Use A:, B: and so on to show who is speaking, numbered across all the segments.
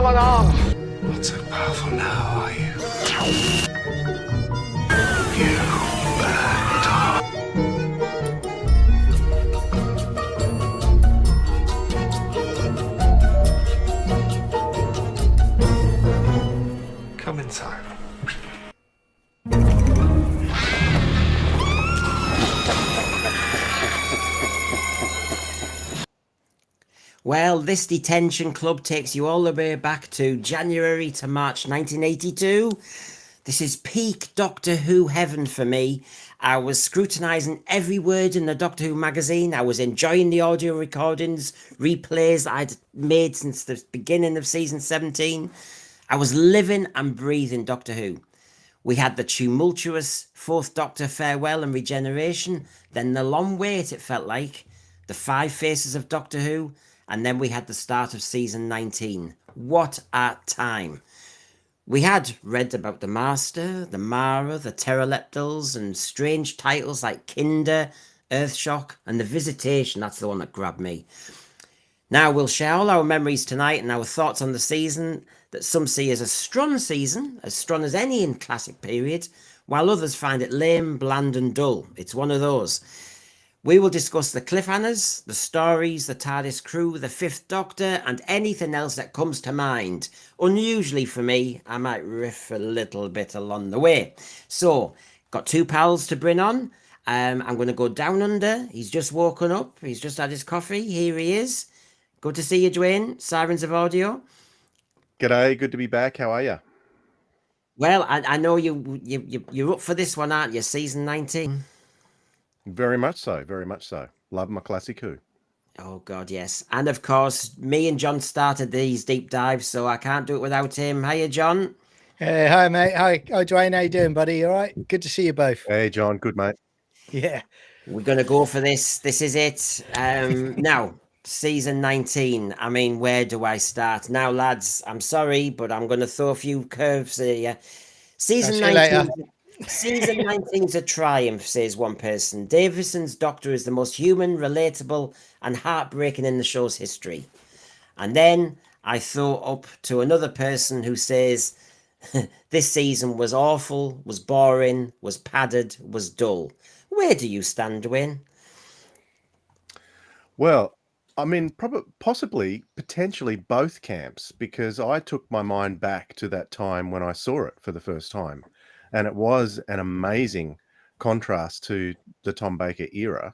A: unarmed.
B: Not so powerful now, are you? You bad dog. Come inside.
C: Well, this detention club takes you all the way back to January to March 1982. This is peak Doctor Who heaven for me. I was scrutinising every word in the Doctor Who magazine. I was enjoying the audio recordings, replays I'd made since the beginning of season 17. I was living and breathing Doctor Who. We had the tumultuous Fourth Doctor farewell and regeneration, then the long wait it felt like, the 5 faces of Doctor Who, and then we had the start of season 19. What a time. We had read about the Master, the Mara, the Pteroleptals, and strange titles like Kinder, Earthshock, and the Visitation. That's the one that grabbed me. Now we'll share all our memories tonight and our thoughts on the season that some see as a strong season, as strong as any in classic period, while others find it lame, bland and dull. It's one of those. We will discuss the cliffhangers, the stories, the TARDIS crew, the Fifth Doctor, and anything else that comes to mind. Unusually for me, I might riff a little bit along the way. So, got 2 pals to bring on. I'm going to go down under. He's just woken up. He's just had his coffee. Here he is. Good to see you, Dwayne. Sirens of Audio.
D: G'day, good to be back. How are you?
C: Well, I know you're up for this one, aren't you? Season 19.
D: Very much so, very much so. Love my classic Who.
C: Oh, God, yes. And, of course, me and John started these deep dives, so I can't do it without him. Hiya, John.
E: Hey, hi, mate. Hi, Dwayne. How you doing, buddy? You all right? Good to see you both.
D: Hey, John. Good, mate.
E: Yeah.
C: We're going to go for this. This is it. Now, season 19. I mean, where do I start? Now, lads, I'm sorry, but I'm going to throw a few curves at you. Season 19... Season 19's a triumph, says one person. Davison's Doctor is the most human, relatable, and heartbreaking in the show's history. And then I throw up to another person who says, this season was awful, was boring, was padded, was dull. Where do you stand, Dwayne?
D: Well, I mean, possibly, potentially both camps, because I took my mind back to that time when I saw it for the first time. And it was an amazing contrast to the Tom Baker era.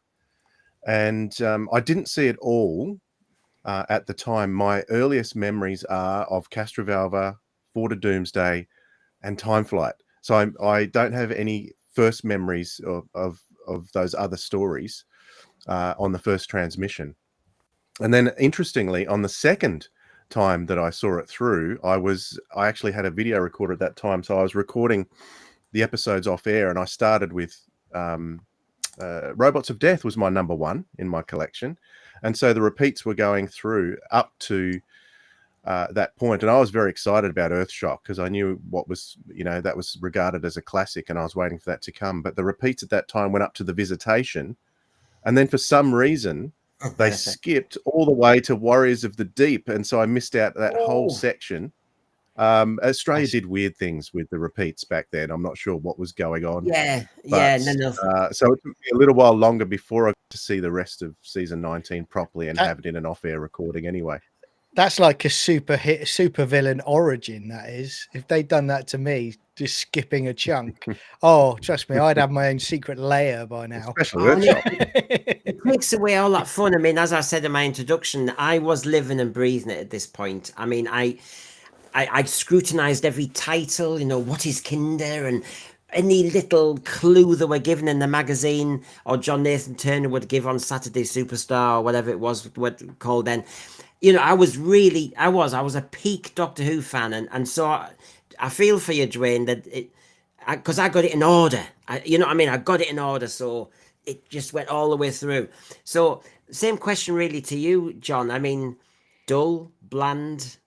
D: And I didn't see it all at the time. My earliest memories are of Castrovalva, Fort of Doomsday, and Time Flight. So I don't have any first memories of those other stories on the first transmission. And then, interestingly, on the second time that I saw it through, I actually had a video recorder at that time. So I was recording the episodes off air, and I started with Robots of Death was my number 1 in my collection. And so the repeats were going through up to that point. And I was very excited about Earthshock because I knew what was, that was regarded as a classic, and I was waiting for that to come. But the repeats at that time went up to the Visitation. And then for some reason, they skipped all the way to Warriors of the Deep. And so I missed out that whole section. Australia did weird things with the repeats back then. I'm not sure what was going on. So it took me a little while longer before I got to see the rest of season 19 properly and have it in an off-air recording anyway.
E: That's like a super villain origin, that is. If they'd done that to me, just skipping a chunk, oh, trust me, I'd have my own secret layer by now.
C: It takes away all that fun. I mean, as I said in my introduction, I was living and breathing it at this point. I mean, I scrutinized every title, what is Kinder, and any little clue that were given in the magazine, or John Nathan Turner would give on Saturday Superstar, or whatever it was called then. I was a peak Doctor Who fan, and so I feel for you, Dwayne, that because I got it in order. I got it in order, so it just went all the way through. So same question really to you, John. I mean, dull, bland,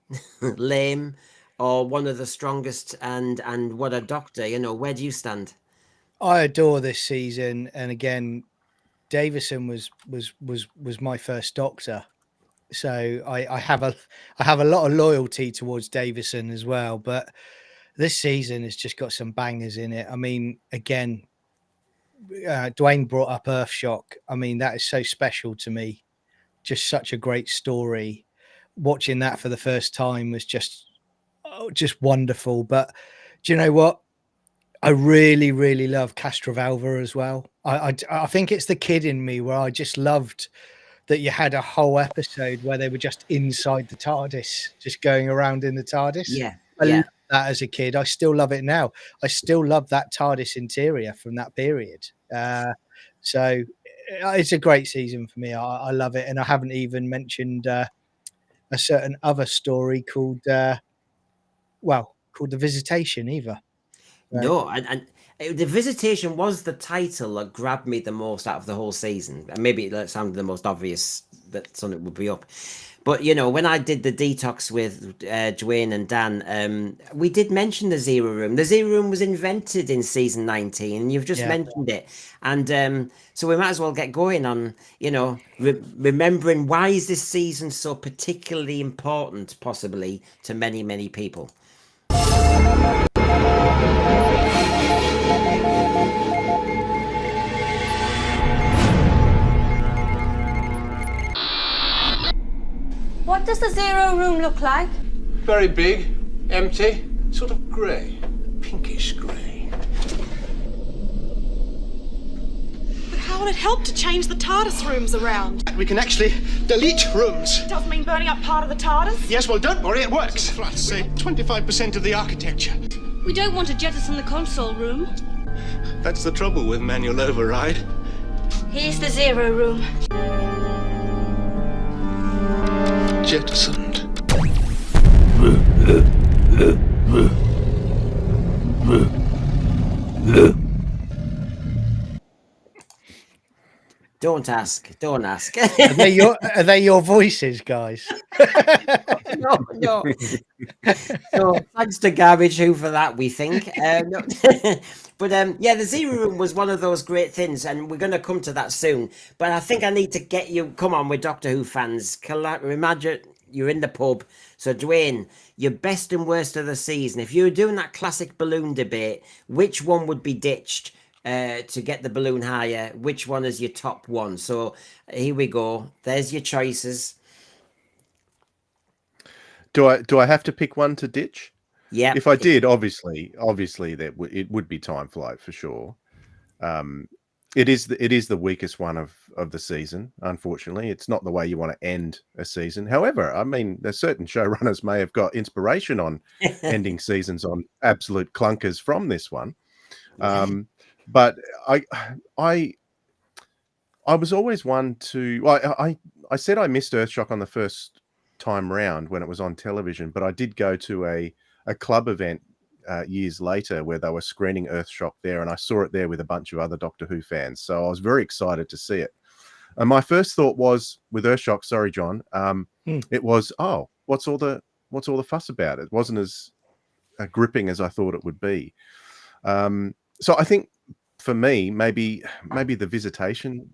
C: lame, or one of the strongest, and what a Doctor. Where do you stand?
E: I adore this season, and again, Davison was my first Doctor, So I have a lot of loyalty towards Davison as well. But this season has just got some bangers in it. I mean, again, Dwayne brought up Earthshock. I mean, that is so special to me. Just such a great story. Watching that for the first time was just wonderful. But do you know what? I really, really love Castrovalva as well. I think it's the kid in me where I just loved that you had a whole episode where they were just inside the TARDIS, just going around in the TARDIS.
C: Yeah,
E: I
C: yeah.
E: loved that as a kid. I still love it now. I still love that TARDIS interior from that period. So it's a great season for me. I love it. And I haven't even mentioned a certain other story called The Visitation either.
C: No, and the Visitation was the title that grabbed me the most out of the whole season. And maybe it sounded the most obvious that something would be up. But, you know, when I did the detox with Dwayne and Dan, we did mention the Zero Room. The Zero Room was invented in season 19, and you've just mentioned it. And so we might as well get going on, you know, remembering why is this season so particularly important, possibly, to many, many people.
A: What does the Zero Room look like?
B: Very big, empty, sort of grey, pinkish grey.
F: But how will it help to change the TARDIS rooms around?
G: We can actually delete rooms.
F: It doesn't mean burning up part of the TARDIS?
G: Yes, well, don't worry, it works. Flats say 25% of the architecture.
A: We don't want to jettison the console room.
G: That's the trouble with manual override.
A: Here's the Zero Room.
B: Jettisoned.
C: Don't ask. Don't ask.
E: Are they your voices, guys?
C: No. So thanks to Garbage Who for that, we think. No. But yeah, the Zero Room was one of those great things, and we're going to come to that soon. But I think I need to get you, come on, with Doctor Who fans. Imagine you're in the pub. So Dwayne, your best and worst of the season. If you were doing that classic balloon debate, which one would be ditched to get the balloon higher? Which one is your top one? So here we go. There's your choices.
D: Do I have to pick one to ditch?
C: Yeah.
D: If I did, obviously, that it would be Time Flight for sure. It is the weakest one of the season. Unfortunately, it's not the way you want to end a season. However, I mean, there's certain showrunners may have got inspiration on ending seasons on absolute clunkers from this one. But I was always one to. I said I missed Earthshock on the first time round when it was on television, but I did go to a club event years later where they were screening Earthshock there, and I saw it there with a bunch of other Doctor Who fans. So I was very excited to see it. And my first thought was with Earthshock, sorry, John, it was, what's all the fuss about? It wasn't as gripping as I thought it would be. So I think for me, maybe the Visitation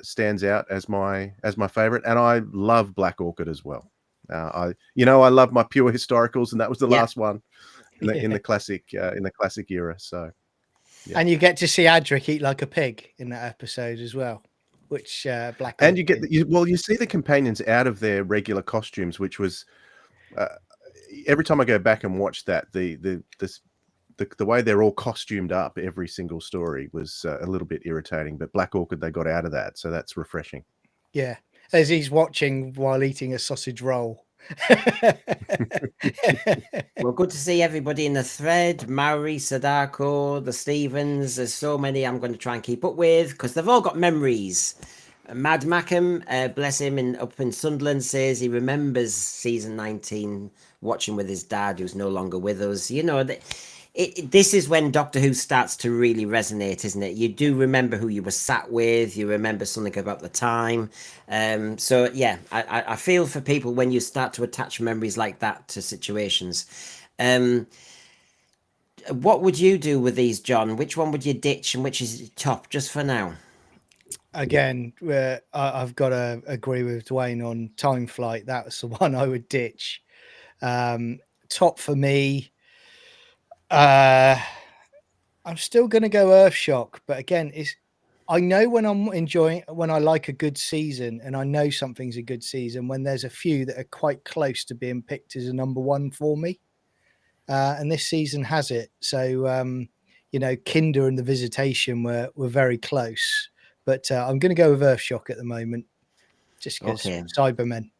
D: stands out as my favorite, and I love Black Orchid as well. I love my pure historicals, and that was the last one in the classic era. So, yeah.
E: And you get to see Adric eat like a pig in that episode as well, which Black.
D: And you get you see the companions out of their regular costumes, which was every time I go back and watch that, the way they're all costumed up every single story was a little bit irritating. But Black Orchid, they got out of that, so that's refreshing.
E: Yeah, as he's watching while eating a sausage roll.
C: Well, good to see everybody in the thread. Maori, Sadako, the Stevens. There's so many I'm going to try and keep up with because they've all got memories. Mad Mackham, bless him, up in Sunderland, says he remembers season 19 watching with his dad, who's no longer with us. You know, this is when Doctor Who starts to really resonate, isn't it? You do remember who you were sat with. You remember something about the time. So, yeah, I feel for people when you start to attach memories like that to situations. What would you do with these, John? Which one would you ditch and which is top, just for now?
E: again, I've got to agree with Dwayne on Time Flight. That's the one I would ditch. Top for me. I'm still going to go Earthshock, but again, I know when I'm enjoying, when I like a good season, and I know something's a good season when there's a few that are quite close to being picked as a number one for me. And this season has it. So, Kinder and the Visitation were very close, but I'm going to go with Earthshock at the moment, just because
C: Okay.
E: Cybermen.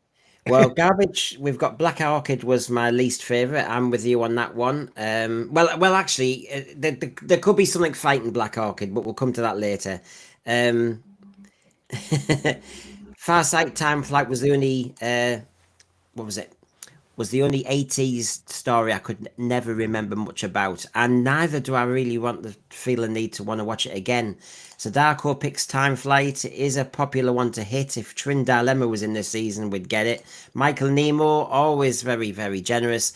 C: Well, garbage. We've got Black Orchid was my least favorite. I'm with you on that one. Actually, there could be something fighting Black Orchid, but we'll come to that later. Farsight Time Flight was the only. What was it? Was the only 80s story I could never remember much about, and neither do I really feel a need to want to watch it again. So Darko picks Time Flight. It is a popular one to hit. If Trin Dilemma was in this season, we'd get it. Michael Nemo, always very, very generous.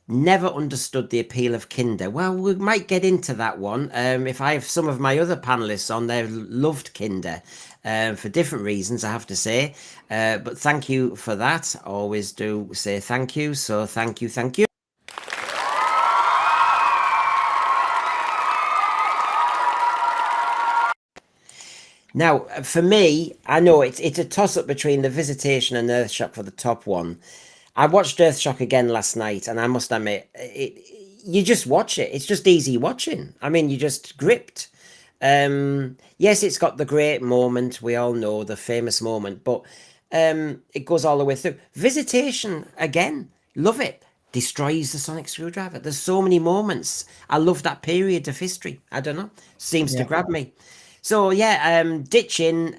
C: Never understood the appeal of Kinder. Well, we might get into that one. If I have some of my other panelists on there loved Kinder for different reasons, I have to say. But thank you for that. Always do say thank you. So thank you, thank you. Now, for me, I know it's a toss-up between The Visitation and Earthshock for the top one. I watched Earthshock again last night, and I must admit, you just watch it. It's just easy watching. I mean, you just gripped. Yes, it's got the great moment. We all know the famous moment, but it goes all the way through. Visitation, again, love it. Destroys the sonic screwdriver. There's so many moments. I love that period of history. I don't know. Seems to grab me. So, ditching,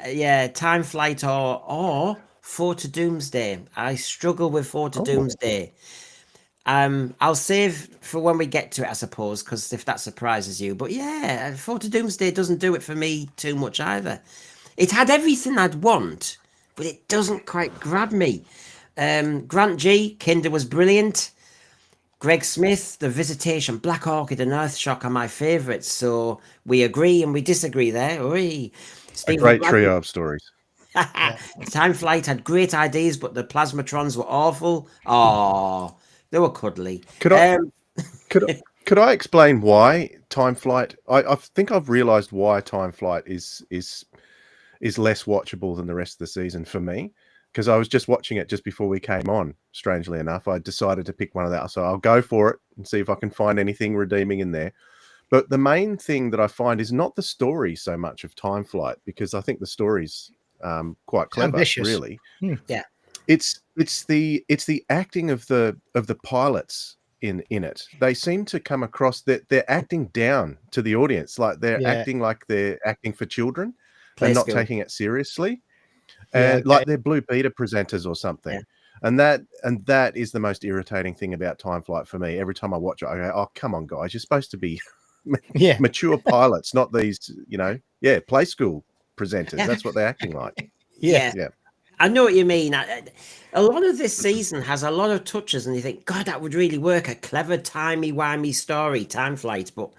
C: Time Flight or Four to Doomsday. I struggle with Four to Doomsday. I'll save for when we get to it, I suppose, because if that surprises you. But yeah, Four to Doomsday doesn't do it for me too much either. It had everything I'd want, but it doesn't quite grab me. Grant G, Kinder was brilliant. Greg Smith, The Visitation, Black Orchid and Earthshock are my favourites. So we agree and we disagree there.
D: A great trio of stories.
C: Time Flight had great ideas, but the Plasmatrons were awful. Oh, they were cuddly.
D: Could I explain why Time Flight? I think I've realised why Time Flight is less watchable than the rest of the season for me, because I was just watching it just before we came on. Strangely enough, I decided to pick one of that, so I'll go for it and see if I can find anything redeeming in there. But the main thing that I find is not the story so much of Time Flight, because I think the story's quite clever.
E: Ambitious.
D: Really.
C: Yeah.
D: It's the acting of the pilots in it. They seem to come across that they're acting down to the audience, like they're acting like they're acting for children and not taking it seriously, and like they're Blue Beta presenters or something.
C: Yeah.
D: And that is the most irritating thing about Time Flight for me. Every time I watch it, I go, "Oh, come on, guys! You're supposed to be mature pilots, not these, play school presenters." That's what they're acting like.
C: Yeah. I know what you mean. A lot of this season has a lot of touches, and you think, God, that would really work. A clever, timey-wimey story, Time Flight, but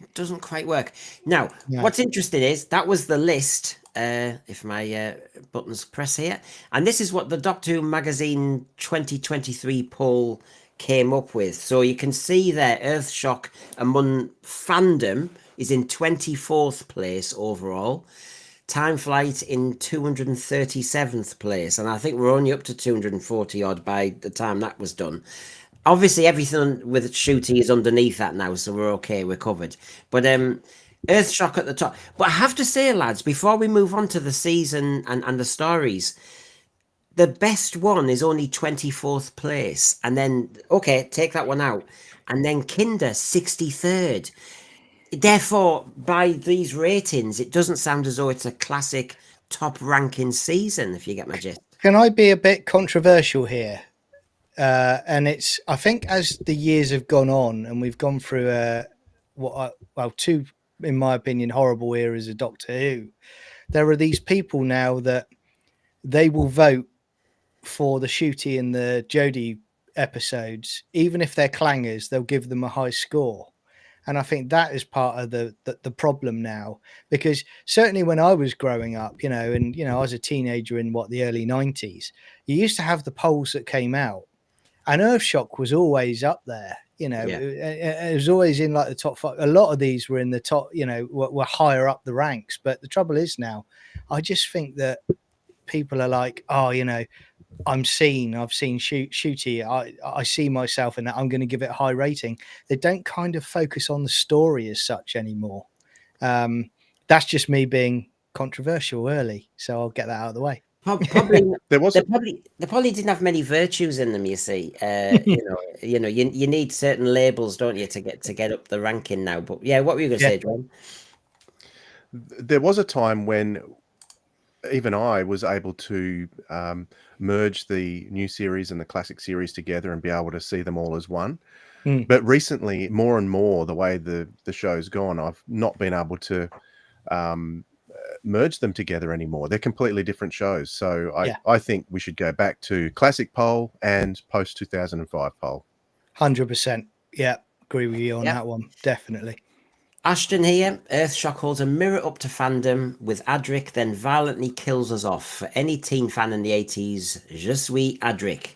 C: it doesn't quite work. Now, what's interesting is that was the list, if my buttons press here, and this is what the Doctor Who Magazine 2023 poll came up with. So you can see there, Earthshock among fandom is in 24th place overall. Time Flight in 237th place, and I think we're only up to 240 odd by the time that was done. Obviously, everything with Shooty is underneath that now, so we're okay, we're covered. But Earthshock at the top. But I have to say, lads, before we move on to the season and the stories, the best one is only 24th place, and then take that one out, and then Kinder 63rd. Therefore, by these ratings, it doesn't sound as though it's a classic top-ranking season, if you get my gist.
E: Can I be a bit controversial here? And I think as the years have gone on and we've gone through two, in my opinion, horrible eras of Doctor Who, there are these people now that they will vote for the Shooty and the Jodie episodes, even if they're clangers, they'll give them a high score. And I think that is part of the problem now, because certainly when I was growing up, and I was a teenager in the early 90s, you used to have the polls that came out, and Earthshock was always up there.
C: Yeah.
E: It was always in like the top 5. A lot of these were in the top, were higher up the ranks. But the trouble is now, I just think that people are like, oh, I've seen Shooty. I see myself in that. I'm going to give it a high rating. They don't kind of focus on the story as such anymore. That's just me being controversial early, so I'll get that out of the way.
C: Probably
D: There was
C: they probably didn't have many virtues in them. You see, you need certain labels, don't you, to get up the ranking now. But yeah, what were you going to say, John?
D: there was a time when even I was able to merge the new series and the classic series together and be able to see them all as one. But recently, more and more, the way the show's gone, I've not been able to merge them together anymore. They're completely different shows. So I think we should go back to classic poll and post 2005 poll.
E: 100%. Yeah, agree with you on that one. Definitely.
C: Ashton here. Earthshock holds a mirror up to fandom with Adric, then violently kills us off. For any teen fan in the 80s, je suis Adric.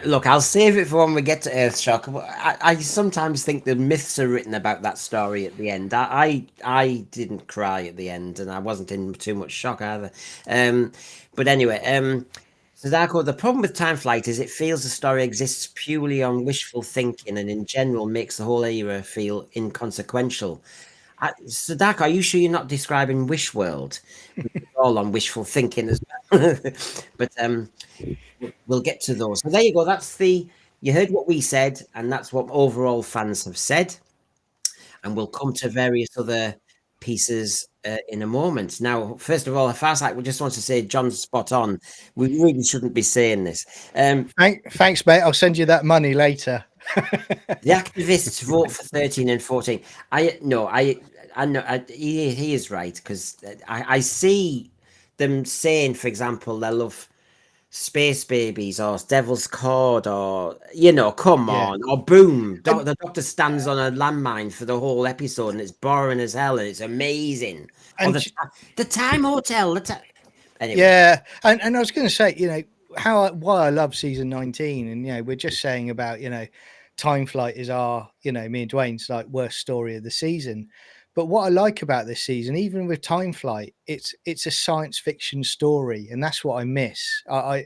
C: Look, I'll save it for when we get to Earthshock. I sometimes think the myths are written about that story at the end. I didn't cry at the end, and I wasn't in too much shock either. But anyway, Sadako, the problem with Time Flight is it feels the story exists purely on wishful thinking and in general makes the whole era feel inconsequential. Sadako, are you sure you're not describing Wish World? It's all on wishful thinking as well. But we'll get to those. So there you go. You heard what we said, and that's what overall fans have said. And we'll come to various other pieces in a moment. Now, first of all, Farsight, we just want to say John's spot on. We really shouldn't be saying this.
E: Thanks, mate. I'll send you that money later.
C: The activists vote for 13 and 14. I know he is right, because I see them saying, for example, they love Space Babies or Devil's Cord or come on, or Boom. The Doctor stands on a landmine for the whole episode and it's boring as hell and it's amazing. And the Time Hotel. Anyway.
E: Yeah, and I was going to say, why I love season 19, and we're just saying about Time Flight is our me and Dwayne's like worst story of the season. But what I like about this season, even with Time Flight, it's a science fiction story, and that's what I miss. I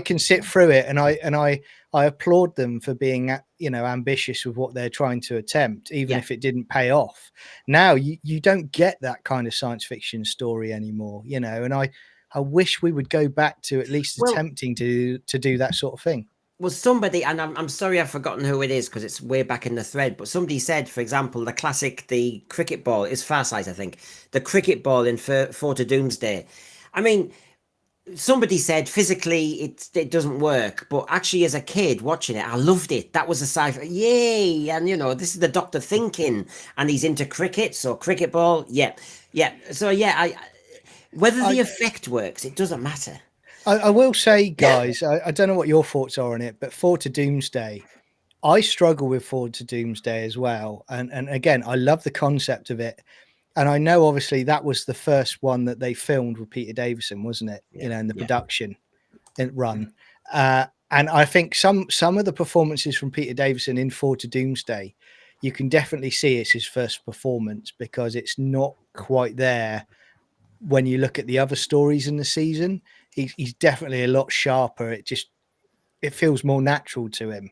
E: can sit through it, and I applaud them for being ambitious with what they're trying to attempt, even if it didn't pay off. Now you don't get that kind of science fiction story anymore, and I wish we would go back to at least attempting to do that sort of thing.
C: Well, somebody, and I'm sorry I've forgotten who it is because it's way back in the thread, but somebody said, for example, the cricket ball is Farsight, I think. The cricket ball in Fort of Doomsday. I mean, somebody said physically it doesn't work, but actually as a kid watching it, I loved it. That was a sci-fi. Yay! And, this is the Doctor thinking, and he's into cricket, so cricket ball, yeah. So, whether the effect works, it doesn't matter.
E: I will say, guys, I don't know what your thoughts are on it, but Forward to Doomsday, I struggle with Forward to Doomsday as well. And again, I love the concept of it. And I know, obviously, that was the first one that they filmed with Peter Davison, wasn't it? In the production run. And I think some of the performances from Peter Davison in Forward to Doomsday, you can definitely see it's his first performance because it's not quite there when you look at the other stories in the season. He's definitely a lot sharper. It feels more natural to him.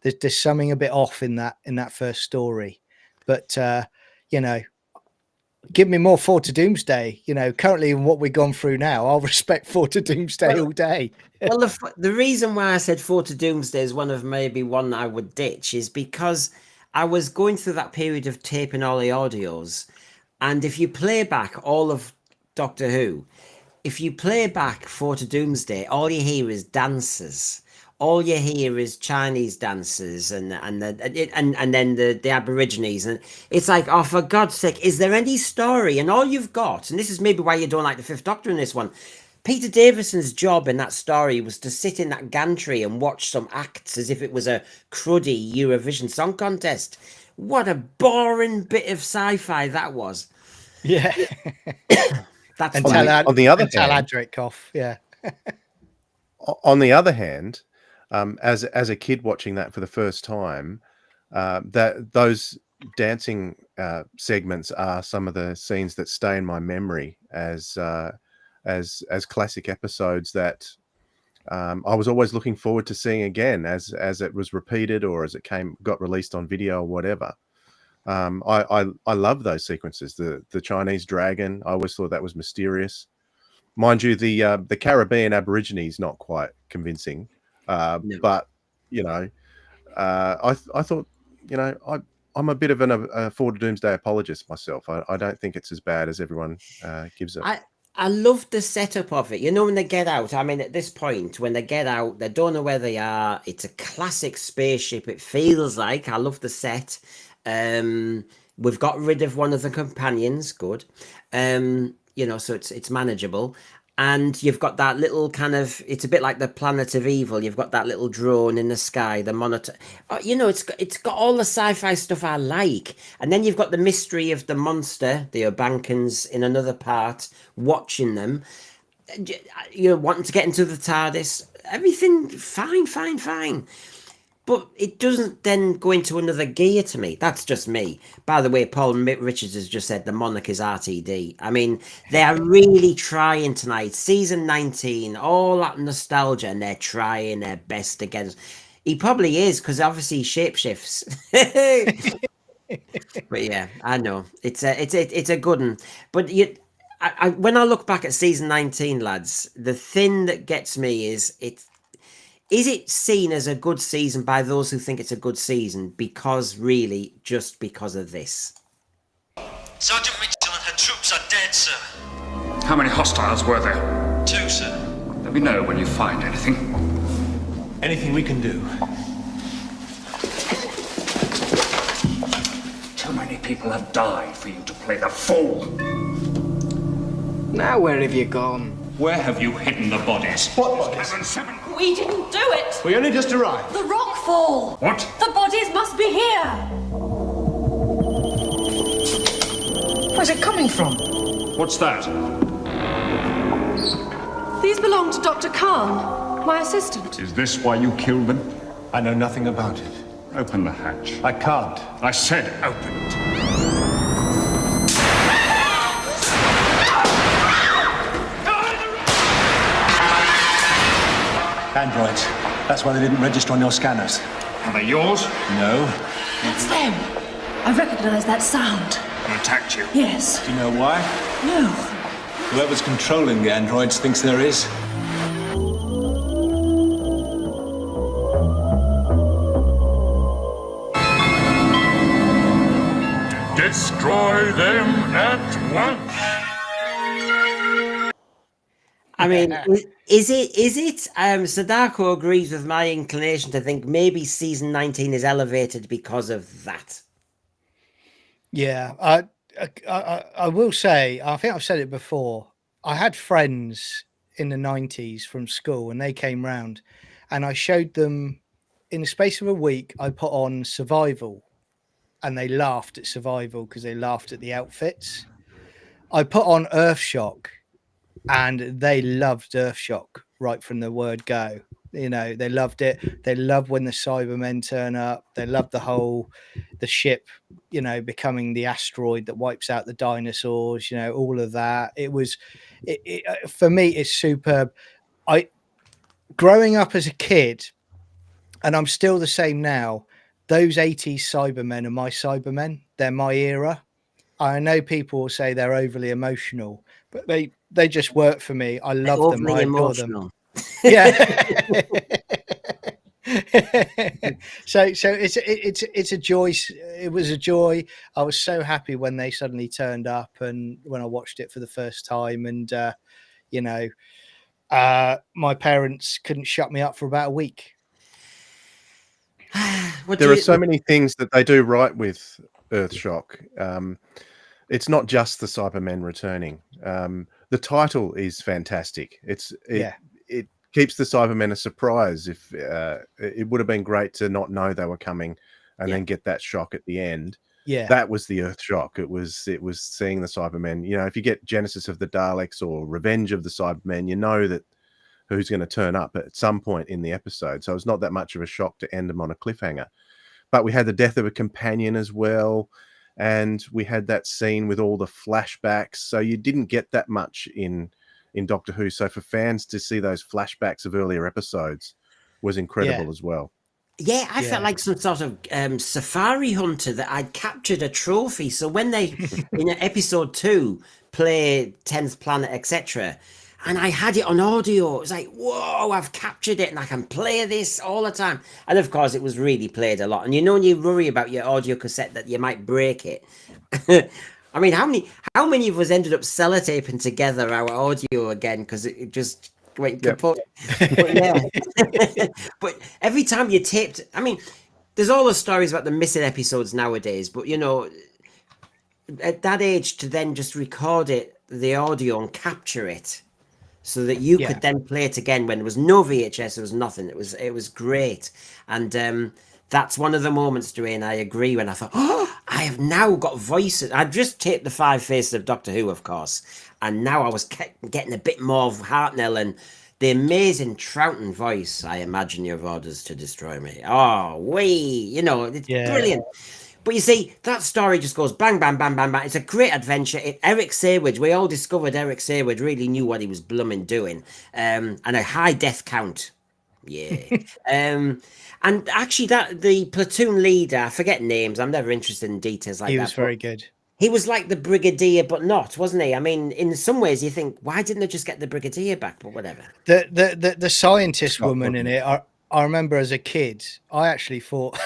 E: There's something a bit off in that first story, but give me more Forward to Doomsday. Currently in what we've gone through now, I'll respect Forward to Doomsday all day.
C: Well, the reason why I said Forward to Doomsday is maybe one I would ditch is because I was going through that period of taping all the audios, and if you play back all of Doctor Who. If you play back Forward to Doomsday, all you hear is dancers. All you hear is Chinese dancers and then the Aborigines, and it's like, oh, for God's sake, is there any story? And all you've got, and this is maybe why you don't like the Fifth Doctor in this one, Peter Davison's job in that story was to sit in that gantry and watch some acts as if it was a cruddy Eurovision Song Contest. What a boring bit of sci-fi that was.
E: Yeah.
C: That's
E: And
C: why.
D: On the other
E: Tal
D: hand,
E: Adric off. Yeah.
D: on the other hand, as a kid watching that for the first time, that those dancing segments are some of the scenes that stay in my memory as classic episodes that I was always looking forward to seeing again as it was repeated or as it got released on video or whatever. I love those sequences. The Chinese dragon, I always thought that was mysterious. Mind you, the Caribbean Aborigines not quite convincing,
C: No.
D: but you know, I thought, you know, I'm a bit of a Ford Doomsday apologist myself. I don't think it's as bad as everyone gives it.
C: I love the setup of it. You know, when they get out, I mean, at this point, when they get out, they don't know where they are. It's a classic spaceship. It feels like. I love the set. We've got rid of one of the companions. Good. You know, so it's manageable. And you've got that little kind of, it's a bit like the Planet of Evil. You've got that little drone in the sky, the monitor. You know, it's got all the sci-fi stuff I like. And then you've got the mystery of the monster, the Urbankans in another part, watching them. You know, wanting to get into the TARDIS. Everything fine. But it doesn't then go into another gear to me. That's just me. By the way, Paul Richards has just said the Monarch is RTD. I mean, they are really trying tonight. Season 19, all that nostalgia, and they're trying their best to get us. He probably is, because obviously he shapeshifts. But yeah, I know. It's a good one. But when I look back at season 19, lads, the thing that gets me is is it seen as a good season by those who think it's a good season just because of this?
H: Sergeant Mitchell and her troops are dead, sir.
I: How many hostiles were there?
H: 2, sir.
I: Let me know when you find anything.
B: Anything we can do?
I: Too many people have died for you to play the fool.
J: Now where have you gone?
I: Where have you hidden the bodies?
B: What bodies?
I: 7.
F: We didn't do it!
B: We only just arrived.
F: The rock fall!
I: What?
F: The bodies must be here!
J: Where's it coming from?
I: What's that?
F: These belong to Dr. Khan, my assistant.
I: Is this why you killed them?
B: I know nothing about it.
I: Open the hatch.
B: I can't.
I: I said open it.
B: Androids. That's why they didn't register on your scanners.
I: Are they yours?
B: No.
F: That's them. I recognize that sound.
I: Who attacked you?
F: Yes.
B: Do you know why?
F: No.
B: Whoever's controlling the androids thinks there is.
I: Destroy them at once.
C: I mean, is it? Sadako agrees with my inclination to think maybe season 19 is elevated because of that.
E: Yeah, I will say, I think I've said it before. I had friends in the 90s from school, and they came round, and I showed them in the space of a week. I put on Survival, and they laughed at Survival because they laughed at the outfits. I put on Earthshock, and they loved Earthshock right from the word go. You know, they loved it. They love when the Cybermen turn up. They love the ship, you know, becoming the asteroid that wipes out the dinosaurs, you know, all of that. For me, it's superb. Growing up as a kid, and I'm still the same now, those 80s Cybermen are my Cybermen. They're my era. I know people will say they're overly emotional, but they just work for me. I love them. I adore them. Yeah. So it's a joy. It was a joy. I was so happy when they suddenly turned up, and when I watched it for the first time, and you know, my parents couldn't shut me up for about a week.
D: There are so many things that they do right with Earthshock. It's not just the Cybermen returning. the title is fantastic.
E: Yeah.
D: It keeps the Cybermen a surprise. If it would have been great to not know they were coming and then get that shock at the end.
E: Yeah.
D: That was the Earth shock. It was seeing the Cybermen. You know, if you get Genesis of the Daleks or Revenge of the Cybermen, you know that who's going to turn up at some point in the episode. So it's not that much of a shock to end them on a cliffhanger. But we had the death of a companion as well. And we had that scene with all the flashbacks. So you didn't get that much in Doctor Who. So for fans to see those flashbacks of earlier episodes was incredible as well.
C: Yeah, I felt like some sort of safari hunter that I'd captured a trophy. So when they, in episode 2, play 10th Planet, etc., and I had it on audio, it was like, whoa, I've captured it and I can play this all the time. And of course, it was really played a lot. And you know, when you worry about your audio cassette that you might break it. I mean, how many of us ended up sellotaping together our audio again because it just went kaput? But yeah, but every time you taped, I mean, there's all the stories about the missing episodes nowadays, but you know, at that age to then just record it, the audio, and capture it so that you could then play it again when there was no VHS, there was nothing. It was great. And that's one of the moments, Dwayne, I agree, when I thought, oh, I have now got voices. I just taped the 5 Faces of Doctor Who, of course, and now I was getting a bit more of Hartnell and the amazing Troughton voice. I imagine your orders to destroy me. Oh, you know, it's brilliant. But you see, that story just goes bang, bang, bang, bang, bang. It's a great adventure. Eric Saywidge, we all discovered Eric Saywidge really knew what he was blooming doing. And a high death count. Yeah. And actually, the platoon leader, I forget names. I'm never interested in details like that.
E: He was very good.
C: He was like the brigadier, but not, wasn't he? I mean, in some ways, you think, why didn't they just get the brigadier back? But whatever.
E: The scientist woman in it, I remember as a kid, I actually thought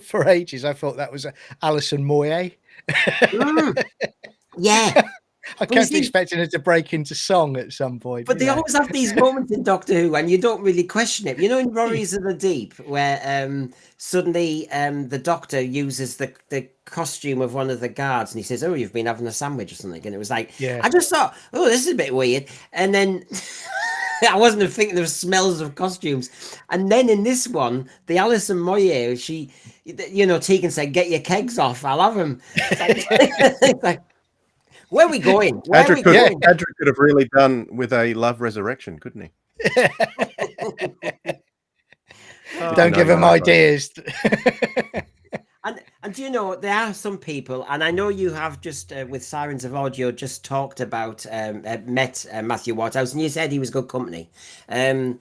E: for ages, I thought that was Alison Moyet.
C: Yeah.
E: I kept expecting her to break into song at some point.
C: But they always have these moments in Doctor Who and you don't really question it. You know, in Rories of the Deep, where suddenly the Doctor uses the costume of one of the guards and he says, oh, you've been having a sandwich or something. And it was like, I just thought, oh, this is a bit weird. And then I wasn't thinking there were smells of costumes. And then in this one, the Alison Moyet, she, you know, Tegan said, get your kegs off, I'll have them. It's like, where are we going?
D: Adric could have really done with a love resurrection, couldn't he?
E: Don't give him ideas.
C: And do you know, there are some people, and I know you have just, with Sirens of Audio, just talked about, met Matthew Waterhouse, and you said he was good company. I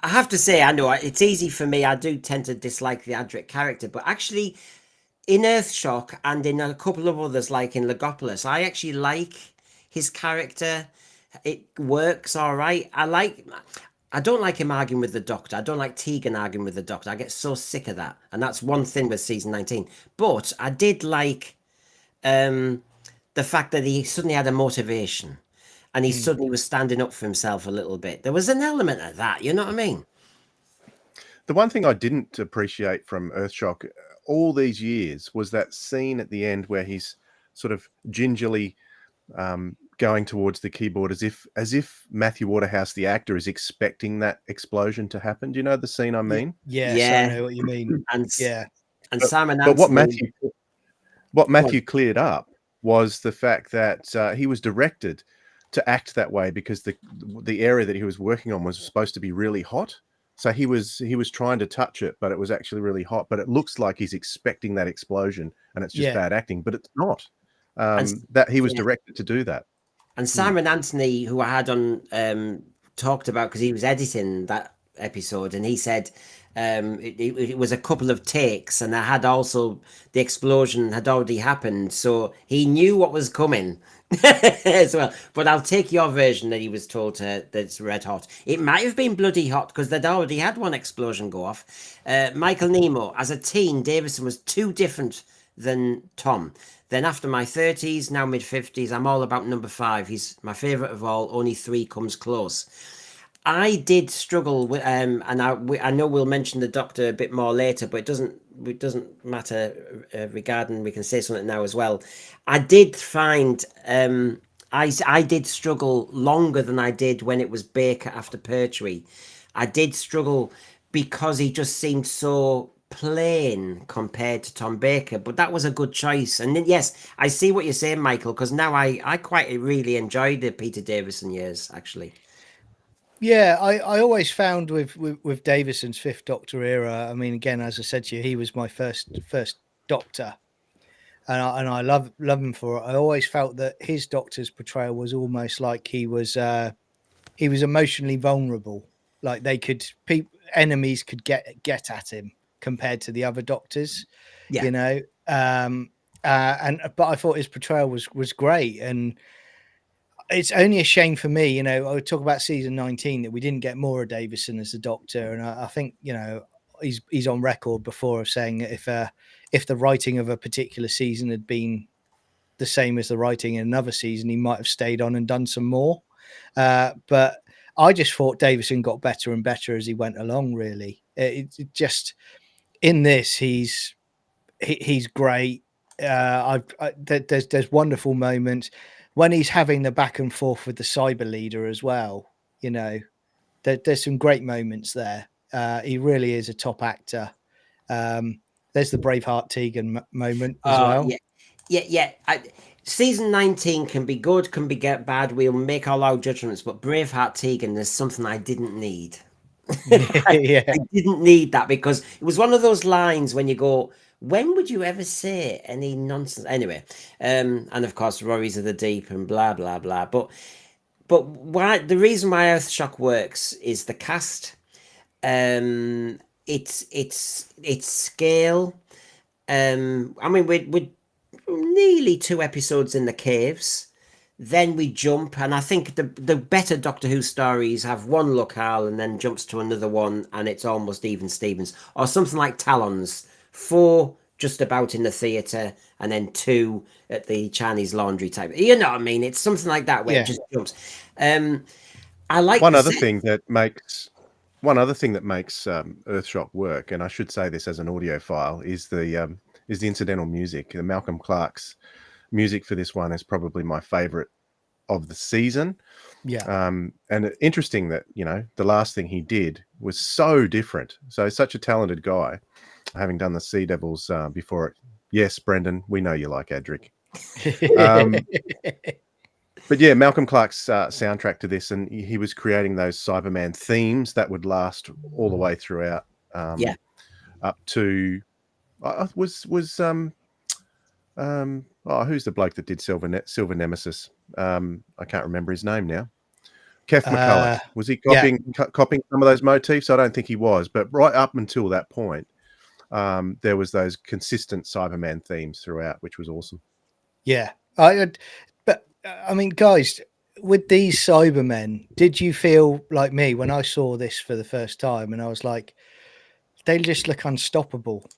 C: have to say, I know it's easy for me. I do tend to dislike the Adric character, but actually, in Earthshock and in a couple of others, like in Logopolis, I actually like his character. It works all right. I don't like him arguing with the Doctor. I don't like Tegan arguing with the Doctor. I get so sick of that. And that's one thing with season 19. But I did like the fact that he suddenly had a motivation and he suddenly was standing up for himself a little bit. There was an element of that, you know what I mean?
D: The one thing I didn't appreciate from Earthshock all these years was that scene at the end where he's sort of gingerly going towards the keyboard as if Matthew Waterhouse, the actor, is expecting that explosion to happen. Do you know the scene I mean?
E: Yeah. I know what you mean.
C: And Simon
D: But what Matthew cleared up was the fact that he was directed to act that way because the area that he was working on was supposed to be really hot. So he was trying to touch it, but it was actually really hot. But it looks like he's expecting that explosion, and it's just bad acting. But it's not. That he was directed to do that.
C: And Simon Anthony, who I had on, talked about because he was editing that episode, and he said it was a couple of takes, and I had also the explosion had already happened, so he knew what was coming. As well, but I'll take your version that he was told that it's red hot. It might have been bloody hot because they'd already had one explosion go off. Michael Nemo, as a teen, Davison was too different than Tom. Then after my 30s, now mid-50s, I'm all about number 5. He's my favourite of all. Only 3 comes close. I did struggle with, and I know we'll mention the Doctor a bit more later, but it doesn't matter regarding. We can say something now as well. I did find I did struggle longer than I did when it was Baker after Pertwee. I did struggle because he just seemed so plain compared to Tom Baker, but that was a good choice. And then, yes, I see what you're saying, Michael, because now I quite really enjoyed the Peter Davison years, actually.
E: Yeah, I always found with Davison's Fifth Doctor era. I mean, again, as I said to you, he was my first Doctor, and I love him for it. I always felt that his Doctor's portrayal was almost like he was emotionally vulnerable, like enemies could get at him compared to the other Doctors,
C: Yeah.
E: you know. But I thought his portrayal was great, and it's only a shame for me, you know. I would talk about season 19 that we didn't get more of Davison as the Doctor, and I think, you know, he's on record before of saying that if the writing of a particular season had been the same as the writing in another season, he might have stayed on and done some more. But I just thought Davison got better and better as he went along. Really, it just in this he's great. There's wonderful moments when he's having the back and forth with the cyber leader as well. You know, there's some great moments there. He really is a top actor. There's the Braveheart Tegan moment as well.
C: Yeah. Season 19 can be good, can be bad. We'll make all our judgments, but Braveheart Tegan is something I didn't need.
E: Yeah.
C: I didn't need that because it was one of those lines when you go, when would you ever say any nonsense? Anyway, and of course, Rory's of the Deep and blah blah blah. But why the reason why Earthshock works is the cast. Its scale. I mean, we're nearly 2 episodes in the caves. Then we jump, and I think the better Doctor Who stories have one locale and then jumps to another one, and it's almost even Stevens, or something like Talons. 4 just about in the theatre, and then 2 at the Chinese laundry type. You know what I mean? It's something like that where it just jumps. I like
D: one other thing that makes Earthshock work, and I should say this as an audiophile, is the incidental music. The Malcolm Clark's music for this one is probably my favorite of the season.
E: Yeah.
D: And interesting that, you know, the last thing he did was so different. So such a talented guy, having done the Sea Devils before it. Yes, Brendan, we know you like Adric. But yeah, Malcolm Clark's soundtrack to this, and he was creating those Cyberman themes that would last all the way throughout. Up to who's the bloke that did Silver Nemesis? I can't remember his name now. Kev McCulloch. Was he copying some of those motifs? I don't think he was, but right up until that point, there was those consistent Cyberman themes throughout, which was awesome.
E: Yeah, but I mean, guys, with these Cybermen, did you feel like me when I saw this for the first time, and I was like, they just look unstoppable?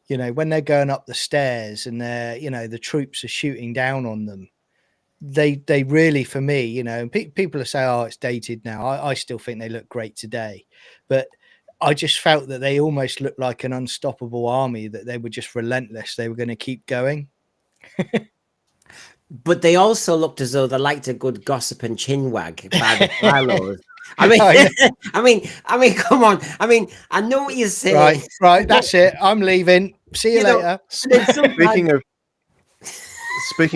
E: You know, when they're going up the stairs and they're, you know, the troops are shooting down on them. They really, for me, you know, and people are saying, oh, it's dated now. I still think they look great today, but I just felt that they almost looked like an unstoppable army, that they were just relentless. They were going to keep going.
C: But they also looked as though they liked a good gossip and chinwag by the Phyllos. I mean, come on. I mean, I know what you're saying.
E: Right. That's it. I'm leaving. See you later.
D: Speaking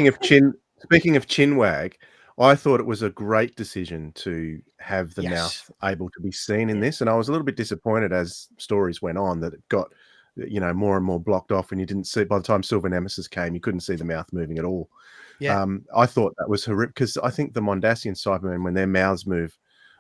D: of chinwag, I thought it was a great decision to have the mouth able to be seen in this, and I was a little bit disappointed as stories went on that it got, you know, more and more blocked off, and you didn't see, by the time Silver Nemesis came, you couldn't see the mouth moving at all. I thought that was horrific, because I think the Mondasian Cybermen, when their mouths move,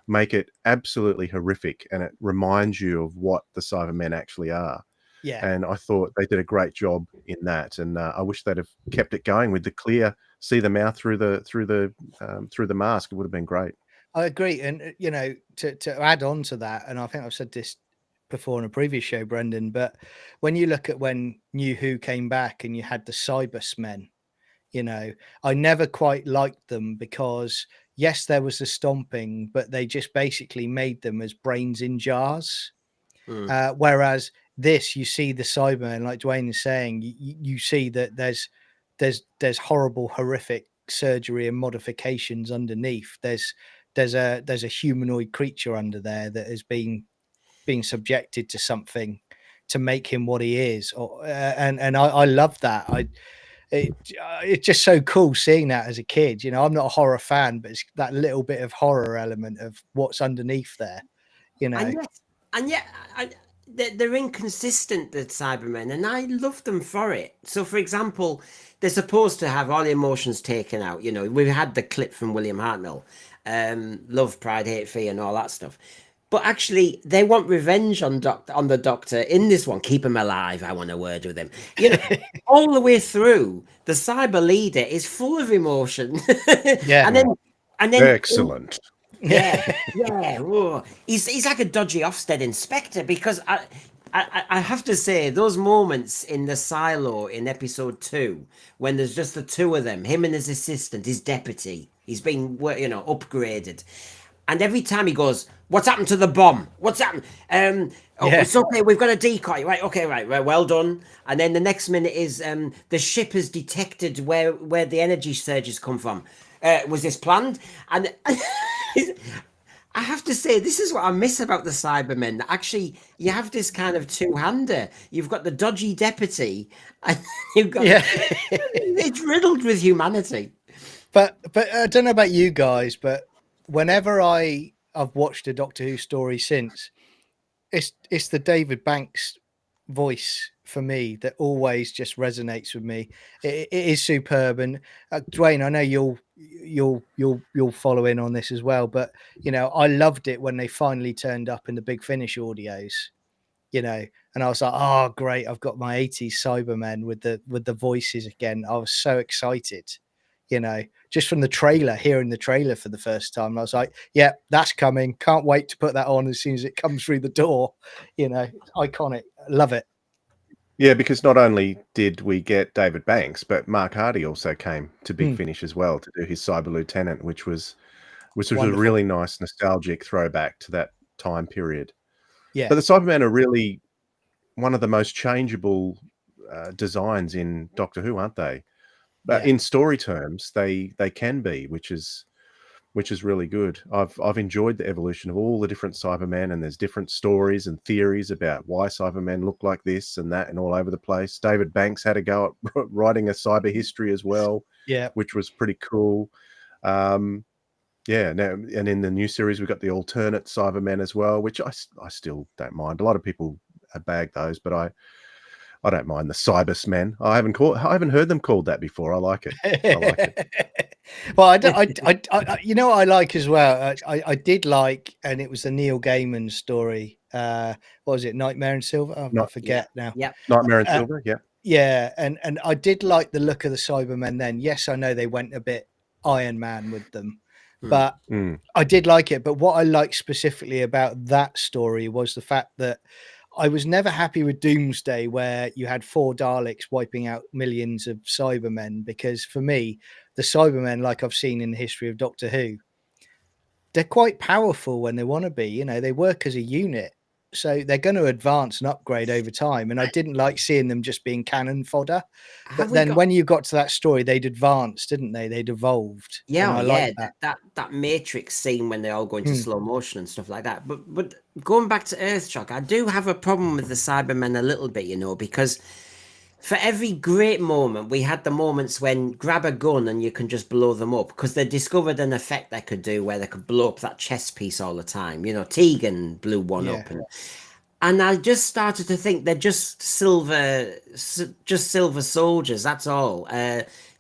D: make it absolutely horrific, and it reminds you of what the Cybermen actually are. And I thought they did a great job in that, and I wish they'd have kept it going with the clear, see the mouth through the mask. It would have been great.
E: I agree, and you know, to add on to that, and I think I've said this before in a previous show, Brendan, but when you look at when New Who came back and you had the Cybersmen, you know, I never quite liked them because yes, there was the stomping, but they just basically made them as brains in jars. Whereas this, you see the Cybermen, like Dwayne is saying, you see that there's horrible, horrific surgery and modifications underneath. There's a humanoid creature under there that has been being subjected to something to make him what he is. And I love that. It's just so cool seeing that as a kid. You know, I'm not a horror fan, but it's that little bit of horror element of what's underneath there. You know,
C: and yet they're inconsistent, the Cybermen, and I love them for it. So, for example, they're supposed to have all the emotions taken out. You know, we had the clip from William Hartnell, love, pride, hate, fear, and all that stuff. But actually, they want revenge on the Doctor in this one. Keep him alive. I want a word with him. You know, all the way through, the cyber leader is full of emotion.
E: Yeah,
C: and then
D: excellent.
C: Yeah. Whoa. He's like a dodgy Ofsted inspector, because I have to say, those moments in the silo in episode 2, when there's just the two of them, him and his assistant, his deputy, he's been, you know, upgraded. And every time he goes, "What's happened to the bomb? What's happened? It's okay. We've got a decoy. Right? Okay. Right. Well done." And then the next minute is the ship has detected where the energy surges come from. Was this planned? And I have to say, this is what I miss about the Cybermen. Actually, you have this kind of two-hander. You've got the dodgy deputy, and you've got it's riddled with humanity.
E: But I don't know about you guys, but whenever I've watched a Doctor Who story since, it's the David Banks voice for me that always just resonates with me. It is superb, and Dwayne, I know you'll follow in on this as well. But you know, I loved it when they finally turned up in the Big Finish audios. You know, and I was like, "Oh, great! I've got my '80s Cybermen with the voices again." I was so excited. You know, just from the trailer, hearing the trailer for the first time, I was like, yeah, that's coming. Can't wait to put that on as soon as it comes through the door. You know, iconic. Love it.
D: Yeah, because not only did we get David Banks, but Mark Hardy also came to Big Finish as well to do his Cyber Lieutenant, which was a really nice nostalgic throwback to that time period.
E: Yeah.
D: But the Cybermen are really one of the most changeable designs in Doctor Who, aren't they? But in story terms, they can be, which is really good. I've enjoyed the evolution of all the different Cybermen, and there's different stories and theories about why Cybermen look like this and that, and all over the place. David Banks had a go at writing a cyber history as well, which was pretty cool. Now, and in the new series, we've got the alternate Cybermen as well, which I still don't mind. A lot of people bag those, but I don't mind the Cybersmen. I haven't heard them called that before. I like it.
E: Well, I you know what I like as well. I did like, and it was the Neil Gaiman story. What was it? Nightmare in Silver. I forget now.
C: Yeah,
D: Nightmare in Silver. Yeah.
E: Yeah, and I did like the look of the Cybermen then. Yes, I know they went a bit Iron Man with them, but I did like it. But what I liked specifically about that story was the fact that I was never happy with Doomsday, where you had 4 Daleks wiping out millions of Cybermen, because for me, the Cybermen, like I've seen in the history of Doctor Who, they're quite powerful when they want to be. You know, they work as a unit, so they're going to advance and upgrade over time. And I didn't like seeing them just being cannon fodder. But then when you got to that story, they'd advanced, didn't they? They'd evolved.
C: Yeah,
E: I like
C: that Matrix scene when they all go into slow motion and stuff like that. But going back to Earthshock, I do have a problem with the Cybermen a little bit, you know, because for every great moment, we had the moments when grab a gun and you can just blow them up, because they discovered an effect they could do where they could blow up that chess piece all the time. You know, Tegan blew one up, and I just started to think they're just silver soldiers. That's all.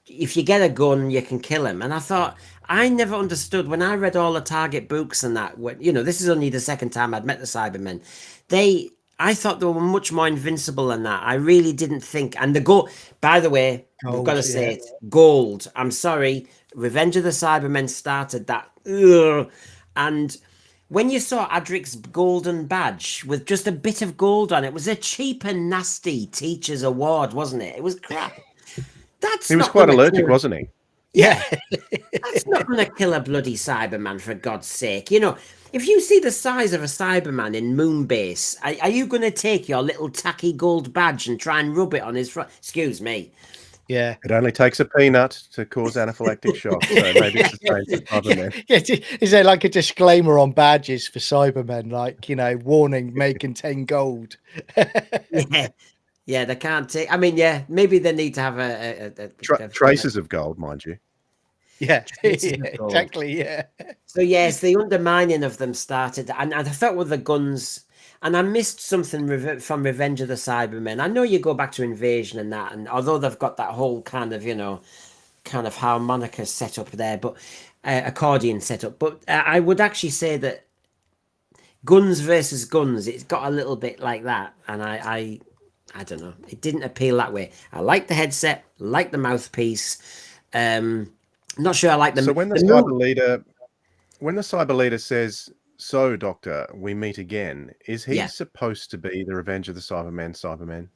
C: If you get a gun, you can kill him. And I thought, I never understood when I read all the Target books and that. You know, this is only the second time I'd met the Cybermen. I thought they were much more invincible than that. I really didn't think. And the gold, by the way, we've got to say it, gold. I'm sorry. Revenge of the Cybermen started that. And when you saw Adric's golden badge with just a bit of gold on it, was a cheap and nasty teacher's award, wasn't it? It was crap.
D: He was quite allergic, wasn't he?
E: Yeah.
C: That's not going to kill a bloody Cyberman, for God's sake. You know, if you see the size of a Cyberman in Moonbase, are you going to take your little tacky gold badge and try and rub it on his front? Excuse me.
E: Yeah.
D: It only takes a peanut to cause anaphylactic shock, so maybe it's the same for Cybermen.
E: Is there like a disclaimer on badges for Cybermen, like, warning may contain gold?
C: Yeah, yeah, they can't take. I mean, yeah, maybe they need to have
D: Traces of gold, mind you.
E: Yeah,
C: traces of gold.
E: exactly. Yeah.
C: So yes, the undermining of them started, and I felt with the guns, and I missed something from Revenge of the Cybermen. I know you go back to Invasion and that, and although they've got that whole kind of kind of harmonica set up there, but accordion set up, but I would actually say that guns versus guns, it's got a little bit like that, and I don't know, it didn't appeal that way. I like the headset, like the mouthpiece. Not sure I like them.
D: So when the cyber leader says, "So, Doctor, we meet again," is he supposed to be the Revenge of the Cybermen?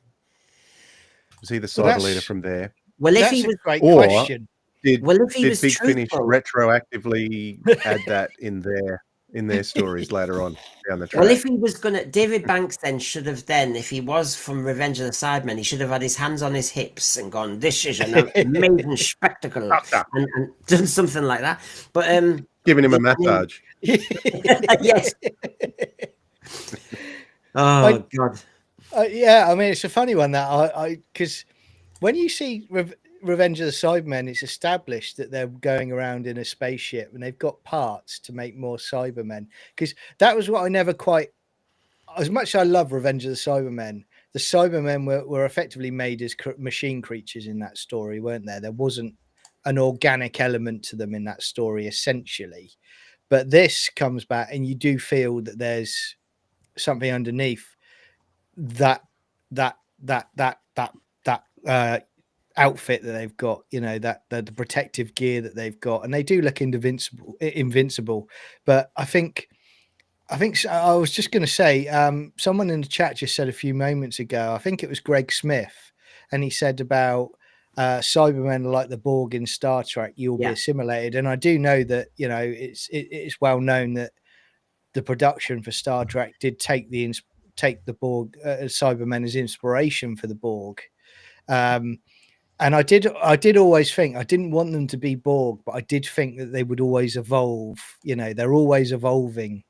D: Was he the cyber leader from there?
C: Well, if
E: That's
C: he
E: a
C: was,
E: great
D: Or
E: question.
D: did Big Finish
C: truthful,
D: retroactively add that in their stories later on down the track?
C: well, if he was gonna, David Banks then should have if he was from Revenge of the Cybermen, he should have had his hands on his hips and gone, "This is an amazing spectacle," and done something like that. But
D: Giving him a massage.
C: yes. Oh God.
E: Yeah, I mean, it's a funny one that because when you see Revenge of the Cybermen, it's established that they're going around in a spaceship and they've got parts to make more Cybermen. Because that was what I never quite. As much as I love Revenge of the Cybermen were effectively made as machine creatures in that story, weren't there? There wasn't an organic element to them in that story, essentially. But this comes back, and you do feel that there's something underneath that outfit that they've got, that the protective gear that they've got, and they do look invincible. But I think I was just going to say, someone in the chat just said a few moments ago, I think it was Greg Smith, and he said about Cybermen are like the Borg in Star Trek, you'll be assimilated. And I do know that it's well known that the production for Star Trek did take the Borg Cybermen as inspiration for the Borg. And I did always think, I didn't want them to be Borg, but I did think that they would always evolve. They're always evolving,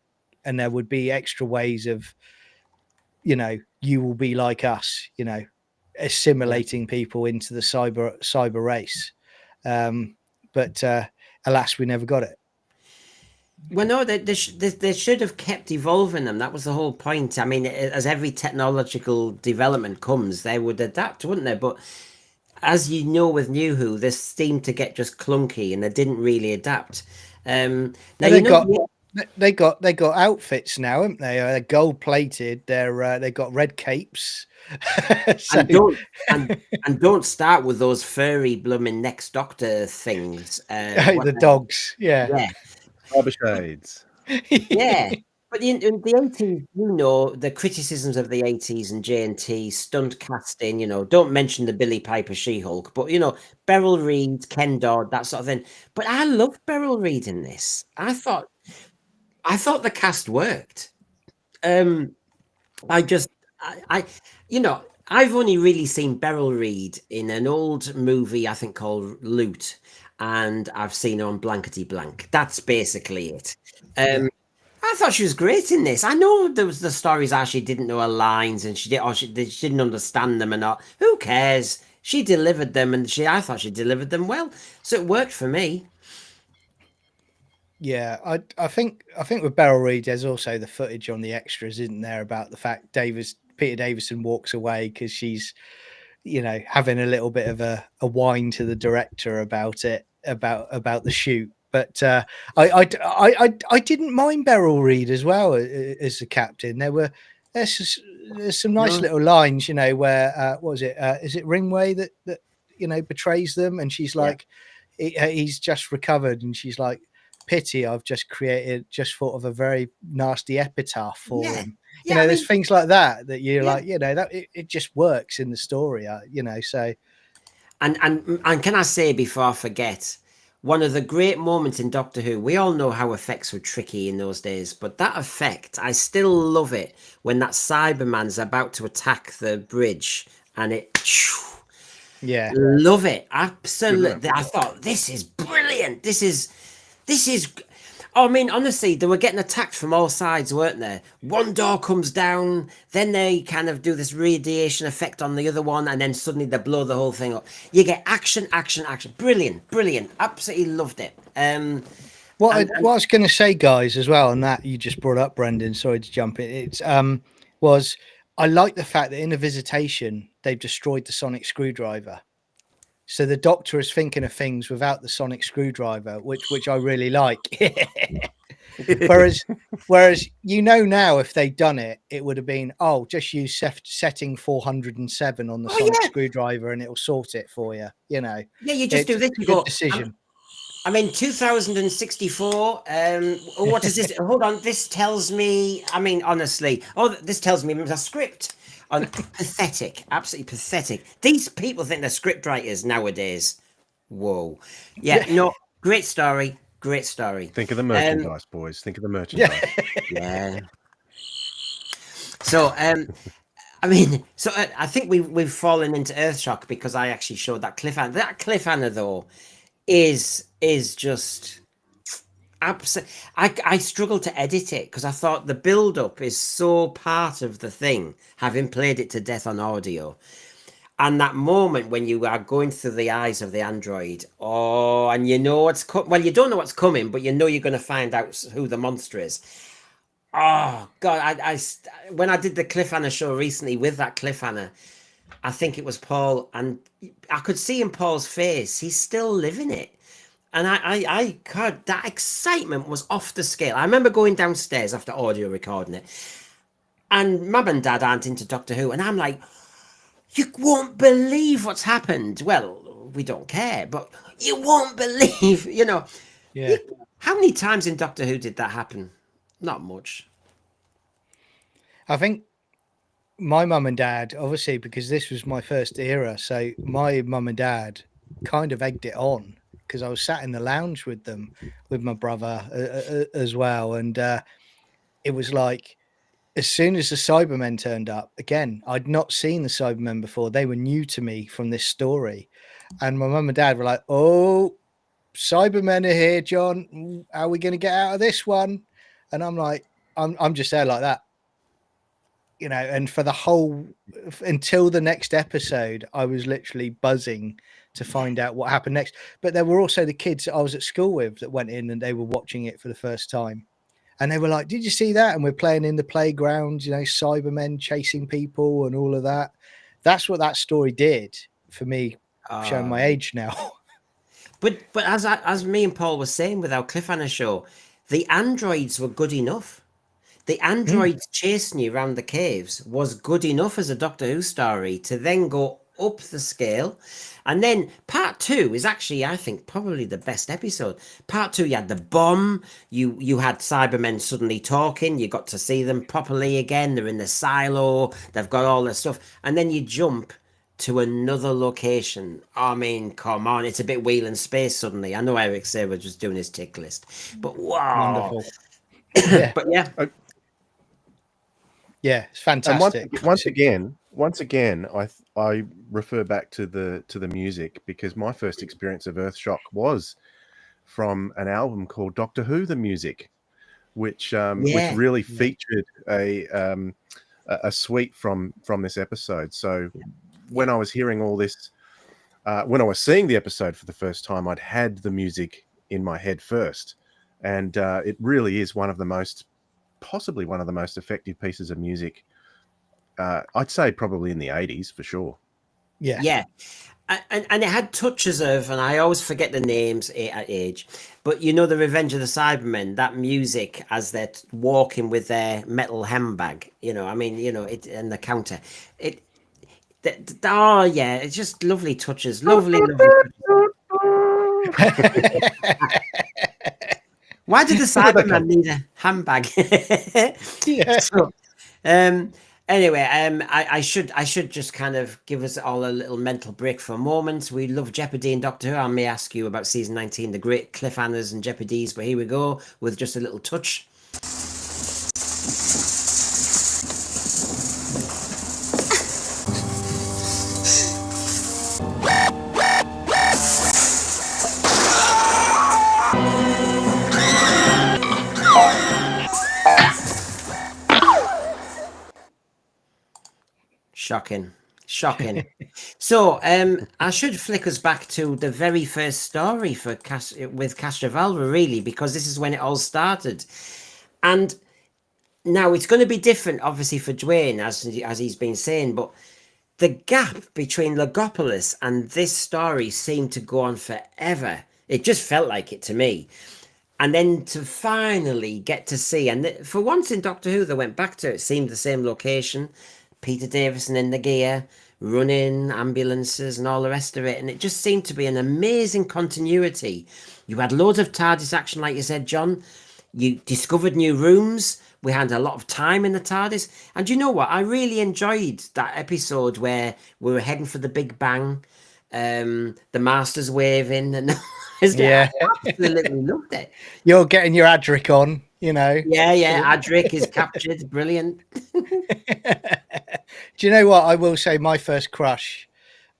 E: and there would be extra ways of, you will be like us, assimilating people into the cyber race. But alas, we never got it.
C: Well, no, they should have kept evolving them. That was the whole point. I mean, as every technological development comes, they would adapt, wouldn't they? But as you know, with New Who, they seemed to get just clunky, and they didn't really adapt. Now
E: they got outfits now, haven't they? They're gold plated. They got red capes.
C: So... and don't start with those furry blooming Next Doctor things.
E: The dogs, yeah.
D: Barber shades.
C: Yeah. But in the 80s, the criticisms of the 80s and J&T, stunt casting, don't mention the Billy Piper She-Hulk, but, Beryl Reid, Ken Dodd, that sort of thing. But I loved Beryl Reid in this. I thought the cast worked. I've only really seen Beryl Reid in an old movie, I think, called Loot, and I've seen her on Blankety Blank. That's basically it. I thought she was great in this. I know there was the stories she didn't know her lines, and she didn't understand them, and not. Who cares? She delivered them, and I thought she delivered them well, so it worked for me.
E: Yeah, I think with Beryl Reid, there's also the footage on the extras, isn't there, about the fact Peter Davison walks away because she's, having a little bit of a whine to the director about it, about the shoot. But I didn't mind Beryl Reid as well as the captain. There's some nice little lines, where what was it? Is it Ringway that betrays them, and she's like, he's just recovered, and she's like, "Pity, I've just thought of a very nasty epitaph for him." There's things like that you're like, that it just works in the story, So,
C: and can I say before I forget, one of the great moments in Doctor Who, we all know how effects were tricky in those days, but that effect, I still love it when that Cyberman's about to attack the bridge, and
E: Yeah.
C: Love it. Absolutely.
D: Good
C: I thought, this is brilliant. This is. I mean, honestly, they were getting attacked from all sides, weren't they? One door comes down, then they kind of do this radiation effect on the other one, and then suddenly they blow the whole thing up. You get action, action, action. Brilliant, brilliant. Absolutely loved it.
E: What I was going to say, guys, as well, and that you just brought up, Brendan. Sorry to jump in. It's was I like the fact that in a visitation they've destroyed the sonic screwdriver, so the Doctor is thinking of things without the sonic screwdriver, which I really like. whereas now if they'd done it, it would have been just use setting 407 on the sonic screwdriver and it'll sort it for you. Yeah,
C: you just do this. You
E: good
C: go
E: decision.
C: I'm in 2064. What is this? Hold on. This tells me, I mean, honestly, this tells me a script. Pathetic. Absolutely pathetic. These people think they're script writers nowadays. Whoa. Yeah, no, great story. Great story.
D: Think of the merchandise, boys. Think of the merchandise.
C: Yeah. So, I mean, I think we've fallen into Earthshock because I actually showed that cliffhanger. That cliffhanger, though, is just absolute. I struggled to edit it because I thought the build-up is so part of the thing, having played it to death on audio. And that moment when you are going through the eyes of the android, and you know what's well, you don't know what's coming, but you know you're going to find out who the monster is. Oh God! I when I did the cliffhanger show recently with that cliffhanger, I think it was Paul, and I could see in Paul's face, he's still living it. And I God, that excitement was off the scale. I remember going downstairs after audio recording it, and Mum and Dad aren't into Doctor Who, and I'm like, you won't believe what's happened. Well, we don't care, but you won't believe,
E: Yeah.
C: How many times in Doctor Who did that happen? Not much.
E: I think my mum and dad, obviously, because this was my first era, so my mum and dad kind of egged it on because I was sat in the lounge with them, with my brother as well. And it was like, as soon as the Cybermen turned up, again, I'd not seen the Cybermen before. They were new to me from this story. And my mum and dad were like, oh, Cybermen are here, John. How are we going to get out of this one? And I'm like, I'm just there like that. And for the whole, until the next episode, I was literally buzzing to find out what happened next. But there were also the kids that I was at school with that went in and they were watching it for the first time. And they were like, did you see that? And we're playing in the playground, Cybermen chasing people and all of that. That's what that story did for me, showing my age now.
C: But as me and Paul were saying with our cliffhanger show, the androids were good enough. The androids chasing you around the caves was good enough as a Doctor Who story to then go up the scale. And then part 2 is actually, I think, probably the best episode. Part 2, you had the bomb. You had Cybermen suddenly talking. You got to see them properly again. They're in the silo. They've got all this stuff. And then you jump to another location. I mean, come on. It's a bit Wheel in Space suddenly. I know Eric Sayer was just doing his tick list. But wow.
E: Wonderful.
C: Yeah. But yeah.
E: Yeah, it's fantastic.
D: And once again, I refer back to the music because my first experience of Earthshock was from an album called Doctor Who: The Music, which really featured a suite from this episode. So when I was hearing all this, when I was seeing the episode for the first time, I'd had the music in my head first, and it really is possibly one of the most effective pieces of music. I'd say probably in the 80s for sure.
C: Yeah. And it had touches of, and I always forget the names at age, but the Revenge of the Cybermen, that music as they're walking with their metal handbag, it and the counter. It's just lovely touches. Lovely touches. Why did the Cyberman need a handbag?
E: Yeah.
C: So, anyway, I should just kind of give us all a little mental break for a moment. We love Jeopardy and Doctor Who. I may ask you about season 19, the great cliffhangers and Jeopardies, but here we go with just a little touch. Shocking. Shocking. So, I should flick us back to the very first story for with Castrovalva, really, because this is when it all started. And now it's going to be different, obviously, for Dwayne, as he's been saying, but the gap between Logopolis and this story seemed to go on forever. It just felt like it to me. And then to finally get to see, and for once in Doctor Who, they went back to it seemed the same location, Peter Davison in the gear, running ambulances and all the rest of it. And it just seemed to be an amazing continuity. You had loads of TARDIS action, like you said, John. You discovered new rooms. We had a lot of time in the TARDIS. And you know what? I really enjoyed that episode where we were heading for the Big Bang. The Master's waving. And
E: Yeah.
C: I absolutely loved it.
E: You're getting your Adric on, you know.
C: Yeah. Adric is captured. Brilliant.
E: Do you know what? I will say my first crush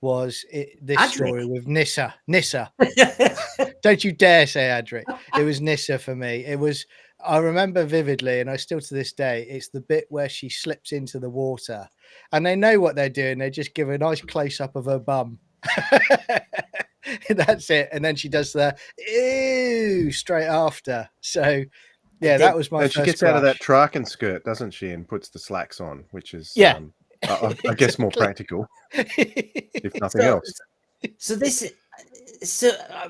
E: was this
C: Adric.
E: story with Nissa. Don't you dare say Adric. It was Nissa for me. I remember vividly, and I still to this day, it's the bit where she slips into the water and they know what they're doing. They just give a nice close up of her bum. That's it. And then she does the ew straight after. So yeah, that was my
D: And
E: first
D: she gets
E: crush.
D: out of that Traken skirt, doesn't she, and puts the slacks on, which is
E: Yeah.
D: I guess more practical, if nothing else.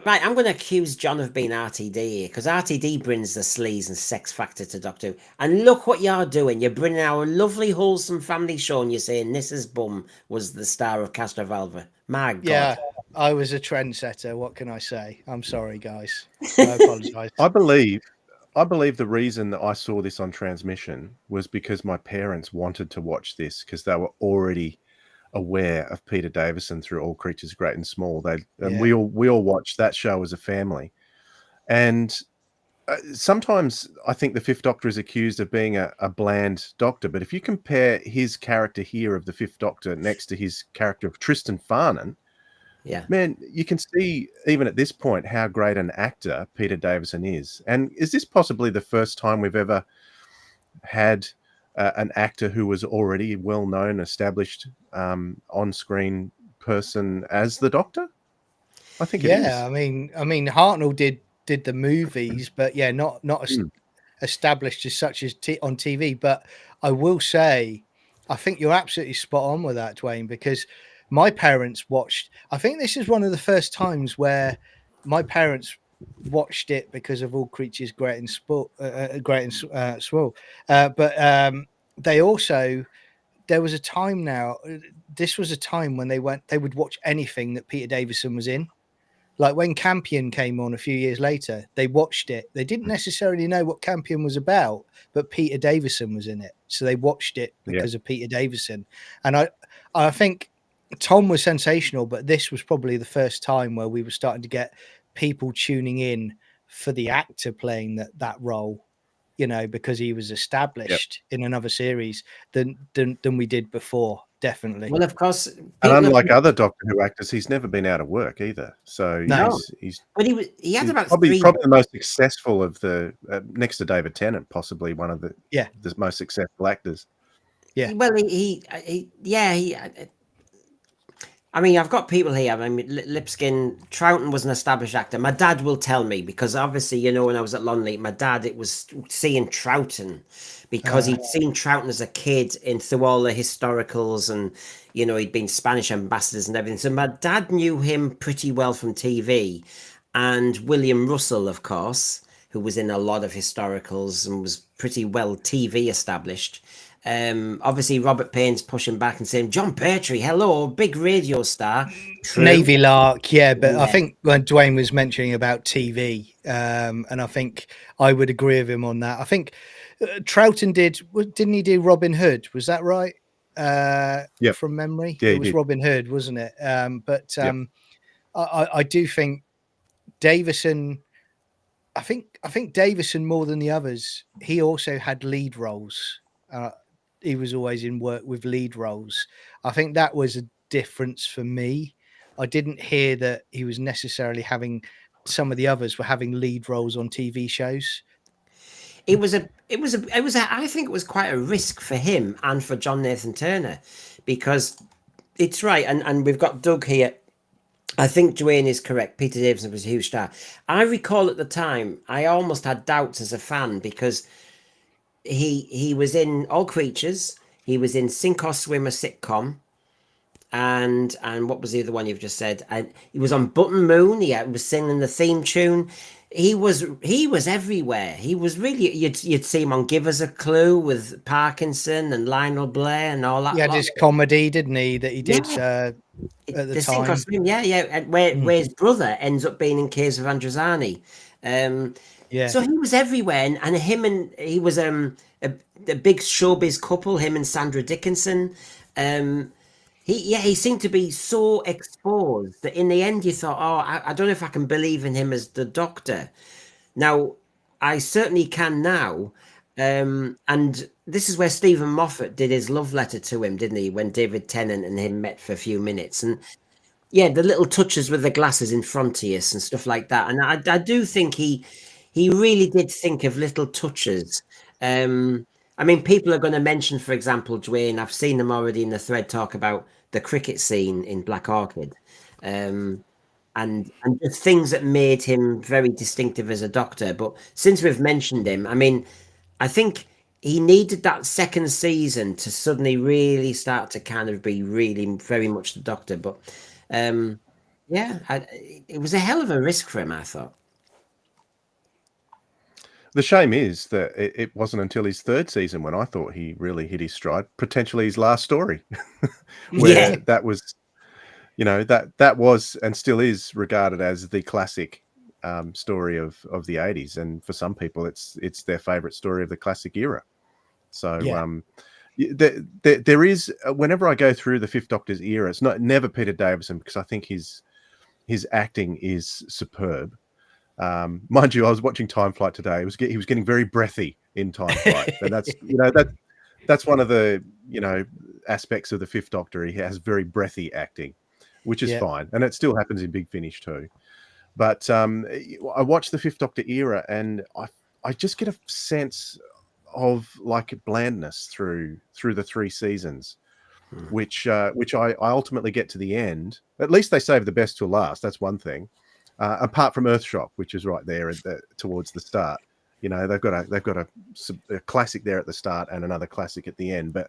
C: Right, I'm going to accuse John of being RTD here, because RTD brings the sleaze and sex factor to Doctor Who. And look what you're doing. You're bringing our lovely, wholesome family show, and you're saying Nissa's bum was the star of Castrovalva. My God.
E: Yeah, I was a trendsetter. What can I say? I'm sorry, guys. I apologize.
D: I believe the reason that I saw this on transmission was because my parents wanted to watch this because they were already aware of Peter Davison through All Creatures Great and Small. We all watched that show as a family, and sometimes I think the Fifth Doctor is accused of being a bland Doctor. But if you compare his character here of the Fifth Doctor next to his character of Tristan Farnan,
C: yeah,
D: man, you can see even at this point how great an actor Peter Davison is. And is this possibly the first time we've ever had an actor who was already well-known, established on-screen person as the Doctor? I think it is.
E: Yeah, I mean, Hartnell did the movies, but yeah, not established as such as on TV. But I will say, I think you're absolutely spot on with that, Dwayne, because my parents watched. I think this is one of the first times where my parents watched it because of All Creatures Great and Small. But they also, there was a time now. This was a time when they would watch anything that Peter Davison was in. Like when Campion came on a few years later, they watched it. They didn't necessarily know what Campion was about, but Peter Davison was in it, so they watched it because of Peter Davison. And I think Tom was sensational, but this was probably the first time where we were starting to get people tuning in for the actor playing that role, you know, because he was established in another series than we did before. Definitely.
C: Well, of course,
D: and unlike other Doctor Who actors, he's never been out of work either. So he's
C: but he had about
D: probably the most successful of the next to David Tennant, possibly one of the most successful actors.
E: Yeah.
C: Well, I mean, I've got people here. I mean, Lipskin, Troughton was an established actor. My dad will tell me, because obviously, you know, when I was at Lonley, my dad, it was seeing Troughton because he'd seen Troughton as a kid through all the historicals, and, you know, he'd been Spanish ambassadors and everything. So my dad knew him pretty well from TV. And William Russell, of course, who was in a lot of historicals and was pretty well TV established. Obviously Robert Payne's pushing back and saying, John Pertwee, hello, big radio star. True.
E: Navy Lark, but I think when Dwayne was mentioning about TV, and I think I would agree with him on that. I think Troughton didn't he do Robin Hood? Was that right? From memory, it was Robin Hood, wasn't it? I do think Davison. I think Davison, more than the others, he also had lead roles. He was always in work with lead roles. I think that was a difference for me. I didn't hear that he was necessarily having, some of the others were having lead roles on TV shows. I think it was quite a risk for him and for John Nathan Turner,
C: because it's right. And we've got Doug here. I think Dwayne is correct. Peter Davison was a huge star. I recall at the time, I almost had doubts as a fan because he was in All Creatures, he was in Sink or Swim, a sitcom, and what was the other one you've just said? And he was on Button Moon. He was singing the theme tune. He was everywhere. He was really, you'd see him on Give Us a Clue with Parkinson and Lionel Blair and all that.
E: He had his comedy, didn't he? That he did at the
C: Sink or
E: time.
C: Swim, and where his brother ends up being in Caves of Androzani.
E: Yeah.
C: So he was everywhere, and he was a big showbiz couple. Him and Sandra Dickinson. He seemed to be so exposed that in the end you thought, oh, I don't know if I can believe in him as the Doctor. Now, I certainly can now. And this is where Stephen Moffat did his love letter to him, didn't he? When David Tennant and him met for a few minutes. And yeah, the little touches with the glasses in Frontius and stuff like that. And I do think he really did think of little touches. I mean, people are going to mention, for example, Dwayne, I've seen them already in the thread talk about the cricket scene in Black Orchid. And just things that made him very distinctive as a Doctor. But since we've mentioned him, I mean, I think he needed that second season to suddenly really start to kind of be really very much the Doctor. But it was a hell of a risk for him, I thought.
D: The shame is that it wasn't until his third season when I thought he really hit his stride, potentially his last story, where that was, that was and still is regarded as the classic story of the 80s. And for some people, it's their favorite story of the classic era. So there is, whenever I go through the Fifth Doctor's era, it's never Peter Davison, because I think his acting is superb. Mind you, I was watching Time Flight today. He was getting very breathy in Time Flight, and that's one of the aspects of the Fifth Doctor. He has very breathy acting, which is fine, and it still happens in Big Finish too. But I watched the Fifth Doctor era, and I just get a sense of like blandness through the three seasons, which I ultimately get to the end. At least they save the best till last. That's one thing. Apart from Earthshock, which is right there towards the start, they've got a classic there at the start and another classic at the end. But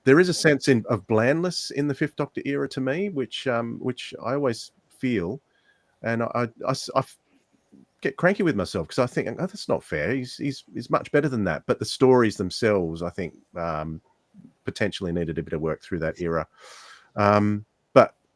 D: there is a sense of blandness in the Fifth Doctor era to me, which I always feel, and I get cranky with myself because I think, oh, that's not fair. He's much better than that. But the stories themselves, I think, potentially needed a bit of work through that era.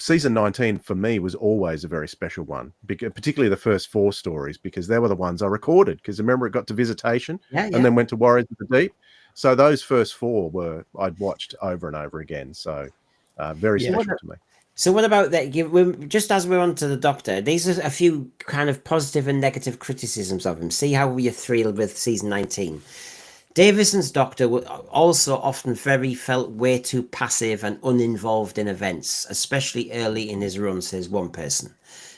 D: Season 19 for me was always a very special one, particularly the first 4 stories, because they were the ones I recorded. Because remember, it got to Visitation and then went to Warriors of the Deep. So those first 4 I'd watched over and over again. So very special to me.
C: So what about that? Just as we're on to the Doctor, these are a few kind of positive and negative criticisms of him. See how you're thrilled with season 19. Davison's Doctor also often felt way too passive and uninvolved in events, especially early in his run, says one person.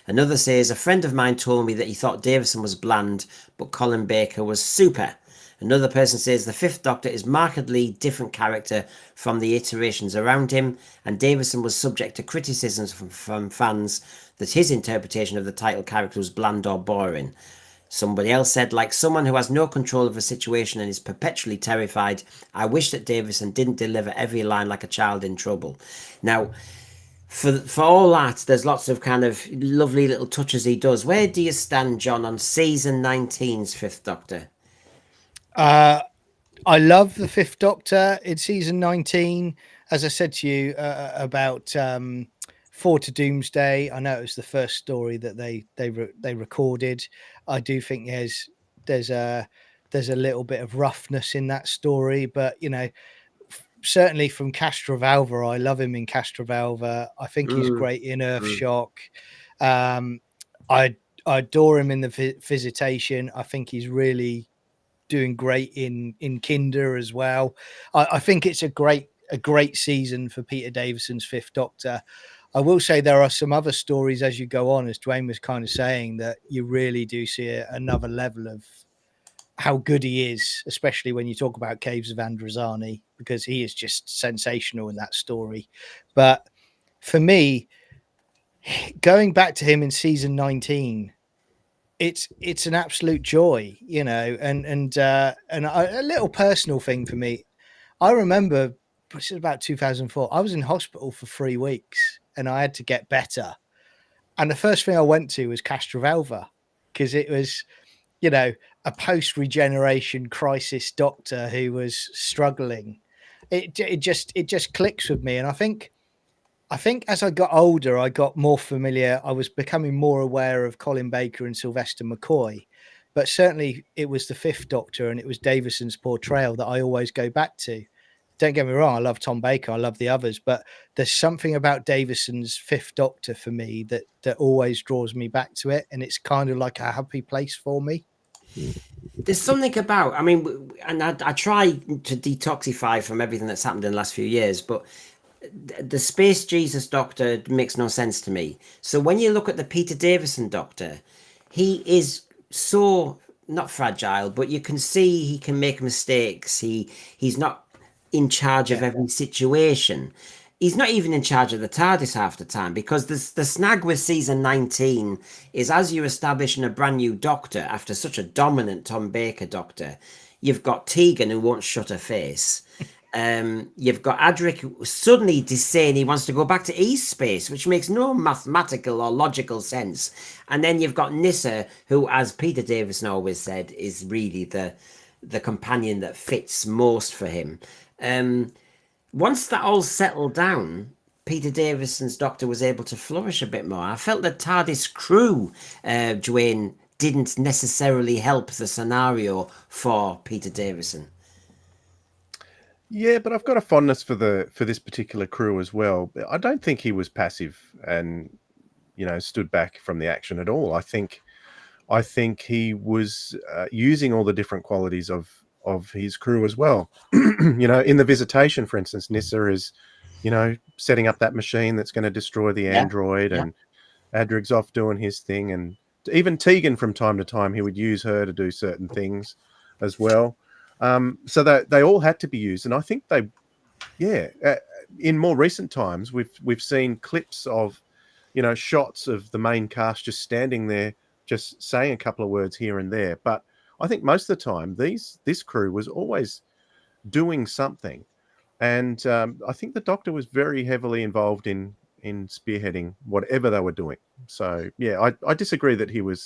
C: Another says, a friend of mine told me that he thought Davison was bland, but Colin Baker was super. Another person says the Fifth Doctor is markedly different character from the iterations around him, and Davison was subject to criticisms from fans that his interpretation of the title character was bland or boring. Somebody else said, like someone who has no control of a situation and is perpetually terrified, I wish that Davison didn't deliver every line like a child in trouble. Now, for all that, there's lots of kind of lovely little touches he does. Where do you stand, John, on season 19's Fifth Doctor?
E: I love the Fifth Doctor in season 19. As I said to you about 4 to Doomsday, I know it was the first story that they recorded. I do think there's a little bit of roughness in that story, but certainly from Castrovalva, I love him in Castrovalva. I think he's great in Earthshock. I adore him in the Visitation. I think he's really doing great in Kinder as well. I think it's a great season for Peter Davison's Fifth Doctor. I will say there are some other stories as you go on, as Dwayne was kind of saying, that you really do see another level of how good he is, especially when you talk about Caves of Androzani, because he is just sensational in that story. But for me, going back to him in season 19, it's an absolute joy, you know. And a little personal thing for me, I remember this is about 2004. I was in hospital for 3 weeks and I had to get better. And the first thing I went to was Castrovalva, because it was, you know, a post-regeneration crisis doctor who was struggling. It just clicks with me. And I think as I got older, I got more familiar. I was becoming more aware of Colin Baker and Sylvester McCoy. But certainly it was the Fifth Doctor and it was Davison's portrayal that I always go back to. Don't get me wrong, I love Tom Baker, I love the others, but there's something about Davison's Fifth Doctor for me that always draws me back to it, and it's kind of like a happy place for me.
C: There's something about, I mean, and I try to detoxify from everything that's happened in the last few years, but the Space Jesus Doctor makes no sense to me. So when you look at the Peter Davison Doctor, he is so not fragile, but you can see he can make mistakes. He's not in charge of every situation. He's not even in charge of the TARDIS half the time, because the snag with season 19 is, as you're establishing a brand new Doctor after such a dominant Tom Baker Doctor, you've got Tegan who won't shut her face. You've got Adric who suddenly saying he wants to go back to East Space, which makes no mathematical or logical sense. And then you've got Nyssa, who, as Peter Davison always said, is really the companion that fits most for him. Once that all settled down, Peter Davison's Doctor was able to flourish a bit more. I felt the TARDIS crew, Dwayne, didn't necessarily help the scenario for Peter Davison.
D: Yeah, but I've got a fondness for this particular crew as well. I don't think he was passive and, you know, stood back from the action at all. I think he was using all the different qualities of his crew as well. You know, in the Visitation, for instance, Nyssa is, you know, setting up that machine that's going to destroy the android, and Adric's off doing his thing, and even Tegan from time to time he would use her to do certain things as well. So that they all had to be used, and I think in more recent times we've seen clips of, you know, shots of the main cast just standing there, just saying a couple of words here and there. But I think most of the time this crew was always doing something, and I think the Doctor was very heavily involved in spearheading whatever they were doing. So yeah, I disagree that he was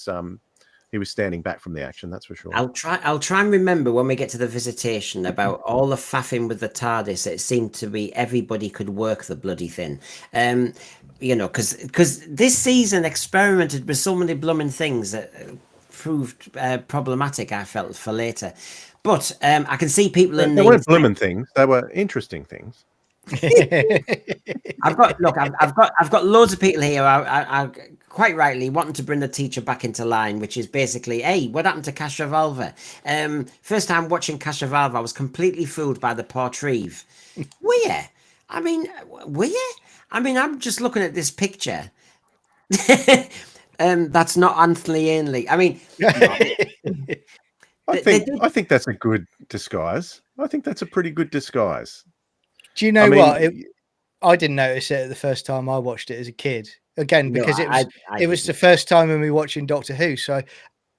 D: standing back from the action, that's for sure.
C: I'll try and remember when we get to the Visitation about all the faffing with the TARDIS. It seemed to be everybody could work the bloody thing. You know, because this season experimented with so many blooming things that proved problematic, I felt, for later. But I can see people in
D: they weren't blooming things, they were interesting things.
C: I've got loads of people here I quite rightly wanting to bring the teacher back into line, which is basically, hey, what happened to Castrovalva? First time watching Castrovalva, I was completely fooled by the Portreeve. Were you? I mean, I'm just looking at this picture. That's not Anthony Ainley. I mean,
D: I think that's a good disguise. I think that's a pretty good disguise.
E: Do you know what? I didn't notice it the first time I watched it as a kid. Again, because it was the first time when we were watching Doctor Who. So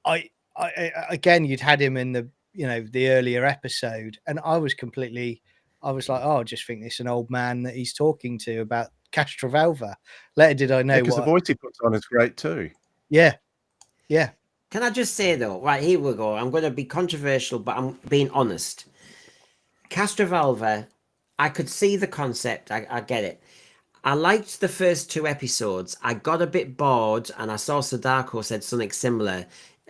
E: I again, you'd had him in the earlier episode, and I was like, oh, I just think it's an old man that he's talking to about Castrovalva. Later did I know
D: because the voice he puts on is great too.
E: Yeah.
C: Can I just say though, right, here we go. I'm going to be controversial, but I'm being honest. Castrovalva, I could see the concept. I get it. I liked the first 2 episodes. I got a bit bored, and I saw Sadako said something similar.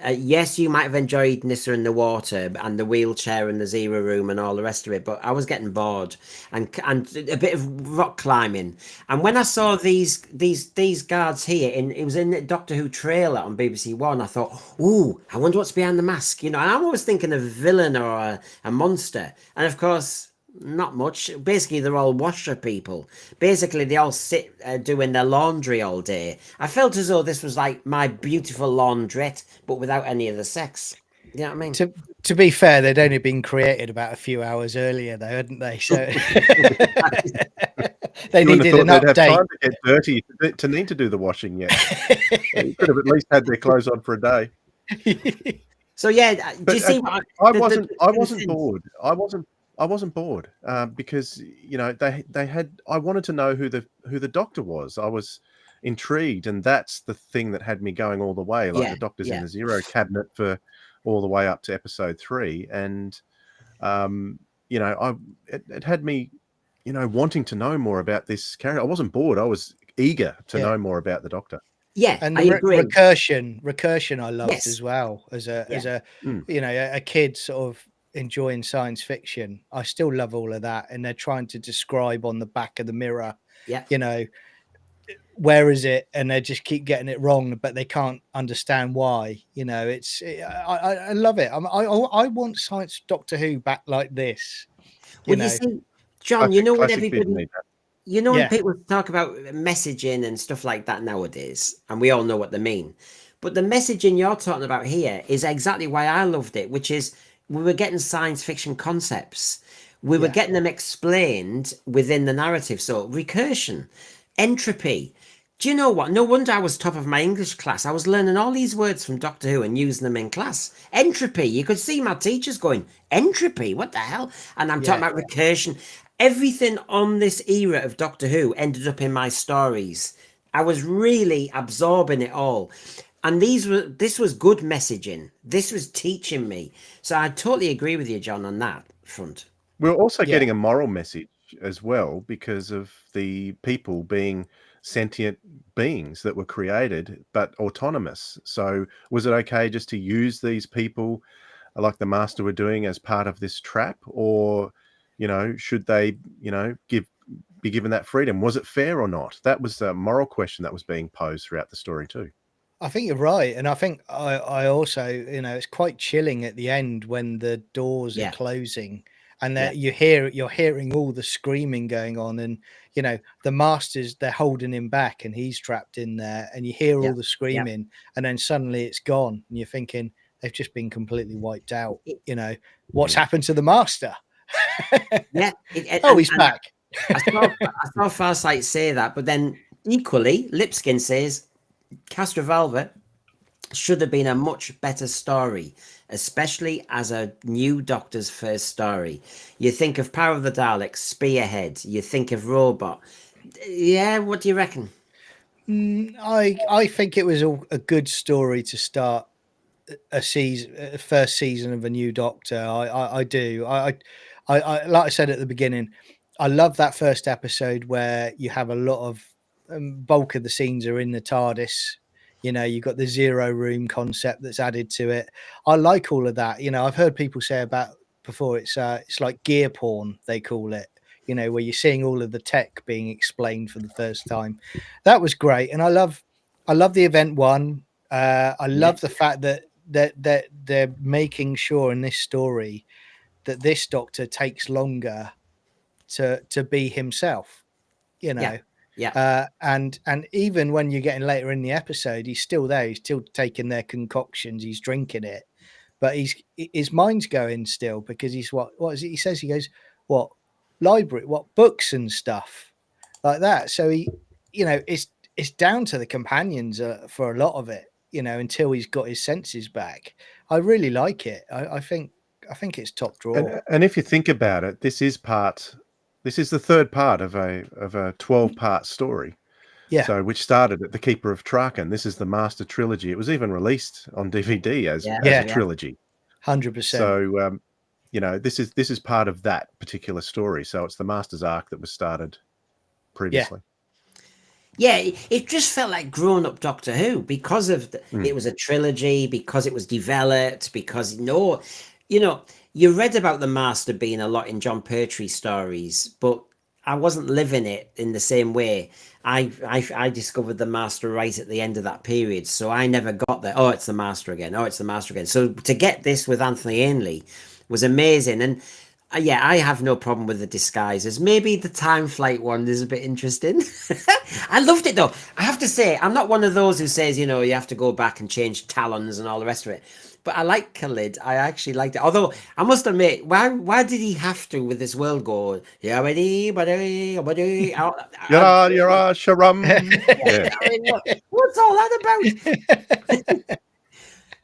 C: Yes, you might have enjoyed Nyssa in the water and the wheelchair and the Zero Room and all the rest of it, but I was getting bored, and a bit of rock climbing. And when I saw these guards here, it was in the Doctor Who trailer on BBC One, I thought, ooh, I wonder what's behind the mask. You know, and I'm always thinking of a villain or a monster. And of course, not much. Basically, they're all washer people. Basically, they all sit doing their laundry all day. I felt as though this was like My Beautiful Laundrette, but without any of the sex. You know what I mean?
E: To be fair, they'd only been created about a few hours earlier, though, hadn't they? So they
D: You wouldn't
E: needed
D: have
E: an
D: thought they'd have
E: update.
D: time to get dirty to need to do the washing yet. They could have at least had their clothes on for a day.
C: So yeah, do you
D: But
C: see?
D: I wasn't bored. I wasn't bored because you know they had. I wanted to know who the Doctor was. I was intrigued, and that's the thing that had me going all the way. Like the Doctor's in the Zero Cabinet for all the way up to episode 3, and you know, it had me, you know, wanting to know more about this character. I wasn't bored. I was eager to know more about the Doctor.
C: Yeah,
E: and
C: I
E: the
C: agree.
E: recursion I loved
C: Yes.
E: as well as a you know, a kid sort of enjoying science fiction. I still love all of that, and they're trying to describe on the back of the mirror, you know, where is it, and they just keep getting it wrong, but they can't understand why. You know, I love it. I want science Doctor Who back like this.
C: Well, you see, John, you know what everybody. You know, when people talk about messaging and stuff like that nowadays, and we all know what they mean, but the messaging you're talking about here is exactly why I loved it, which is we were getting science fiction concepts. We were getting them explained within the narrative. So recursion, entropy. Do you know what? No wonder I was top of my English class. I was learning all these words from Doctor Who and using them in class. Entropy. You could see my teachers going, entropy? What the hell? And I'm talking about recursion. Everything on this era of Doctor Who ended up in my stories. I was really absorbing it all. And this was good messaging. This was teaching me. So I totally agree with you, John, on that front.
D: We're also getting a moral message as well because of the people being sentient beings that were created but autonomous. So was it okay just to use these people like the Master were doing as part of this trap, or you know, should they, you know, be given that freedom? Was it fair or not? That was a moral question that was being posed throughout the story too.
E: I think you're right, and I think I also, you know, it's quite chilling at the end when the doors are closing, and you're hearing all the screaming going on, and you know the Masters, they're holding him back, and he's trapped in there, and you hear all the screaming, and then suddenly it's gone, and you're thinking they've just been completely wiped out. You know what's happened to the Master? He's back.
C: I saw Farsight say that, but then equally, Lipskin says Castrovalva should have been a much better story, especially as a new Doctor's first story. You think of Power of the Daleks, Spearhead, you think of Robot. Yeah, what do you reckon?
E: I think it was a good story to start a first season of a new Doctor. I do. I like I said at the beginning, I love that first episode where you have a lot of bulk of the scenes are in the TARDIS. You know, you've got the Zero Room concept that's added to it. I like all of that. You know, I've heard people say about before it's like gear porn, they call it. You know, where you're seeing all of the tech being explained for the first time. That was great, and I love the event one. I love the fact that they're making sure in this story that this Doctor takes longer to be himself. You know. And even when you're getting later in the episode, he's still there. He's still taking their concoctions. He's drinking it, but his mind's going still because he's what is it? He says he goes, what library, what books and stuff like that. So he, you know, it's down to the companions for a lot of it, you know, until he's got his senses back. I really like it. I think it's top draw.
D: And if you think about it, this is the third part of a 12-part story.
E: Yeah.
D: So which started at The Keeper of Traken. This is the Master Trilogy. It was even released on DVD as a trilogy.
E: 100%.
D: So you know, this is part of that particular story. So it's the Master's arc that was started previously.
C: Yeah, it just felt like grown-up Doctor Who because of it was a trilogy, because it was developed, because you know, you read about the Master being a lot in John Pertwee stories, but I wasn't living it in the same way. I discovered the Master right at the end of that period, so I never got there. Oh, it's the Master again. Oh, it's the Master again. So to get this with Anthony Ainley was amazing, and I have no problem with the disguises. Maybe the time flight one is a bit interesting. I loved it though. I have to say, I'm not one of those who says, you know, you have to go back and change talons and all the rest of it. But I like Khalid. I actually liked it. Although I must admit, why did he have to with this world go? Yeah,
D: Yara, sharam. Yeah.
C: I mean, what's all that about?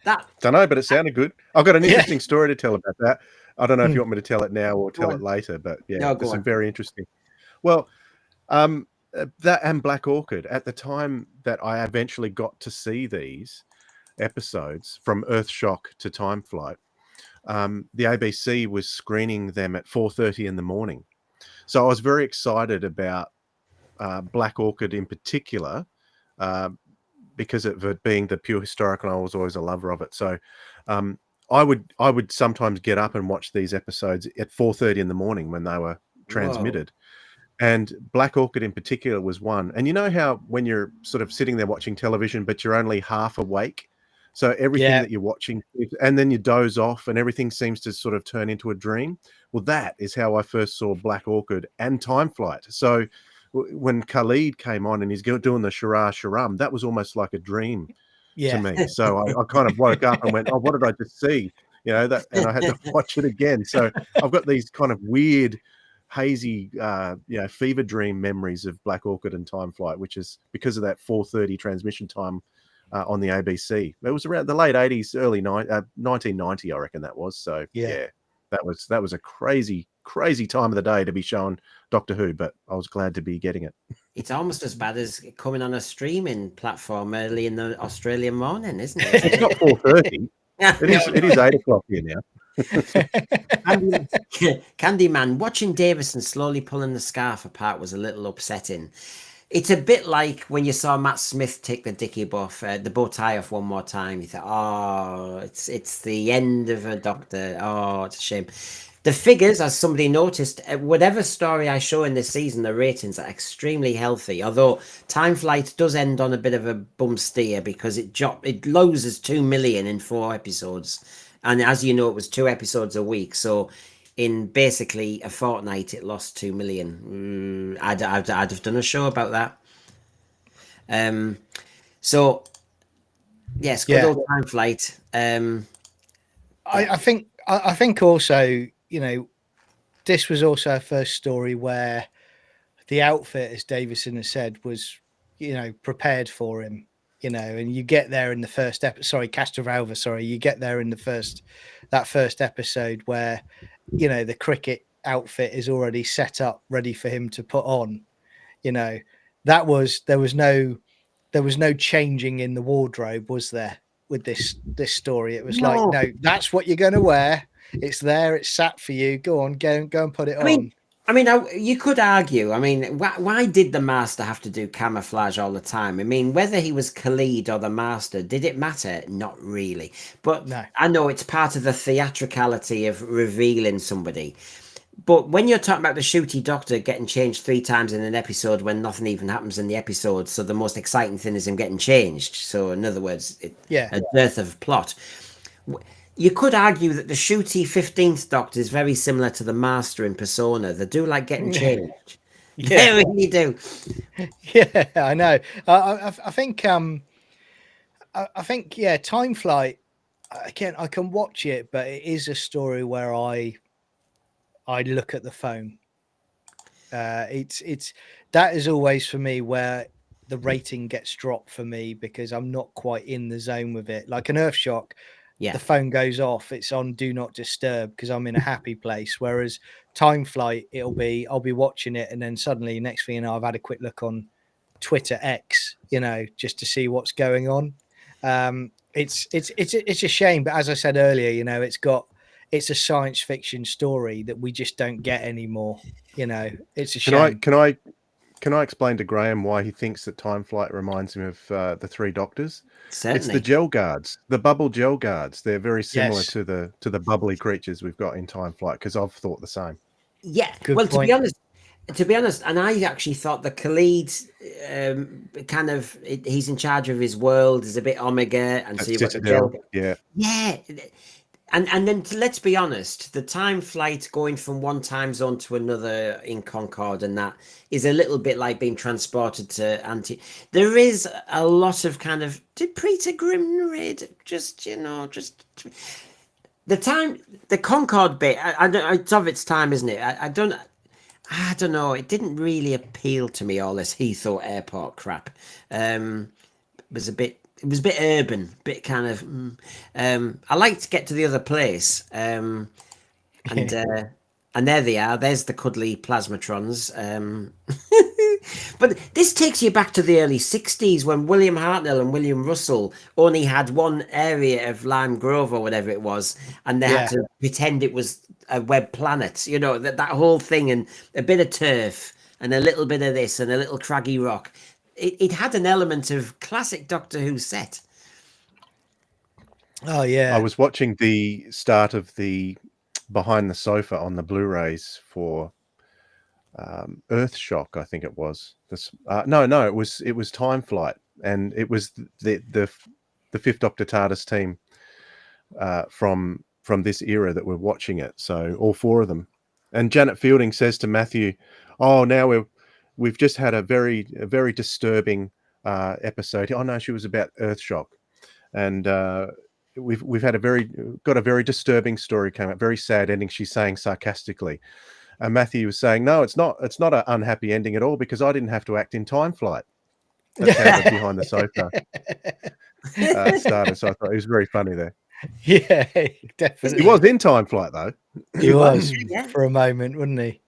C: That
D: Don't know, but it sounded good. I've got an interesting story to tell about that. I don't know if you want me to tell it now or tell it later, but yeah,
C: No, go
D: there's some
C: on.
D: very interesting. Well, that and Black Orchid, at the time that I eventually got to see these episodes from Earthshock to Time Flight, the ABC was screening them at 4:30 in the morning. So I was very excited about Black Orchid in particular, because of it being the pure historical. I was always a lover of it. So I would sometimes get up and watch these episodes at 4:30 in the morning when they were transmitted. And Black Orchid in particular was one. And you know how when you're sort of sitting there watching television, but you're only half awake, so everything that you're watching, and then you doze off and everything seems to sort of turn into a dream. Well, that is how I first saw Black Orchid and Time Flight. So when Khalid came on and he's doing the Shara Sharam, that was almost like a dream to me. So I kind of woke up and went, oh, what did I just see? You know, that, and I had to watch it again. So I've got these kind of weird, hazy, fever dream memories of Black Orchid and Time Flight, which is because of that 4:30 transmission time on the ABC. It was around the late 80s, early 1990, I reckon that was. So yeah, that was a crazy time of the day to be showing Doctor Who, but I was glad to be getting it.
C: It's almost as bad as coming on a streaming platform early in the Australian morning, isn't it?
D: It's not 4:30. It is 8 o'clock here now.
C: Candyman, watching Davison slowly pulling the scarf apart was a little upsetting. It's a bit like when you saw Matt Smith take the bow tie off one more time. You thought, oh, it's the end of a Doctor. Oh, it's a shame. The figures, as somebody noticed, whatever story I show in this season, the ratings are extremely healthy. Although Time Flight does end on a bit of a bum steer because it loses 2 million in 4 episodes. And as you know, it was 2 episodes a week. So in basically a fortnight, it lost 2 million. I'd have done a show about that. So yes, good old Time Flight.
E: I think also, you know, this was also a first story where the outfit, as Davison has said, was, you know, prepared for him, you know, and you get there in the first episode, you get there in that first episode where, you know, the cricket outfit is already set up, ready for him to put on, you know, there was no changing in the wardrobe, was there, with this story? It was like, no, that's what you're going to wear. It's there. It's sat for you. Go on, go and put it on.
C: I mean, you could argue. I mean, why did the Master have to do camouflage all the time? I mean, whether he was Khalid or the Master, did it matter? Not really. But no. I know it's part of the theatricality of revealing somebody. But when you're talking about the shooty Doctor getting changed 3 times in an episode when nothing even happens in the episode, so the most exciting thing is him getting changed. So in other words, a dearth of plot. You could argue that the shooty 15th Doctor is very similar to the Master in Persona. They do like getting changed. They really do.
E: Yeah, I know. I think, Time Flight, again, I can watch it, but it is a story where I look at the phone. It's that is always for me where the rating gets dropped for me because I'm not quite in the zone with it. Like an Earthshock, the phone goes off. It's on Do Not Disturb because I'm in a happy place. Whereas Time Flight, I'll be watching it, and then suddenly next thing you know, I've had a quick look on Twitter X, you know, just to see what's going on. It's a shame, but as I said earlier, you know, it's a science fiction story that we just don't get anymore. You know, it's a shame.
D: Can I explain to Graham why he thinks that Time Flight reminds him of the 3 Doctors?
C: Certainly.
D: It's the gel guards, the bubble gel guards. They're very similar to the bubbly creatures we've got in Time Flight, because I've thought the same.
C: Yeah. Good point. To be honest, and I actually thought the Khalid he's in charge of his world, is a bit Omega, and so you've got the gel. Yeah. And then let's be honest, the time flight going from one time zone to another in Concorde and that is a little bit like being transported to There is a lot of kind of, did Peter Grimm read just the Concorde bit? I don't. It's of its time, isn't it? I don't know. It didn't really appeal to me. All this Heathrow Airport crap. It was a bit urban, bit kind of. I like to get to the other place, and there they are. There's the cuddly plasmatrons. But this takes you back to the early 60s when William Hartnell and William Russell only had one area of Lime Grove or whatever it was, and they had to pretend it was a web planet. You know, that whole thing, and a bit of turf and a little bit of this and a little craggy rock. It had an element of classic Doctor Who set.
E: Oh yeah,
D: I was watching the start of the Behind the Sofa on the Blu-rays for Earthshock, I think it was. No, it was Time Flight, and it was the Fifth Doctor TARDIS team from this era that were watching it. So all four of them, and Janet Fielding says to Matthew, "Oh, now we've just had a very disturbing episode." Oh no, she was about Earthshock, and we've had a very disturbing story came out, very sad ending. She's saying sarcastically. And Matthew was saying, no, it's not an unhappy ending at all because I didn't have to act in Time Flight. That's how the Behind the Sofa started. So I thought it was very funny there.
E: Yeah, definitely.
D: He was in Time Flight though.
E: He was for a moment, wasn't he?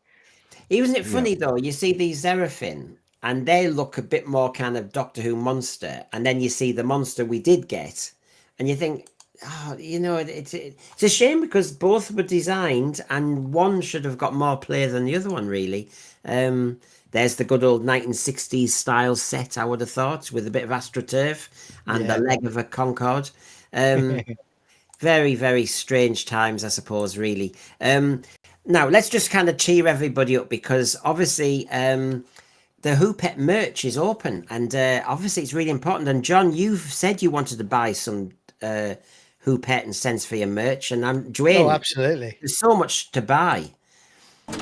C: Wasn't it funny though? You see these Zerafin, and they look a bit more kind of Doctor Who monster, and then you see the monster we did get, and you think, oh, it's a shame because both were designed and one should have got more play than the other one, really. There's the good old 1960s style set, I would have thought, with a bit of AstroTurf and the leg of a Concorde. Very, very strange times, I suppose, really. Now, let's just kind of cheer everybody up because obviously the Who Pet merch is open and obviously it's really important. And John, you've said you wanted to buy some Who Pet and Sense for your merch, and I'm Dwayne.
E: Oh, absolutely.
C: There's so much to buy.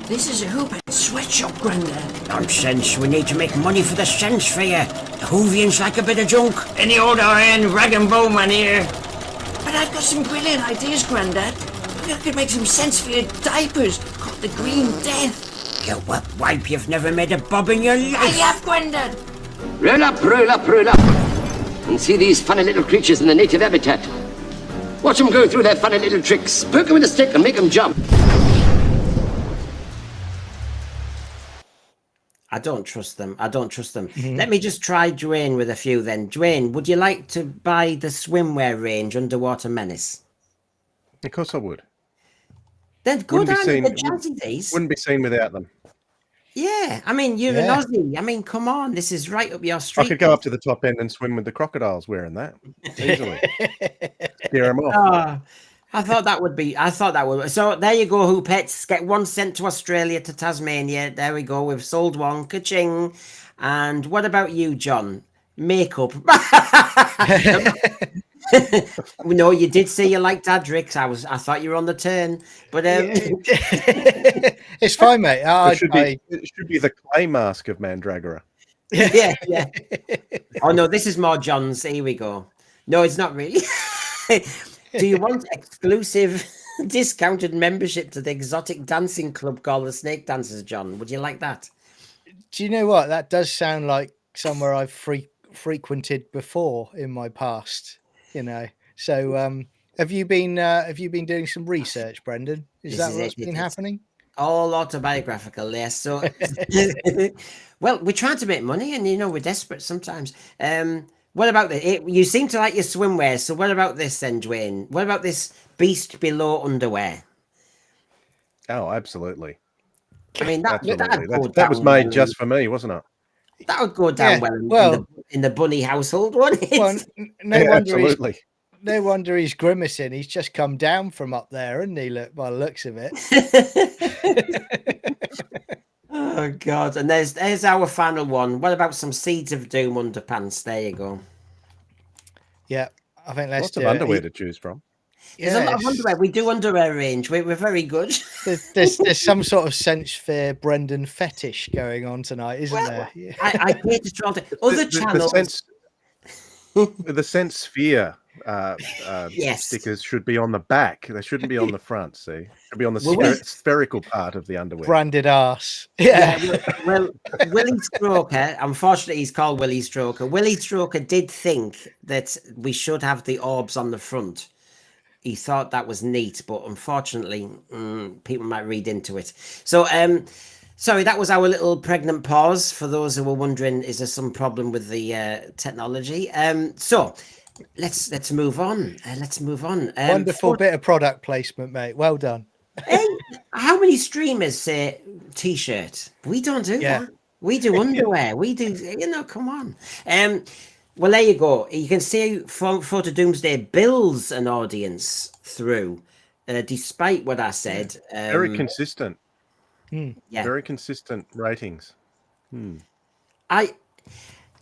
J: This is a Who Pet sweatshop, Grandad.
C: Nonsense. We need to make money for the Sense for you. The Whovians like a bit of junk.
J: Any old iron rag and bone man here. But I've got some brilliant ideas, Grandad. I could make some sense for your diapers called the Green Death.
C: You wet wipe, you've never made a bob in your life.
J: I have, Grandad.
K: Roll up, roll up, roll up. And see these funny little creatures in the native habitat. Watch them go through their funny little tricks. Poke them with a stick and make them jump.
C: I don't trust them. Let me just try Dwayne with a few then. Dwayne, would you like to buy the swimwear range Underwater Menace?
D: Of course I would.
C: Then go down to the jazzy days.
D: Wouldn't be seen without them.
C: Yeah, I mean, you're an Aussie. I mean, come on, this is right up your street.
D: I could go up to the top end and swim with the crocodiles wearing that easily. Scare them off.
C: Oh, I thought that would. So there you go, Who Pets. Get one sent to Australia, to Tasmania. There we go. We've sold one. Ka-ching. And what about you, John? Makeup. No, you did say you liked Adrix. I thought you were on the turn, but
E: it's fine, mate.
D: It should be the clay mask of Mandragora.
C: Yeah. Oh no, this is more John's. Here we go. No, it's not really. Do you want exclusive discounted membership to the exotic dancing club called the Snake Dancers, John? Would you like that?
E: Do you know what? That does sound like somewhere I've frequented before in my past. So have you been doing some research, Brendan? Is that what's been happening?
C: All autobiographical, yes. So, well, we're trying to make money, and we're desperate sometimes. What about this? You seem to like your swimwear, so what about this then, Dwayne? What about this Beast Below underwear?
D: Oh, absolutely.
C: I mean,
D: that was made just for me, wasn't it?
C: That would go down well in the bunny household, wouldn't it?
E: Well,
D: absolutely.
E: No wonder he's grimacing. He's just come down from up there, isn't he? Look, by the looks of it.
C: Oh God! And there's our final one. What about some Seeds of Doom underpants? There you go.
E: Yeah, I think let's
D: lots of underwear to choose from.
C: There's a lot of
E: Yes.
C: underwear. We do underwear range. We're very good.
E: There's some sort of Sense Fair Brendan fetish going on tonight, isn't there? Yeah.
C: I pay to troll other channels.
D: The sense sphere
C: Yes.
D: stickers should be on the back. They shouldn't be on the front. See, should be on the
C: Well,
D: spherical part of the underwear.
E: Branded arse. Yeah.
C: Well, Willie Stroker, unfortunately, he's called Willie Stroker. Willie Stroker did think that we should have the orbs on the front. He thought that was neat, but unfortunately, people might read into it. So, sorry, that was our little pregnant pause. For those who were wondering, is there some problem with the technology? So, let's move on. Let's move on.
E: Wonderful bit of product placement, mate. Well done.
C: Hey, how many streamers say t-shirt? We don't do that. We do underwear. We do, come on. Well, there you go. You can see Photo Doomsday builds an audience through, despite what I said.
D: Very consistent.
C: Yeah.
D: Very consistent ratings.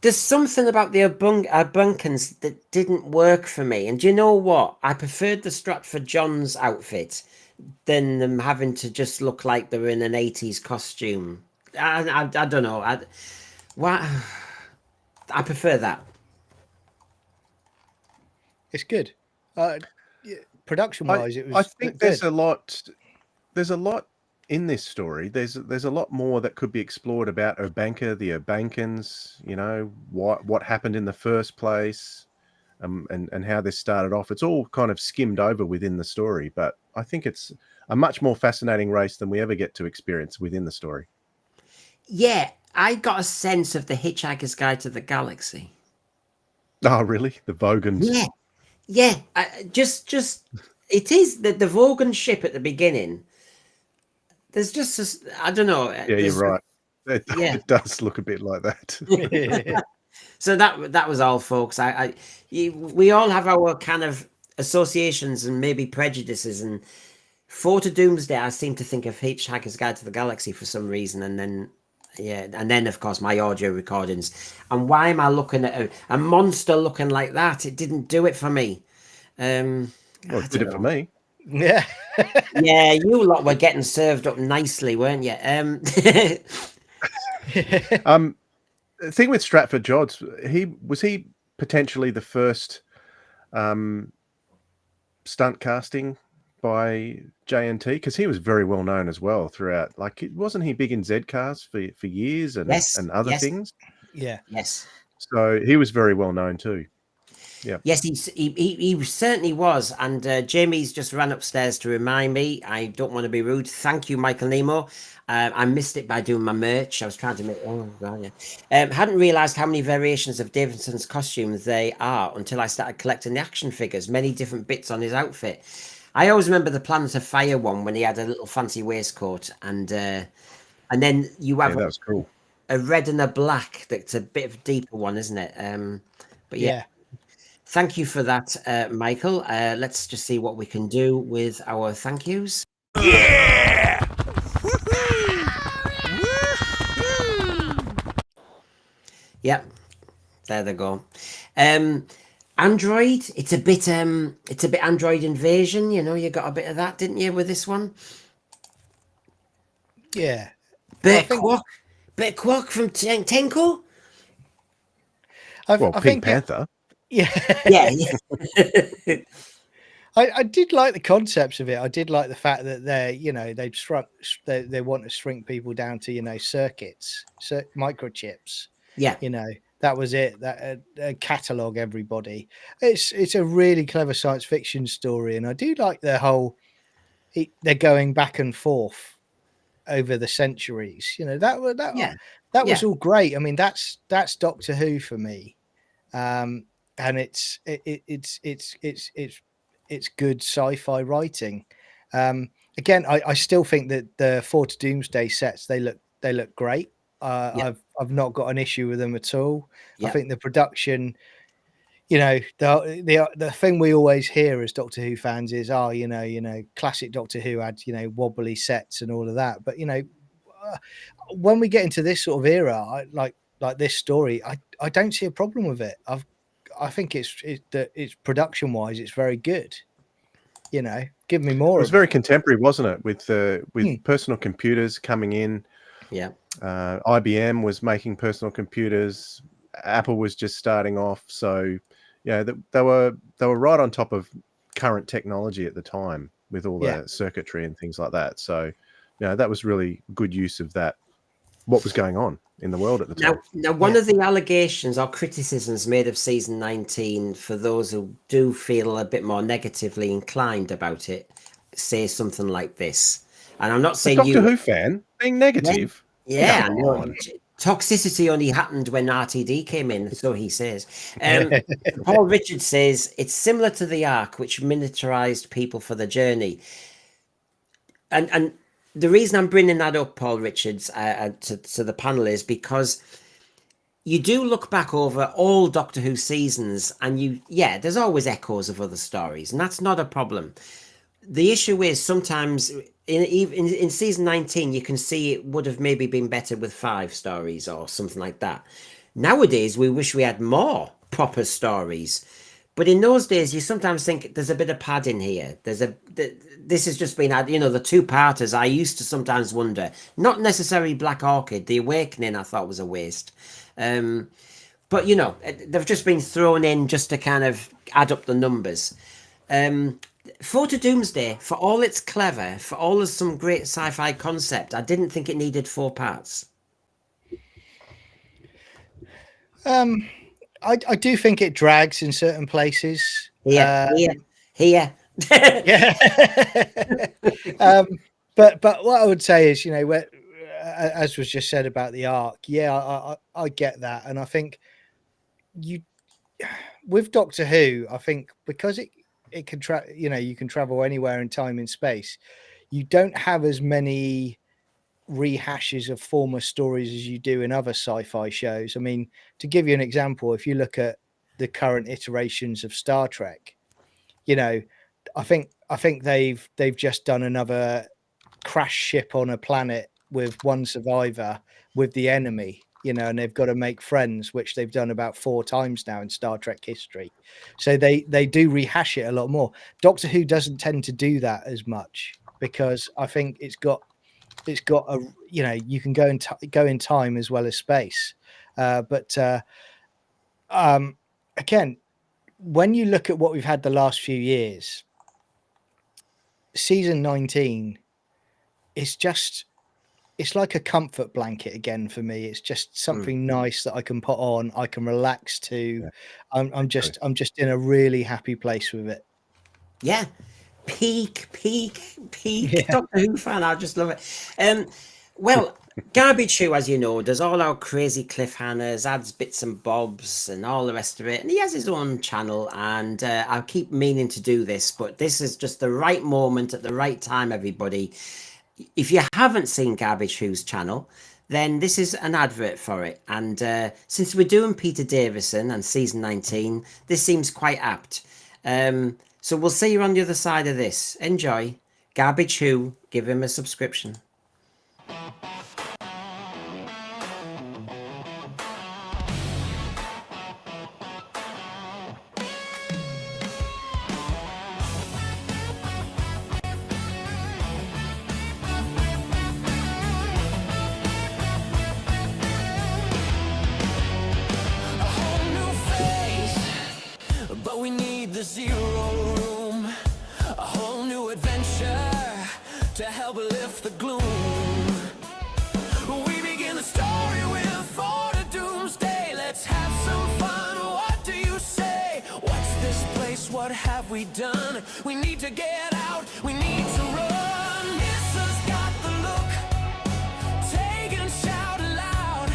C: There's something about the Bunkans that didn't work for me. And do you know what? I preferred the Stratford Johns outfit than them having to just look like they were in an 80s costume. I don't know. I prefer that.
E: It's good. Production wise, it was.
D: I think there's a lot. There's a lot in this story. There's a lot more that could be explored about Urbanka, the Urbankans. What happened in the first place, and how this started off. It's all kind of skimmed over within the story, but I think it's a much more fascinating race than we ever get to experience within the story.
C: Yeah, I got a sense of the Hitchhiker's Guide to the Galaxy.
D: Oh, really? The Vogons?
C: Yeah. Just it is the Vogan ship at the beginning. There's just I don't know.
D: Yeah, you're right. It does look a bit like that.
C: So that was all, folks. We all have our kind of associations and maybe prejudices. And Photo Doomsday, I seem to think of Hitchhiker's Guide to the Galaxy for some reason, and then of course my audio recordings. And why am I looking at a monster looking like that? It didn't do it for me.
D: Well, it did it for me.
E: Yeah.
C: Yeah, you lot were getting served up nicely, weren't you?
D: The thing with Stratford Johns, was he potentially the first stunt casting by JNT, because he was very well known as well throughout. Like, wasn't he big in Z cars for years and other things?
E: Yeah.
C: Yes.
D: So he was very well known too. Yeah.
C: Yes, he certainly was. And Jamie's just ran upstairs to remind me. I don't want to be rude. Thank you, Michael Nemo. I missed it by doing my merch. I was trying to make. Oh god, yeah. Hadn't realised how many variations of Davidson's costumes they are until I started collecting the action figures. Many different bits on his outfit. I always remember the Planet of Fire one when he had a little fancy waistcoat, and then you have
D: that was cool.
C: A red and a black. That's a bit of a deeper one, isn't it? But yeah. Thank you for that, Michael. Let's just see what we can do with our thank yous.
I: Yeah!
C: Yep, there they go. Android, it's a bit Android Invasion. You got a bit of that, didn't you, with this one?
E: Yeah.
C: Bit of Quark from Tenko.
D: Pink Panther.
E: Yeah. I did like the concepts of it. I did like the fact that they want to shrink people down to circuits, microchips.
C: Yeah,
E: that was it. That catalog everybody. It's a really clever science fiction story, and I do like the whole. They're going back and forth over the centuries. That was all great. I mean, that's Doctor Who for me, and it's good sci-fi writing. Again, I still think that the Photo Doomsday sets they look great. I've not got an issue with them at all. I think the production, the thing we always hear as Doctor Who fans is, classic Doctor Who had wobbly sets and all of that. But when we get into this sort of era, like this story, I don't see a problem with it. I think it's production wise, it's very good. You know, give me
D: It
E: more.
D: was very contemporary, wasn't it? With personal computers coming in.
C: Yeah.
D: IBM was making personal computers. Apple was just starting off. So, yeah, they were right on top of current technology at the time with all the circuitry and things like that. So, that was really good use of that. What was going on in the world at the time?
C: Now, one of the allegations or criticisms made of season 19, for those who do feel a bit more negatively inclined about it, say something like this. And I'm not saying
D: Doctor Who fan being negative.
C: Yeah,
D: Come
C: no,
D: on.
C: toxicity only happened when RTD came in, so he says. Paul Richards says it's similar to the Ark, which miniaturized people for the journey. And the reason I'm bringing that up, Paul Richards, to the panel is because you do look back over all Doctor Who seasons, and there's always echoes of other stories, and that's not a problem. The issue is sometimes in season 19, you can see it would have maybe been better with 5 stories or something like that. Nowadays, we wish we had more proper stories. But in those days, you sometimes think there's a bit of padding here. This has just been, the 2-parters. I used to sometimes wonder, not necessarily Black Orchid, The Awakening I thought was a waste. But, they've just been thrown in just to kind of add up the numbers. Photo Doomsday, for all it's clever, for all it's some great sci-fi concept, I didn't think it needed 4 parts.
E: I do think it drags in certain places.
C: Here.
E: Yeah. But what I would say is, as was just said about the Ark, I get that, and I think with Doctor Who, I think because it can you can travel anywhere in time and space, you don't have as many rehashes of former stories as you do in other sci-fi shows. I mean, to give you an example, if you look at the current iterations of Star Trek, I think they've just done another crash ship on a planet with one survivor with the enemy, and they've got to make friends, which they've done about 4 times now in Star Trek history. So they do rehash it a lot more. Doctor Who doesn't tend to do that as much because I think it's got a, you can go in time as well as space. But again, when you look at what we've had the last few years, season 19 is just, it's like a comfort blanket again for me. It's just something nice that I can put on, I can relax to.
D: Yeah.
E: I'm just in a really happy place with it.
C: Yeah. Peak Doctor Who fan. I just love it. Well, Garbage Who, as you know, does all our crazy cliffhangers, adds bits and bobs and all the rest of it, and he has his own channel, and I'll keep meaning to do this, but this is just the right moment at the right time, everybody. If you haven't seen Garbage Who's channel, then this is an advert for it, and since we're doing Peter Davison and season 19, this seems quite apt. So we'll see you on the other side of this. Enjoy. Garbage Who, give him a subscription.
L: What have we done? We need to get out. We need to run. Missus got the look. Take and shout aloud.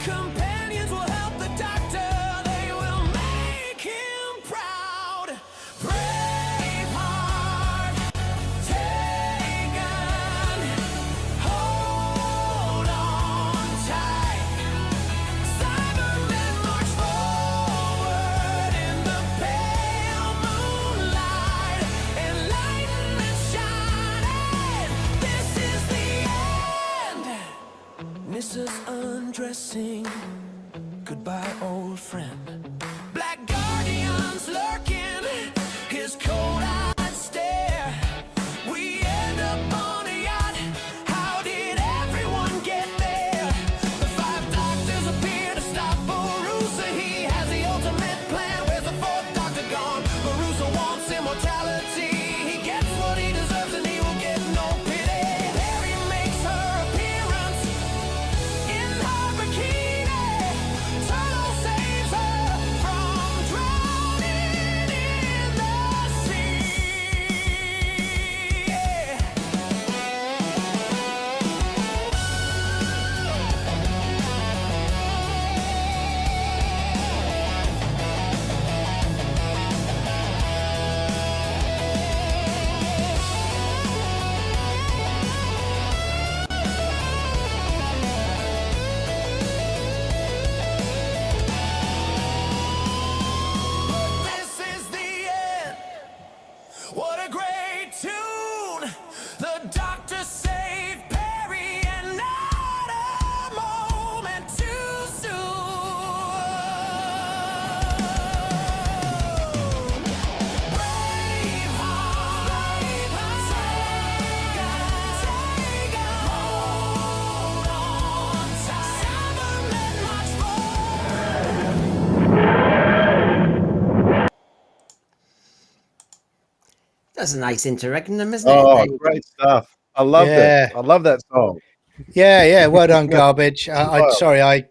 L: Companions will help the doctor. They will make him proud. Brave heart, taken. Hold on tight. Cybermen march forward in the pale moonlight. Enlightenment shining. This is the end. Nissa's undressing. Goodbye, old friend. Black guardians lurking. His cold eyes stare.
C: was a nice interregnum, isn't it?
D: Oh, great stuff. I loved it. I love that song.
E: Yeah. Well done, Garbage.
D: Wow.
E: Sorry, I.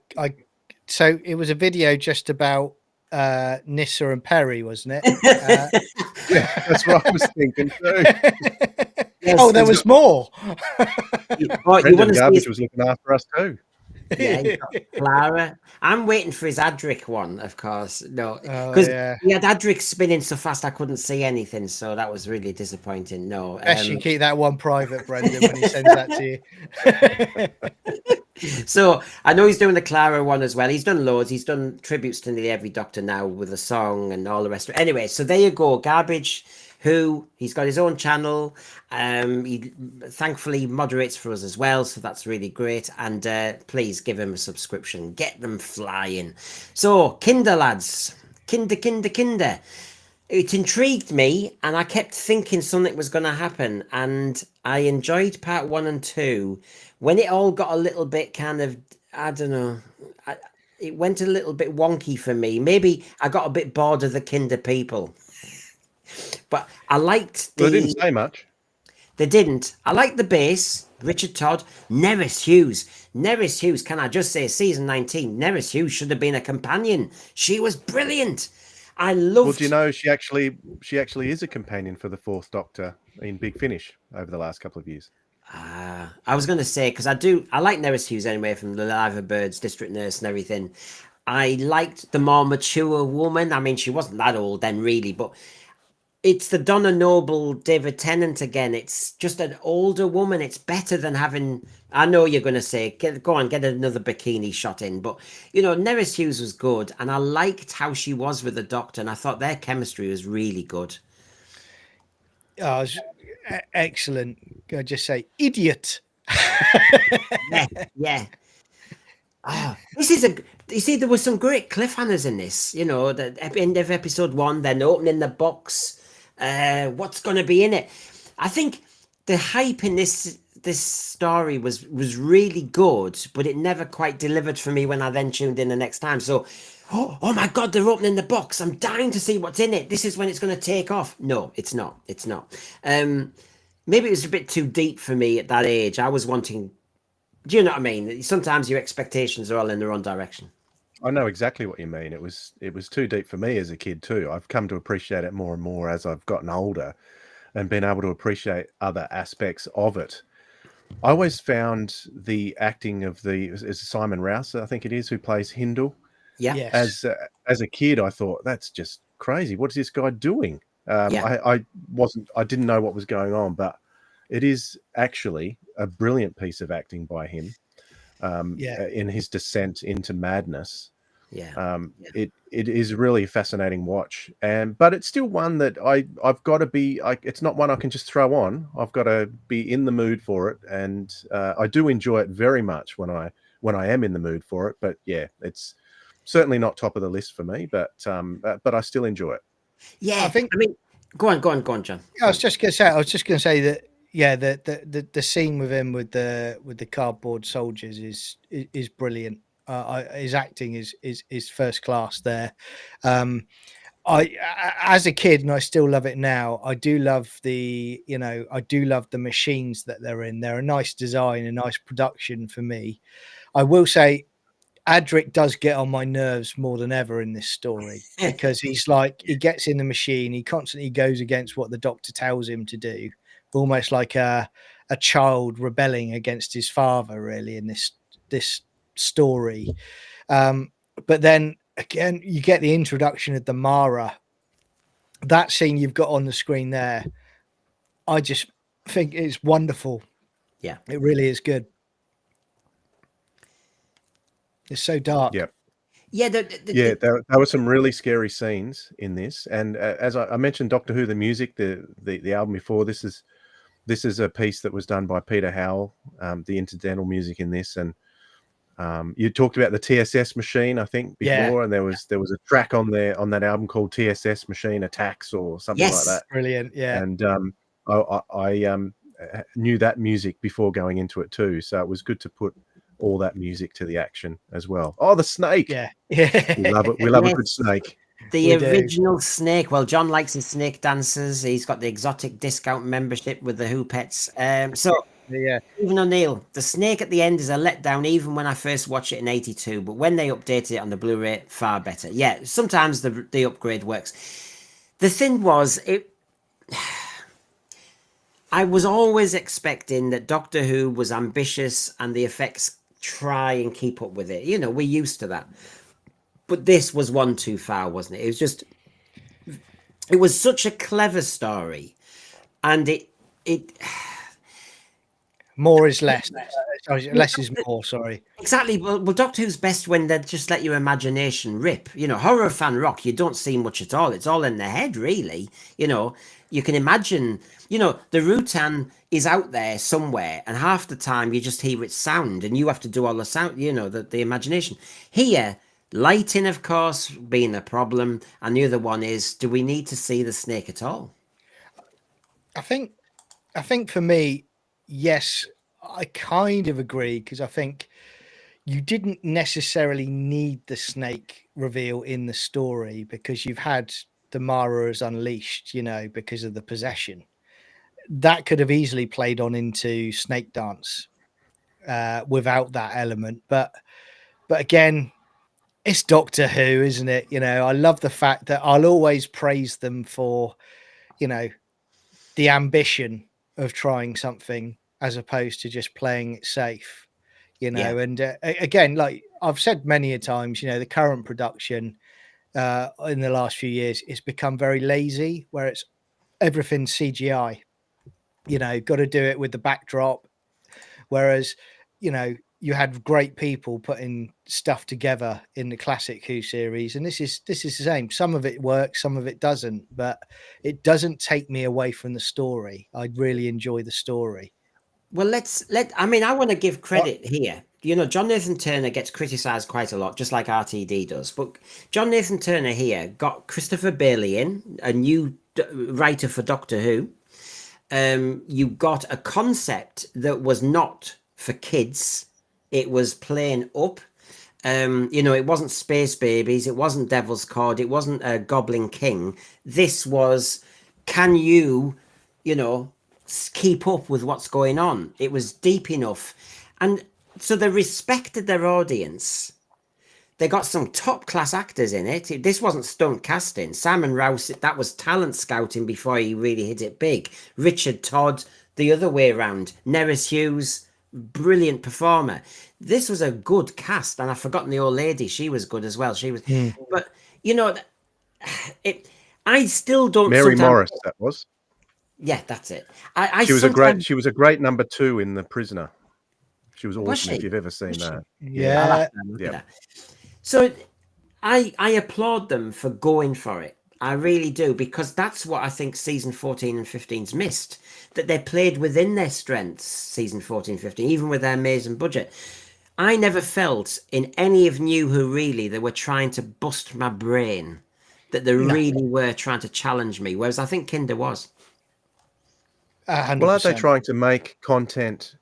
E: So it was a video just about Nissa and Perry, wasn't it?
D: Yeah, that's what I was thinking too.
E: Oh, there was more.
D: Brendan Garbage was looking after us too.
C: Yeah, he's got Clara. I'm waiting for his Adric one, of course. No, because he had Adric spinning so fast I couldn't see anything, so that was really disappointing. No,
E: Best you keep that one private, Brendan, when he sends that to you.
C: So I know he's doing the Clara one as well. He's done loads. He's done tributes to nearly every Doctor now with a song and all the rest of it. Anyway, so there you go, Garbage. Who he's got his own channel. He thankfully moderates for us as well, so that's really great. And please give him a subscription. Get them flying. So, Kinder lads, Kinder. It intrigued me, and I kept thinking something was going to happen. And I enjoyed part 1 and 2. When it all got a little bit kind of, I don't know, it went a little bit wonky for me. Maybe I got a bit bored of the Kinder people. But I liked
D: They didn't say much.
C: They didn't. I liked the bass. Richard Todd, Neris Hughes. Can I just say, season 19, Neris Hughes should have been a companion. She was brilliant. I loved.
D: Well, do you know she actually is a companion for the 4th Doctor in Big Finish over the last couple of years.
C: I was going to say, because I like Neris Hughes anyway, from the Live of Birds, District Nurse, and everything. I liked the more mature woman. I mean, she wasn't that old then, really, but. It's the Donna Noble, David Tennant again. It's just an older woman. It's better than having. I know you're going to say, go on, get another bikini shot in. But, Neris Hughes was good. And I liked how she was with the Doctor. And I thought their chemistry was really good.
E: Oh, excellent. Can I just say, idiot?
C: Yeah. This is you see, there were some great cliffhangers in this. The end of episode 1, then opening the box. What's going to be in it? I think the hype in this story was really good, but it never quite delivered for me when I then tuned in the next time. So, oh my God, they're opening the box. I'm dying to see what's in it. This is when it's going to take off. No, it's not. Maybe it was a bit too deep for me at that age. I was wanting. Do you know what I mean? Sometimes your expectations are all in the wrong direction.
D: I know exactly what you mean. It was too deep for me as a kid too. I've come to appreciate it more and more as I've gotten older and been able to appreciate other aspects of it. I always found the acting of is Simon Rouse, I think it is, who plays Hindle.
C: Yeah.
E: Yes.
D: As a kid, I thought, that's just crazy. What is this guy doing? I didn't know what was going on, but it is actually a brilliant piece of acting by him. In his descent into madness. It is really a fascinating watch, but it's still one that I've got to be. It's not one I can just throw on. I've got to be in the mood for it, and I do enjoy it very much when I am in the mood for it. But yeah, it's certainly not top of the list for me, but I still enjoy it.
C: Yeah, I mean, go on, John.
E: I was just going to say that. Yeah, the scene with him with the cardboard soldiers is brilliant. His acting is first class there. I as a kid, and I still love it now. I do love the machines that they're in. They're a nice design, a nice production for me. I will say, Adric does get on my nerves more than ever in this story because he's like, he gets in the machine, he constantly goes against what the Doctor tells him to do. Almost like a child rebelling against his father, really, in this story. But then again, you get the introduction of the Mara. That scene you've got on the screen there, I just think it's wonderful.
C: Yeah,
E: it really is good. It's so dark.
D: Yeah.
C: Yeah,
D: there were some really scary scenes in this, and as I mentioned, Doctor Who, the music, the album before this is a piece that was done by Peter Howell, the incidental music in this, and you talked about the TSS machine, I think, before, and there was a track on that album called TSS Machine Attacks or something like that.
E: Brilliant, yeah.
D: And I knew that music before going into it too, so it was good to put all that music to the action as well. Oh, the snake!
E: Yeah,
D: we love it. We love a good snake.
C: The
E: We do.
C: original Snake. Well, John likes his snake dancers. He's got the exotic discount membership with the Who Pets. So
E: Yeah.
C: Stephen O'Neill, the snake at the end is a letdown even when I first watched it in 82, but when they updated it on the Blu-ray, far better. Yeah, sometimes the upgrade works. The thing was, I was always expecting that Doctor Who was ambitious and the effects try and keep up with it. You know, we're used to that. But this was one too far, wasn't it? It was such a clever story. And it
E: more is less. Sorry, less is more. Sorry.
C: Exactly. Well, Doctor Who's best when they just let your imagination rip. You know, horror fan rock, you don't see much at all. It's all in the head, really. You know, you can imagine, you know, the Rutan is out there somewhere, and half the time you just hear its sound, and you have to do all the sound, you know, the imagination. Here, lighting, of course, being a problem. And the other one is, do we need to see the snake at all?
E: I think for me, yes, I kind of agree, because I think you didn't necessarily need the snake reveal in the story, because you've had the Mara as unleashed, you know, because of the possession. That could have easily played on into Snake Dance without that element. But again, it's Doctor Who, isn't it? You know, I love the fact that I'll always praise them for, you know, the ambition of trying something as opposed to just playing it safe, you know.
C: Yeah.
E: And again, like I've said many a times, you know, the current production in the last few years, it's become very lazy, where it's everything CGI, you know, got to do it with the backdrop. Whereas, you know, you had great people putting stuff together in the classic Who series, and this is the same. Some of it works, some of it doesn't, but it doesn't take me away from the story. I really enjoy the story.
C: Well, I mean, I want to give credit here. You know, John Nathan Turner gets criticized quite a lot, just like RTD does. But John Nathan Turner here got Christopher Bailey in, a new writer for Doctor Who. You got a concept that was not for kids. It was playing up. You know, it wasn't Space Babies. It wasn't Devil's Cord. It wasn't a Goblin King. This was, can you, you know, keep up with what's going on? It was deep enough. And so they respected their audience. They got some top class actors in it. This wasn't stunt casting. Simon Rouse, that was talent scouting before he really hit it big. Richard Todd, the other way around. Nerys Hughes, brilliant performer. This was a good cast, and I've forgotten the old lady. She was good as well. She was, but you know, I still don't.
D: Mary Morris, that was.
C: Yeah, that's it.
D: She was a great number 2 in The Prisoner. She was awesome. If you've ever seen that.
E: Yeah.
C: Yeah. So I applaud them for going for it. I really do, because that's what I think season 14 and 15's missed, that they played within their strengths, season 14, 15, even with their amazing budget. I never felt in any of New Who really they were trying to bust my brain, that they really were trying to challenge me, whereas I think Kinder was.
E: 100%.
D: Well, aren't they trying to make content?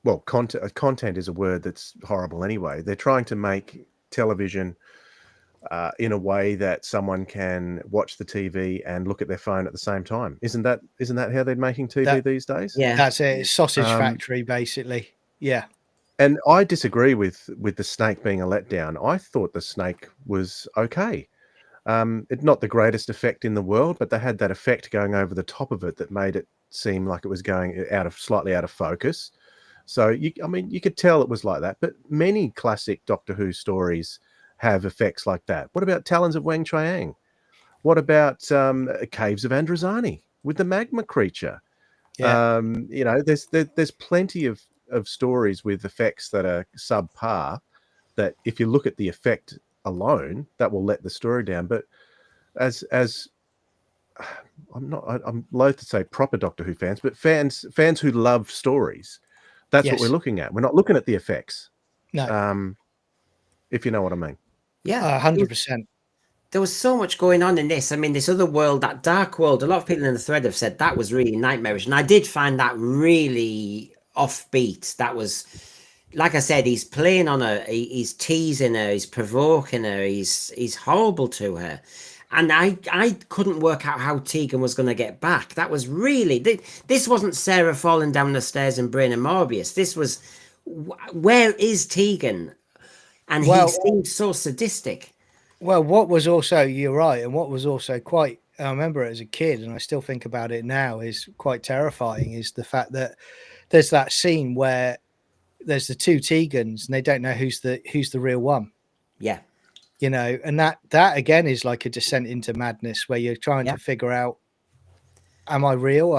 D: Well, content is a word that's horrible anyway. They're trying to make television in a way that someone can watch the TV and look at their phone at the same time. Isn't that how they're making TV these days?
C: Yeah,
E: that's it. It's sausage factory, basically. Yeah.
D: And I disagree with the snake being a letdown. I thought the snake was okay. It's not the greatest effect in the world, but they had that effect going over the top of it that made it seem like it was going slightly out of focus. So you could tell it was like that. But many classic Doctor Who stories have effects like that. What about Talons of Wang Chiang? What about Caves of Androzani with the magma creature?
E: Yeah.
D: You know, there's plenty of stories with effects that are subpar, that if you look at the effect alone, that will let the story down. But as I'm loath to say proper Doctor Who fans, but fans who love stories, that's what we're looking at. We're not looking at the effects.
E: No.
D: If you know what I mean.
C: Yeah,
E: 100%.
C: There was so much going on in this. I mean, this other world, that dark world, a lot of people in the thread have said that was really nightmarish. And I did find that really offbeat. That was, like I said, he's playing on her, he's teasing her, he's provoking her, he's horrible to her. And I couldn't work out how Tegan was going to get back. That was really, this wasn't Sarah falling down the stairs and Brain and Morbius. This was, where is Tegan? And he seemed so sadistic.
E: Well, what was also, you're right, and what was also quite, I remember it as a kid, and I still think about it now, is quite terrifying, is the fact that there's that scene where there's the two Tegans and they don't know who's the real one.
C: Yeah.
E: You know, and that again is like a descent into madness where you're trying to figure out, am I real?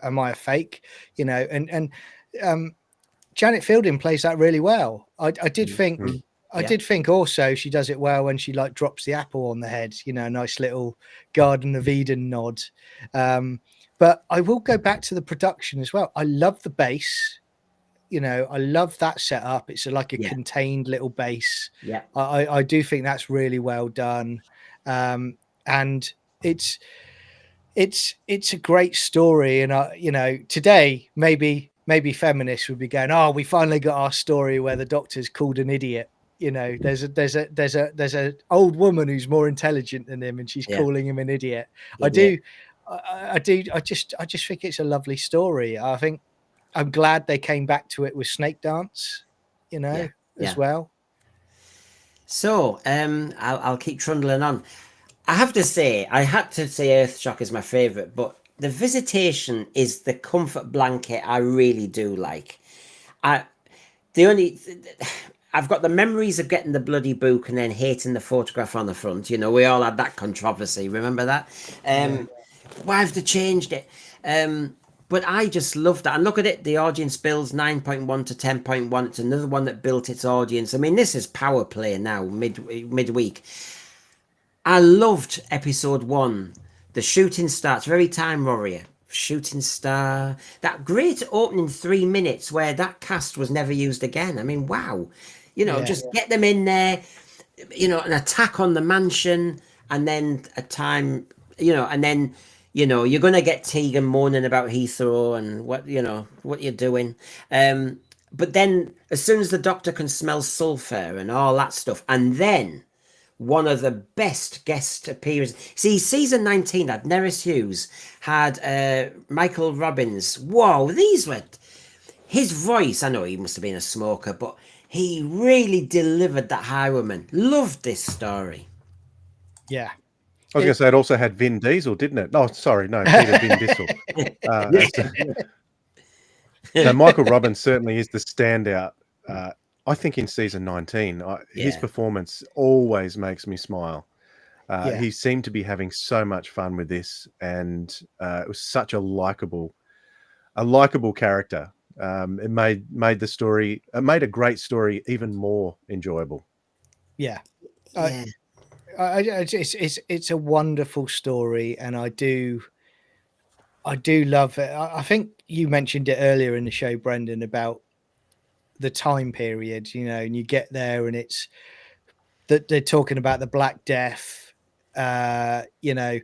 E: Am I a fake? You know, and Janet Fielding plays that really well. I did think, I did think also she does it well when she like drops the apple on the head, you know, nice little Garden of Eden nod. But I will go back to the production as well. I love the bass. You know, I love that setup. It's like a contained little base.
C: Yeah,
E: I do think that's really well done, and it's a great story. And you know, today maybe feminists would be going, "Oh, we finally got our story where the Doctor's called an idiot." You know, there's a old woman who's more intelligent than him, and she's calling him an idiot. I just think it's a lovely story. I think. I'm glad they came back to it with Snake Dance, you know, as well.
C: So I'll keep trundling on. I have to say, I had to say Earthshock is my favorite, but the Visitation is the comfort blanket I really do like. I've got the memories of getting the bloody book and then hating the photograph on the front. You know, we all had that controversy. Remember that? Why have they changed it? But I just love that. And look at it. The audience builds 9.1 to 10.1. It's another one that built its audience. I mean, this is power play now, midweek. I loved episode 1. The shooting star. It's very Time Warrior. Shooting star. That great opening 3 minutes where that cast was never used again. I mean, wow. You know, just get them in there. You know, an attack on the mansion. And then a time, you know, and then... You know, you're going to get Tegan moaning about Heathrow and what you're doing. But then as soon as the Doctor can smell sulfur and all that stuff, and then one of the best guest appearances. See, season 19 had Nerys Hughes, had Michael Robbins. Whoa, these were... His voice, I know he must have been a smoker, but he really delivered that Highwayman. Loved this story.
E: Yeah.
D: I was going to say it also had Vin Diesel, didn't it? Oh, sorry, no, Peter Vin Diesel. So Michael Robbins certainly is the standout. I think in season 19, his performance always makes me smile. He seemed to be having so much fun with this, and it was such a likable character. It made the story, it made a great story even more enjoyable.
E: Yeah. It's a wonderful story, and I do love it. I think you mentioned it earlier in the show, Brendan, about the time period, you know, and you get there and it's that they're talking about the Black Death, you know,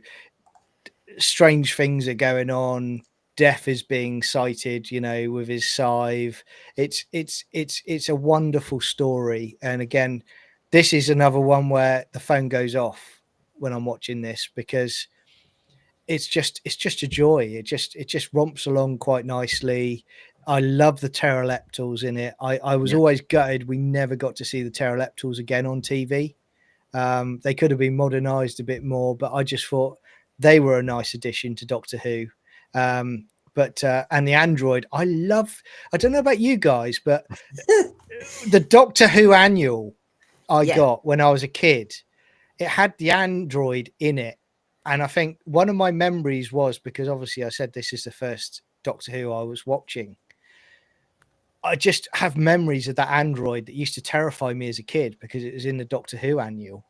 E: strange things are going on. Death is being sighted, you know, with his scythe. It's a wonderful story, and again, this is another one where the phone goes off when I'm watching this, because it's just a joy. It just romps along quite nicely. I love the pteroleptals in it. I was always gutted we never got to see the pteroleptals again on TV. They could have been modernized a bit more, but I just thought they were a nice addition to Doctor Who. And the android, I don't know about you guys, but the Doctor Who annual I got when I was a kid, it had the android in it. And I think one of my memories was, because obviously I said this is the first Doctor Who I was watching, I just have memories of that android that used to terrify me as a kid because it was in the Doctor Who annual.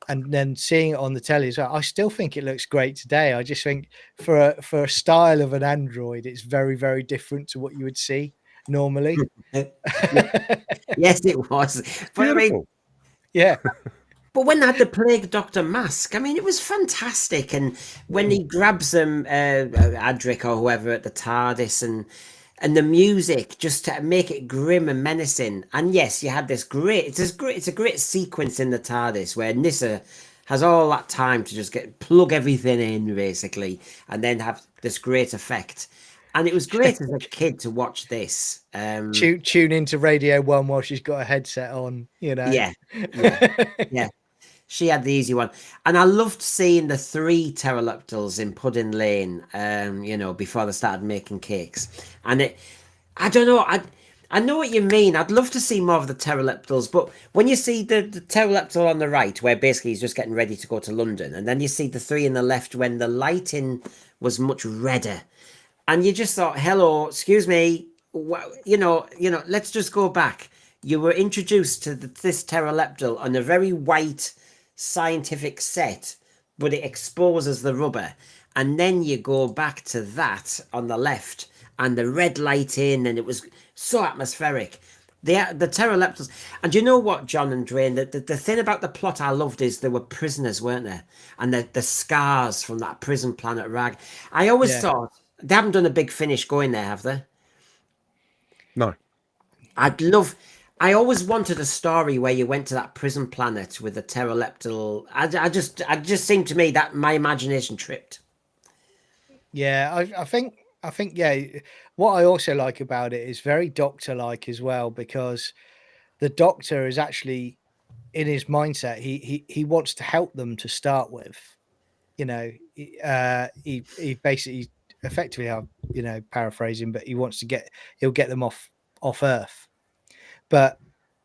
E: And then seeing it on the telly as well, I still think it looks great today. I just think for a style of an android, it's very, very different to what you would see normally.
C: Yes, it was. But I mean, but when they had the Plague Doctor mask, I mean, it was fantastic. And when he grabs them, Adric or whoever at the TARDIS, and the music just to make it grim and menacing. And yes, you had this it's a great sequence in the TARDIS where Nyssa has all that time to just plug everything in basically, and then have this great effect. And it was great as a kid to watch this.
E: Tune into Radio 1 while she's got a headset on, you know.
C: Yeah, yeah. She had the easy one. And I loved seeing the 3 pterodactyls in Pudding Lane, you know, before they started making cakes. And I don't know, I know what you mean. I'd love to see more of the pterodactyls, but when you see the pterodactyl on the right, where basically he's just getting ready to go to London, and then you see the 3 in the left when the lighting was much redder, and you just thought, hello, excuse me, you know, let's just go back. You were introduced to this pterodactyl on a very white scientific set, but it exposes the rubber, and then you go back to that on the left and the red lighting, and it was so atmospheric. The pterodactyls, and you know what, John and Dwayne, the thing about the plot I loved is there were prisoners, weren't there, and the scars from that prison planet Rag. I always thought they haven't done a big finish going there, have they?
D: No.
C: I always wanted a story where you went to that prison planet with a pterodactyl. I just seemed to me that my imagination tripped.
E: Yeah, I think yeah. What I also like about it is very Doctor-like as well, because the Doctor is actually in his mindset. He wants to help them to start with. You know, he basically effectively, you know, paraphrasing, but he wants to he'll get them off Earth. But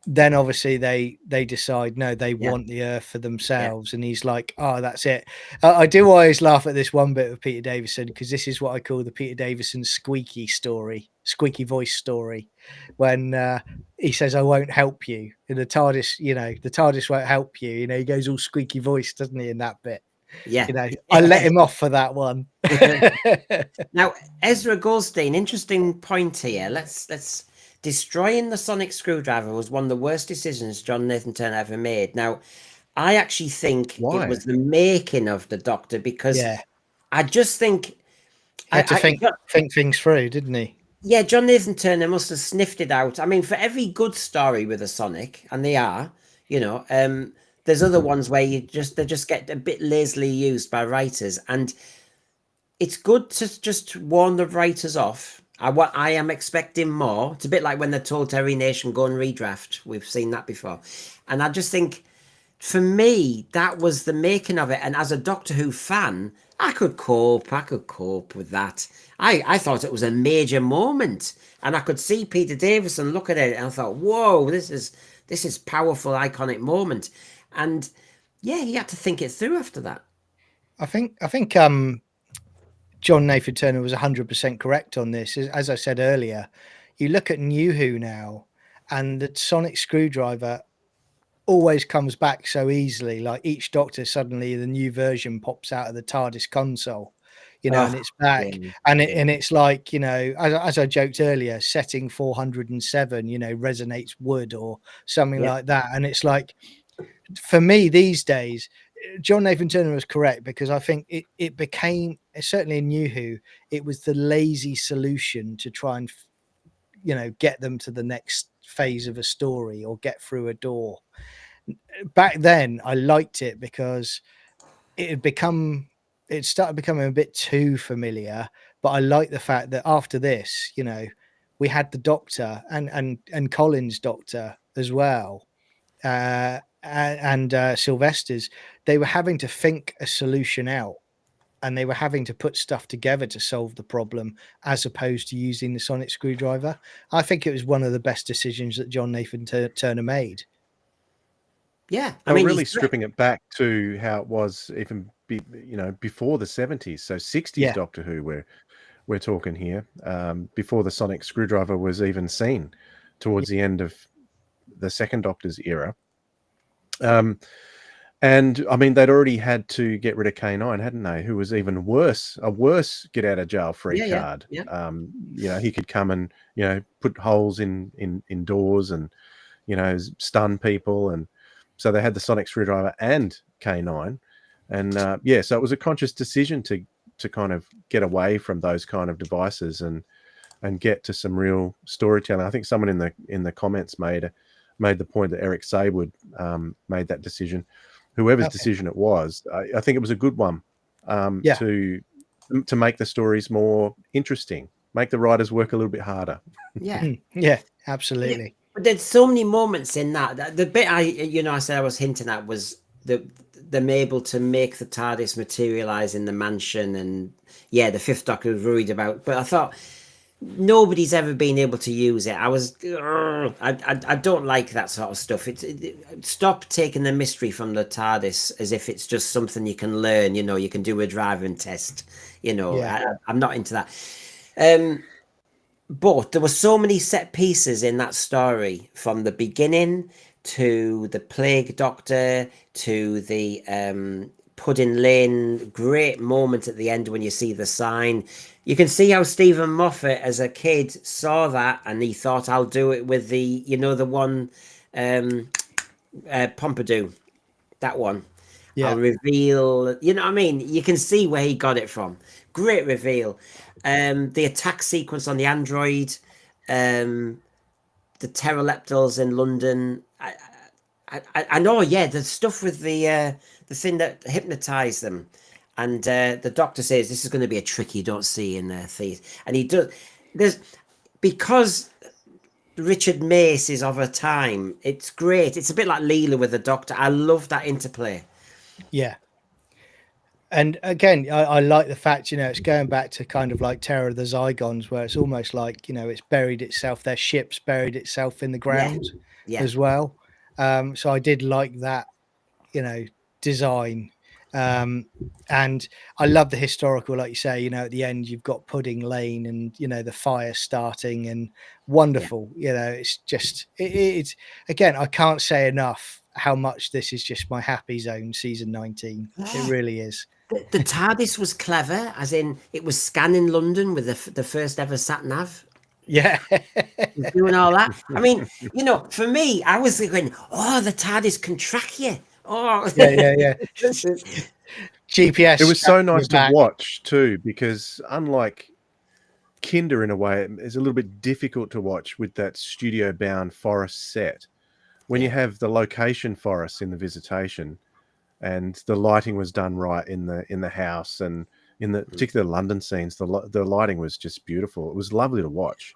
E: then obviously they decide no, they want the Earth for themselves, and he's like, oh, that's it. I do always laugh at this one bit of Peter Davison, because this is what I call the Peter Davison squeaky voice story, when he says, I won't help you in the TARDIS. You know, the TARDIS won't help you. You know, he goes all squeaky voice, doesn't he, in that bit?
C: Yeah,
E: you know, I let him off for that one.
C: Now, Ezra Goldstein, interesting point here. Let's destroying the sonic screwdriver was one of the worst decisions John Nathan Turner ever made. Now, I actually think it was the making of the Doctor, because I just think
E: he had to think things through, didn't he?
C: Yeah, John Nathan Turner must have sniffed it out. I mean, for every good story with a Sonic, and they are, you know, there's other ones where they just get a bit lazily used by writers, and it's good to just warn the writers off. I am expecting more. It's a bit like when they told Terry Nation go and redraft. We've seen that before. And I just think, for me, that was the making of it. And as a Doctor Who fan, I could cope with that. I thought it was a major moment. And I could see Peter Davison look at it and I thought, whoa, this is powerful, iconic moment. And yeah, he had to think it through after that.
E: I think John Nathan Turner was 100% correct on this. As I said earlier, you look at New Who now, and the sonic screwdriver always comes back so easily. Like each Doctor, suddenly the new version pops out of the TARDIS console, you know, and it's back. And it's like, you know, as I joked earlier, setting 407, you know, resonates wood or something like that. And it's like, for me these days, John Nathan Turner was correct, because I think it became, certainly in New Who, it was the lazy solution to try and, you know, get them to the next phase of a story or get through a door. Back then, I liked it because it started becoming a bit too familiar. But I like the fact that after this, you know, we had the Doctor and Colin's Doctor as well. And Sylvester's, they were having to think a solution out, and they were having to put stuff together to solve the problem, as opposed to using the sonic screwdriver. I think it was one of the best decisions that John Nathan Turner made.
C: Yeah,
D: I mean, really stripping it back to how it was even before the 70s, so 60s Doctor Who we're talking here, before the sonic screwdriver was even seen, towards the end of the second Doctor's era. And I mean, they'd already had to get rid of K9, hadn't they? Who was even worse, a worse get out of jail free card. You know, he could come and, you know, put holes in doors and, you know, stun people. And so they had the sonic screwdriver and K9. And so it was a conscious decision to kind of get away from those kind of devices and get to some real storytelling. I think someone in the comments made the point that Eric Saywood made that decision. whoever's
E: Okay.
D: decision it was. I think it was a good one,
E: Yeah.
D: to make the stories more interesting, make the writers work a little bit harder.
C: Yeah.
E: Yeah, absolutely.
C: But there's so many moments in that. The bit I said I was hinting at was them able to make the TARDIS materialize in the mansion, and yeah, the Fifth Doctor was worried about. But I thought nobody's ever been able to use it. I don't like that sort of stuff. Stop taking the mystery from the TARDIS as if it's just something you can learn. You can do a driving test. I'm not into that. But there were so many set pieces in that story, from the beginning to the Plague Doctor to the Pudding Lane. Great moment at the end when you see the sign. You can see how Stephen Moffat, as a kid, saw that and he thought, "I'll do it with the one Pompidou, that one.
E: Yeah.
C: I'll reveal." You know what I mean? You can see where he got it from. Great reveal. The attack sequence on the android, the pteroleptals in London. I know, yeah, the stuff with the thing that hypnotized them, and the Doctor says this is going to be a trick you don't see in theatre, and he does. Because Richard Mace is of a time. It's great. It's a bit like Leela with the Doctor. I love that interplay.
E: Yeah. And again, I like the fact, it's going back to kind of like Terror of the Zygons, where it's almost like, it's buried itself, their ship's buried itself in the ground as well. So I did like that, design. And I love the historical, like you say, at the end, you've got Pudding Lane and, the fire starting, and wonderful. It's just, it's again, I can't say enough how much this is just my happy zone, season 19. It really is.
C: The TARDIS was clever, as in it was scanning London with the first ever sat nav.
E: Yeah,
C: doing all that. I mean, for me, I was thinking, oh, the TARDIS can track you. Oh,
E: yeah. GPS.
D: It was so nice to watch too, because unlike Kinder, in a way, it's a little bit difficult to watch with that studio-bound forest set. When you have the location forests in the Visitation, and the lighting was done right in the house, and in the particular London scenes, the lighting was just beautiful. It was lovely to watch,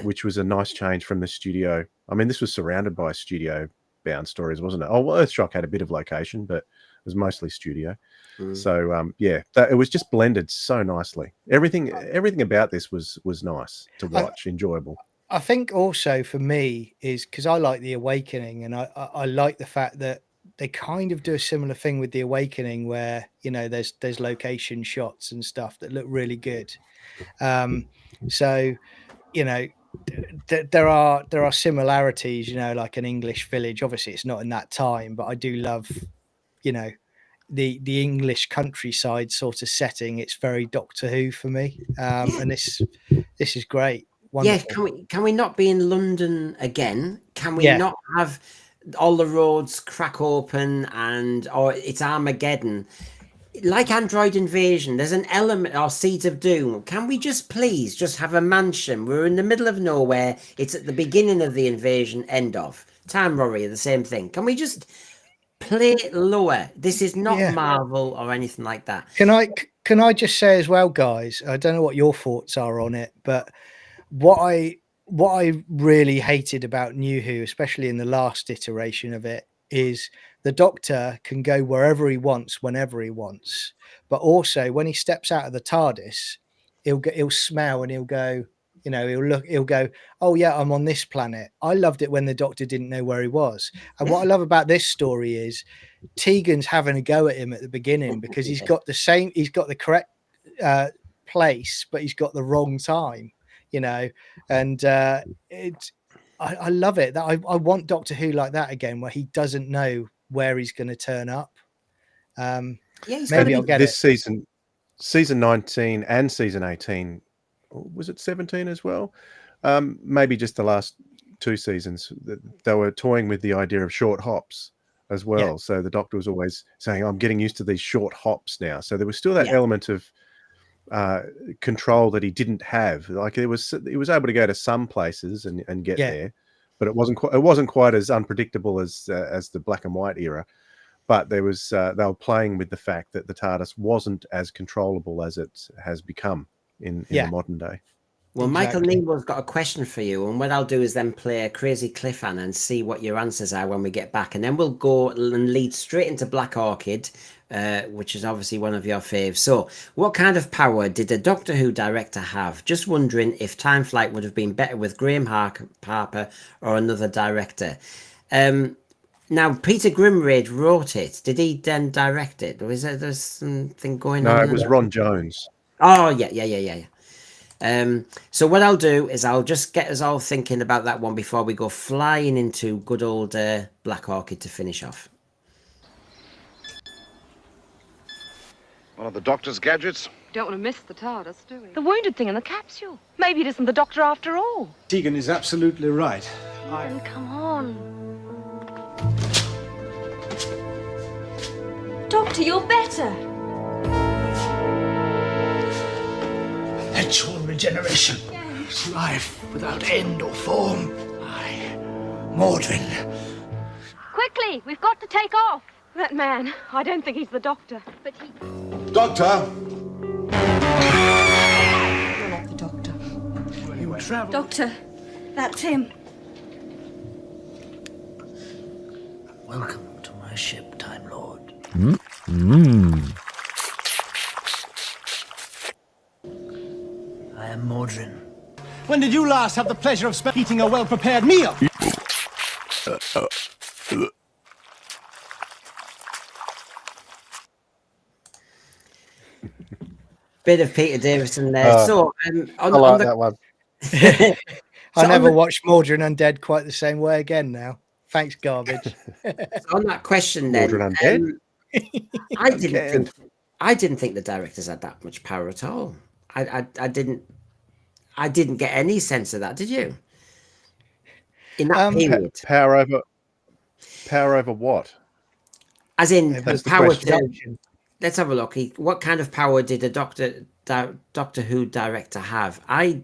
D: which was a nice change from the studio. I mean, this was surrounded by studio-bound stories, wasn't it? Oh, well, Earthshock had a bit of location, but it was mostly studio. So it was just blended so nicely. Everything about this was nice to watch, enjoyable.
E: I think also for me is because I like The Awakening, and I like the fact that they kind of do a similar thing with The Awakening, where there's location shots and stuff that look really good. So there are similarities, like an English village. Obviously, it's not in that time, but I do love the English countryside sort of setting. It's very Doctor Who for me, and this is great. Wonderful.
C: Yeah, can we not be in London again? Can we not have all the roads crack open or it's Armageddon? Like Android Invasion, there's an element, or Seeds of Doom. Can we just please just have a mansion? We're in the middle of nowhere. It's at the beginning of the invasion, end of. Time Warrior, the same thing. Can we just play it lower? This is not Marvel or anything like that.
E: Can I just say as well, guys, I don't know what your thoughts are on it, but what I really hated about New Who, especially in the last iteration of it, is the Doctor can go wherever he wants, whenever he wants. But also when he steps out of the TARDIS, he'll smell and he'll go, he'll go, oh yeah, I'm on this planet. I loved it when the Doctor didn't know where he was. And what I love about this story is Tegan's having a go at him at the beginning, because he's got the correct place, but he's got the wrong time. And I love it. That I want Doctor Who like that again, where he doesn't know where he's going to turn up. Maybe I'll get
D: this season 19 and season 18. Was it 17 as well? Maybe just the last two seasons. They were toying with the idea of short hops as well. Yeah. So the Doctor was always saying, I'm getting used to these short hops now. So there was still that element of control that he didn't have. Like he was able to go to some places and get there, but it wasn't quite as unpredictable as the black and white era. but there was they were playing with the fact that the TARDIS wasn't as controllable as it has become in the modern day.
C: Well,
E: Exactly.
C: Michael Neeble's got a question for you, and what I'll do is then play a crazy cliffhanger and see what your answers are when we get back, and then we'll go and lead straight into Black Orchid, which is obviously one of your faves. So, what kind of power did the Doctor Who director have? Just wondering if Time Flight would have been better with Graham Harper or another director. Now, Peter Grimraid wrote it. Did he then direct it, or is there's something going on?
D: No, it was Ron Jones.
C: Oh, yeah. So what I'll do is I'll just get us all thinking about that one before we go flying into good old Black Orchid to finish off.
M: One of the Doctor's gadgets?
N: Don't want to miss the TARDIS, do we? The wounded thing in the capsule. Maybe it isn't the Doctor after all.
O: Tegan is absolutely right.
N: Ian, come on.
A: Doctor, you're better.
G: Perpetual regeneration. Life without end or form. Aye. Mordrin.
N: Quickly, we've got to take off. That man, I don't think he's the Doctor, but he...
M: Doctor!
A: You're not the Doctor.
G: You travel.
A: Doctor, that's him.
G: Welcome to my ship, Time Lord. I am Mordrin. When did you last have the pleasure of eating a well-prepared meal?
C: Bit of Peter Davison there. So
D: I like that one.
E: I never watched Mordrin Undead quite the same way again now. Thanks, garbage.
C: So on that question then,
D: Mordrin Undead?
C: I didn't think the directors had that much power at all. I didn't get any sense of that. Did you? In that period,
D: Power over what?
C: as in
D: That's the
C: power
D: question.
C: to. Let's have a look. What kind of power did a Doctor Who director have? I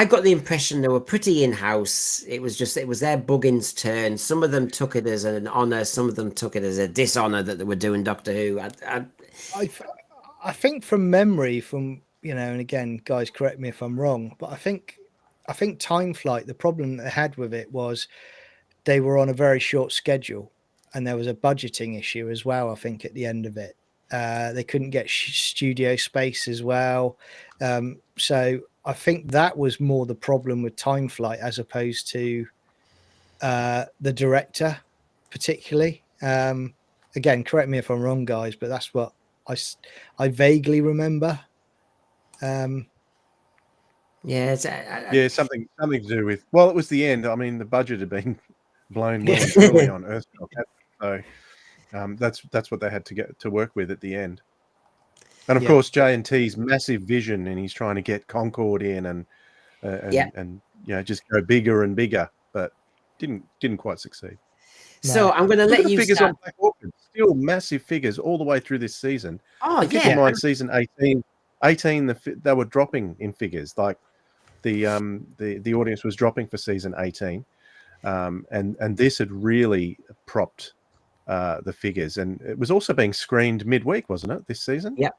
C: got the impression they were pretty in-house. It was their buggins' turn. Some of them took it as an honor. Some of them took it as a dishonor that they were doing Doctor Who.
E: I think from memory, and again, guys, correct me if I'm wrong, but I think Time Flight, the problem they had with it was they were on a very short schedule, and there was a budgeting issue as well. I think at the end of it, they couldn't get studio space as well. So I think that was more the problem with Time Flight as opposed to the director, particularly. Again, correct me if I'm wrong, guys, but that's what I vaguely remember.
C: Yeah,
D: something to do with. Well, it was the end. I mean, the budget had been blown well and truly on Earth, so that's what they had to get to work with at the end. And of course, J&T's massive vision, and he's trying to get Concorde in and just go bigger and bigger, but didn't quite succeed.
C: So I'm going to let you
D: figures
C: start.
D: on Black Orchid, still massive figures all the way through this season.
C: Oh,
D: Keep in mind, season 18, they were dropping in figures. Like the audience was dropping for season 18, and this had really propped the figures, and it was also being screened midweek, wasn't it, this season?
C: Yeah,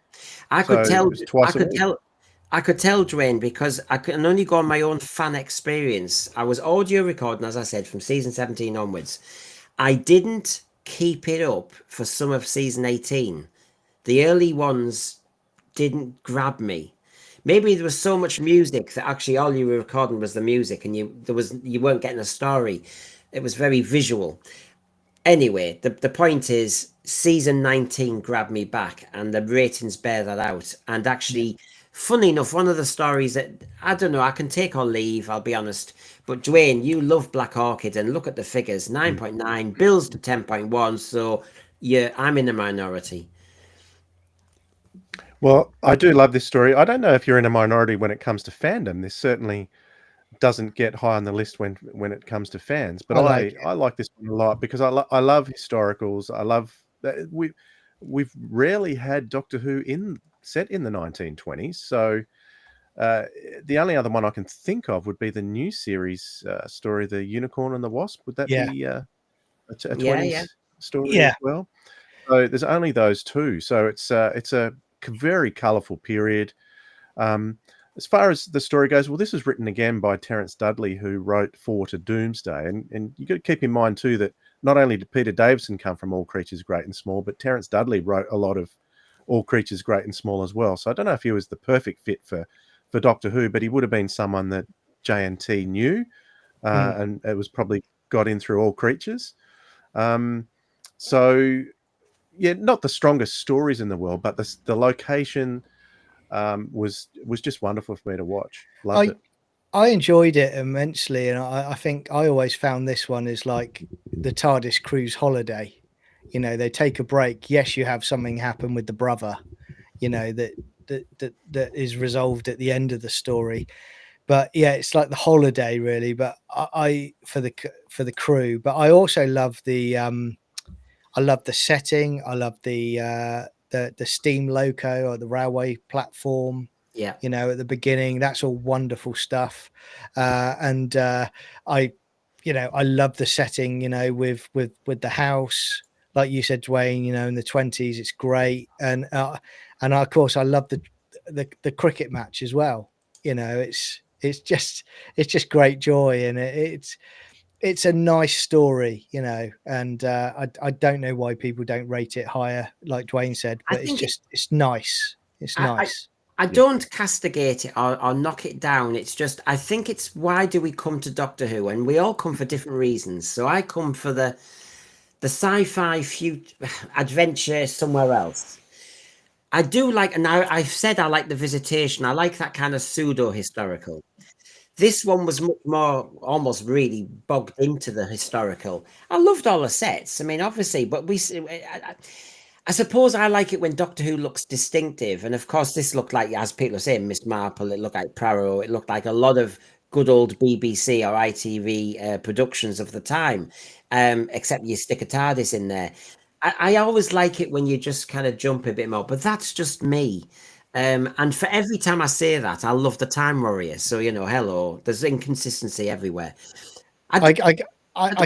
C: I could tell, Dwayne, because I can only go on my own fan experience. I was audio recording, as I said, from season 17 onwards. I didn't keep it up for some of season 18. The early ones didn't grab me. Maybe there was so much music that actually all you were recording was the music, and you weren't getting a story. It was very visual. Anyway, the point is, season 19 grabbed me back, and the ratings bear that out. And actually, funny enough, one of the stories that, I don't know, I can take or leave, I'll be honest, but Dwayne, you love Black Orchid, and look at the figures, 9.9, bills to 10.1, so I'm in the minority.
D: Well, I do love this story. I don't know if you're in a minority when it comes to fandom. This certainly doesn't get high on the list when it comes to fans, but I like this one a lot because I love historicals. I love that we've rarely had Doctor Who set in the 1920s. So the only other one I can think of would be the new series story, The Unicorn and the Wasp. Would that be a 20s story
E: Yeah.
D: as well. So there's only those two. So it's a very colourful period. As far as the story goes, well, this was written again by Terence Dudley, who wrote 4 to Doomsday. And you got to keep in mind, too, that not only did Peter Davison come from All Creatures Great and Small, but Terence Dudley wrote a lot of All Creatures Great and Small as well. So I don't know if he was the perfect fit for Doctor Who, but he would have been someone that JNT knew, and it was probably got in through All Creatures. So, yeah, not the strongest stories in the world, but the location was just wonderful for me to watch. Loved it.
E: I enjoyed it immensely, and I think I always found this one is like the TARDIS cruise holiday. You know, they take a break. Yes, you have something happen with the brother, you know, that is resolved at the end of the story. But yeah, it's like the holiday really. But I for the crew. But I also love the setting. I love the steam loco or the railway platform.
C: Yeah,
E: you know, at the beginning, that's all wonderful stuff. And I love the setting, you know, with the house, like you said, Dwayne, you know, in the 20s, it's great. And of course I love the cricket match as well. You know, it's just great joy, and it's a nice story, you know, and I don't know why people don't rate it higher, like Dwayne said, but it's nice. It's nice.
C: I don't castigate it or knock it down. It's just, I think it's, why do we come to Doctor Who? And we all come for different reasons. So I come for the sci-fi adventure somewhere else. I do like, and I've said I like the Visitation. I like that kind of pseudo-historical. This one was much more, almost really bogged into the historical. I loved all the sets. I mean, obviously, but I suppose I like it when Doctor Who looks distinctive. And of course, this looked like, as people are saying, Miss Marple, it looked like Praro, it looked like a lot of good old BBC or ITV productions of the time, except you stick a TARDIS in there. I always like it when you just kind of jump a bit more, but that's just me. And for every time I say that, I love the Time Warrior. So, you know, hello, there's inconsistency everywhere.
E: I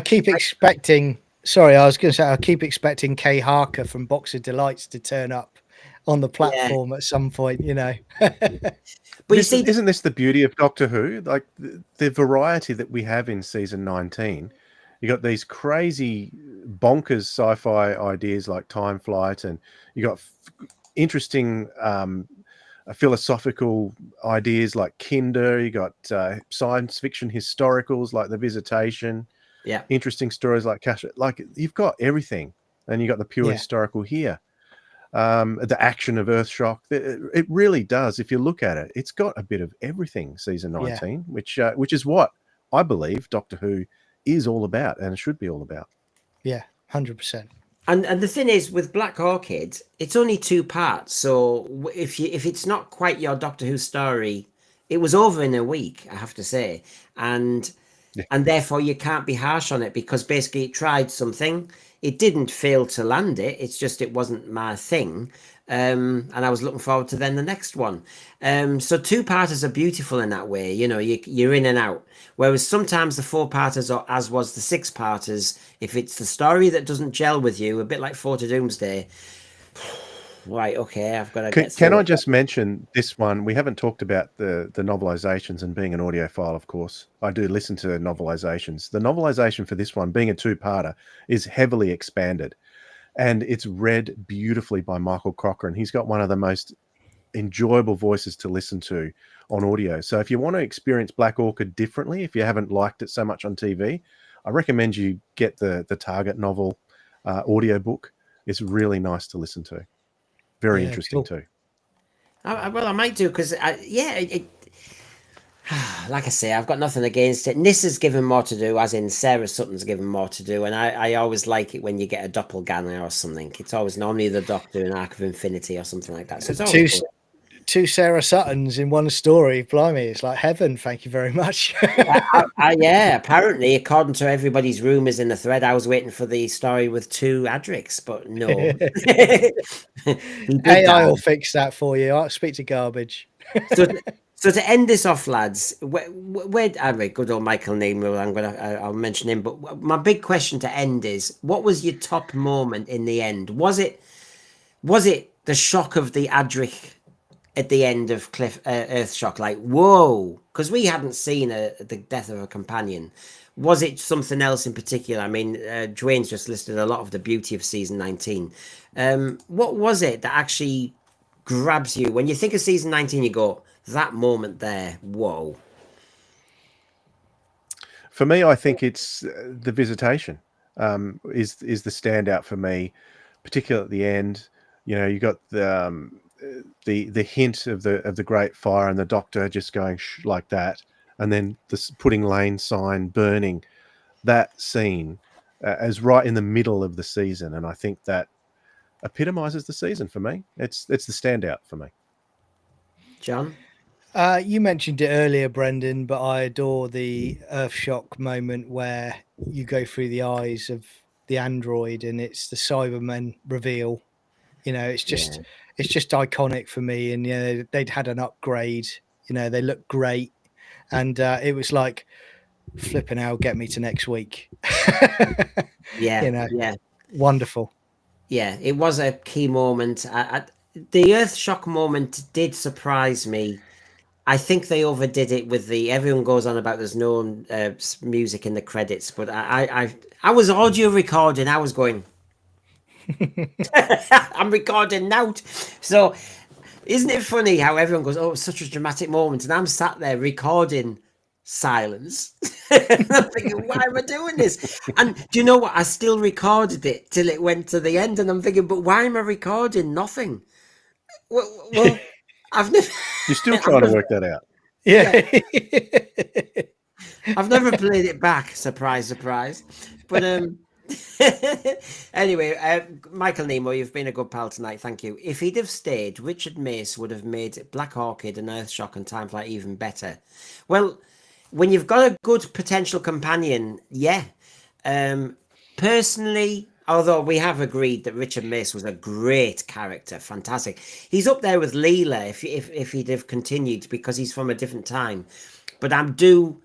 E: keep expecting... Sorry, I was going to say, I keep expecting Kay Harker from Box of Delights to turn up on the platform at some point, you know.
D: But isn't this the beauty of Doctor Who? Like the variety that we have in season 19. You got these crazy, bonkers sci-fi ideas like time flight, and you got interesting philosophical ideas like Kinder. You got science fiction historicals like The Visitation.
C: Yeah,
D: interesting stories like Cash. Like you've got everything, and you got the pure historical here. The action of Earthshock. It really does. If you look at it, it's got a bit of everything. Season 19, which is what I believe Doctor Who is all about, and it should be all about.
E: Yeah, 100%.
C: And the thing is, with Black Orchid, it's only 2 parts. So if it's not quite your Doctor Who story, it was over in a week, I have to say, and therefore you can't be harsh on it, because basically it tried something, it didn't fail to land it. It's just it wasn't my thing, and I was looking forward to then the next one. So 2-parters are beautiful in that way. You know, you're in and out. Whereas sometimes the 4-parters, or as was the 6-parters, if it's the story that doesn't gel with you, a bit like 4 to Doomsday, right, okay, I've got to
D: Can I just mention this one? We haven't talked about the novelizations, and being an audiophile, of course, I do listen to novelizations. The novelization for this one, being a 2-parter, is heavily expanded, and it's read beautifully by Michael Cochran. He's got one of the most enjoyable voices to listen to on audio. So if you want to experience Black Orchid differently, if you haven't liked it so much on TV, I recommend you get the Target novel audiobook. It's really nice to listen to. Very interesting too.
C: Well, I might do, because like I say, I've got nothing against it. Nis has given more to do, as in Sarah Sutton's given more to do, and I always like it when you get a doppelganger or something. It's always normally the Doctor in Arc of Infinity or something like that. So it's always
E: two Sarah Suttons in one story. Blimey, it's like heaven. Thank you very much.
C: Yeah, apparently, according to everybody's rumours in the thread, I was waiting for the story with 2 Adrics, but no.
E: AI will fix that for you. I'll speak to Garbage.
C: So to end this off, lads, where good old Michael Neal, I'll mention him. But my big question to end is, what was your top moment in the end? Was it the shock of the Adric at the end of Earthshock? Like, whoa, because we hadn't seen the death of a companion. Was it something else in particular? I mean, Dwayne's just listed a lot of the beauty of season 19. What was it that actually grabs you when you think of season 19? You go, that moment there, whoa.
D: For me, I think it's the visitation is the standout for me, particularly at the end. You know, you got the hint of the Great Fire and the Doctor just going like that, and then the putting lane sign burning. That scene as right in the middle of the season, and I think that epitomizes the season for me. It's the standout for me.
C: John?
E: You mentioned it earlier, Brendan, but I adore the Earthshock moment where you go through the eyes of the android and it's the Cybermen reveal. You know, it's just iconic for me. And, you know, they'd had an upgrade, you know, they look great. And it was like, flipping out, get me to next week.
C: Yeah,
E: you know,
C: yeah.
E: Wonderful.
C: Yeah, it was a key moment. The Earthshock moment did surprise me. I think they overdid it with everyone goes on about there's no music in the credits, but I was audio recording. I was going, I'm recording now. So isn't it funny how everyone goes, oh, it's such a dramatic moment, and I'm sat there recording silence. And I'm thinking, why am I doing this? And do you know what? I still recorded it till it went to the end, and I'm thinking, but why am I recording nothing? Well I've never.
D: You're still trying to work that out.
E: Yeah.
C: I've never played it back. Surprise, surprise. But anyway, Michael Nemo, you've been a good pal tonight. Thank you. If he'd have stayed, Richard Mace would have made Black Orchid and Earthshock and Time Flight even better. Well, when you've got a good potential companion, yeah. Personally, although we have agreed that Richard Mace was a great character, fantastic. He's up there with Leela if he'd have continued, because he's from a different time. But I do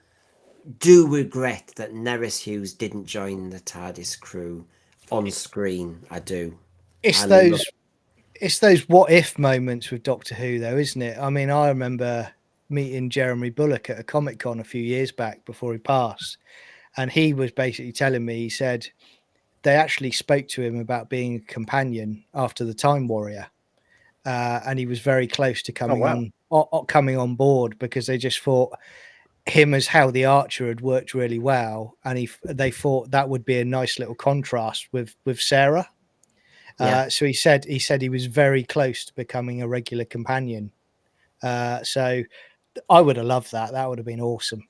C: regret that Nerys Hughes didn't join the TARDIS crew on screen. I do.
E: It's those what if moments with Doctor Who, though, isn't it? I mean, I remember meeting Jeremy Bullock at a Comic-Con a few years back before he passed, and he was basically telling me, he said they actually spoke to him about being a companion after the Time Warrior, and he was very close to coming on board, because they just thought him as Hal the Archer had worked really well, and they thought that would be a nice little contrast with Sarah. So he said he was very close to becoming a regular companion. So I would have loved that. That would have been awesome.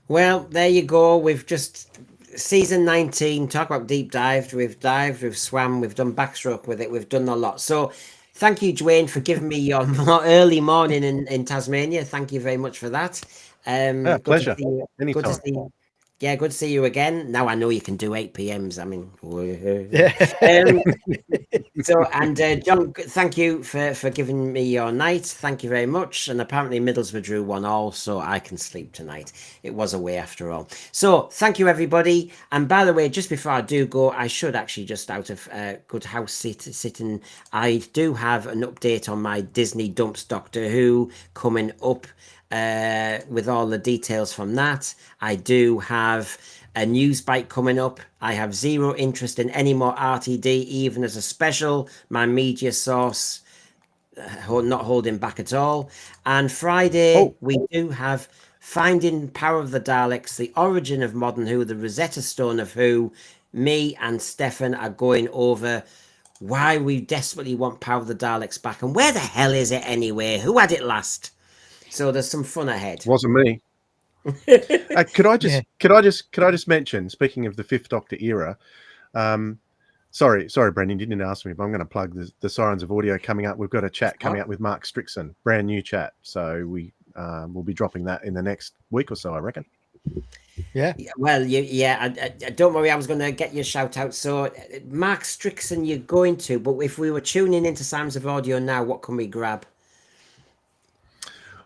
C: Well, there you go. We've just season 19. Talk about deep dived. We've dived, we've swam, we've done backstroke with it. We've done a lot. So thank you, Dwayne, for giving me your early morning in Tasmania. Thank you very much for that.
D: Pleasure.
C: Good to see you. Yeah, good to see you again. Now I know you can do 8 p.m.s. I mean, John, thank you for giving me your night. Thank you very much. And apparently Middlesbrough drew 1-1, so I can sleep tonight. It was away after all. So thank you, everybody. And by the way, just before I do go, I should actually, just out of good house sitting, I do have an update on my Disney Dumps Doctor Who coming up. With all the details from that. I do have a news bite coming up. I have zero interest in any more RTD, even as a special. My media source not holding back at all. And Friday, we do have Finding Power of the Daleks, the origin of modern Who, the Rosetta Stone of Who. Me and Stefan are going over why we desperately want Power of the Daleks back, and where the hell is it anyway? Who had it last? So there's some fun ahead.
D: Wasn't me. Could I just mention, speaking of the Fifth Doctor era, sorry, Brendan, you didn't ask me, but I'm going to plug the Sirens of Audio coming up. We've got a chat coming up with Mark Strickson, brand new chat. So we'll be dropping that in the next week or so, I reckon.
E: Yeah.
C: Well, don't worry, I was going to get your shout out. So Mark Strickson, you're going to, but if we were tuning into Sirens of Audio now, what can we grab?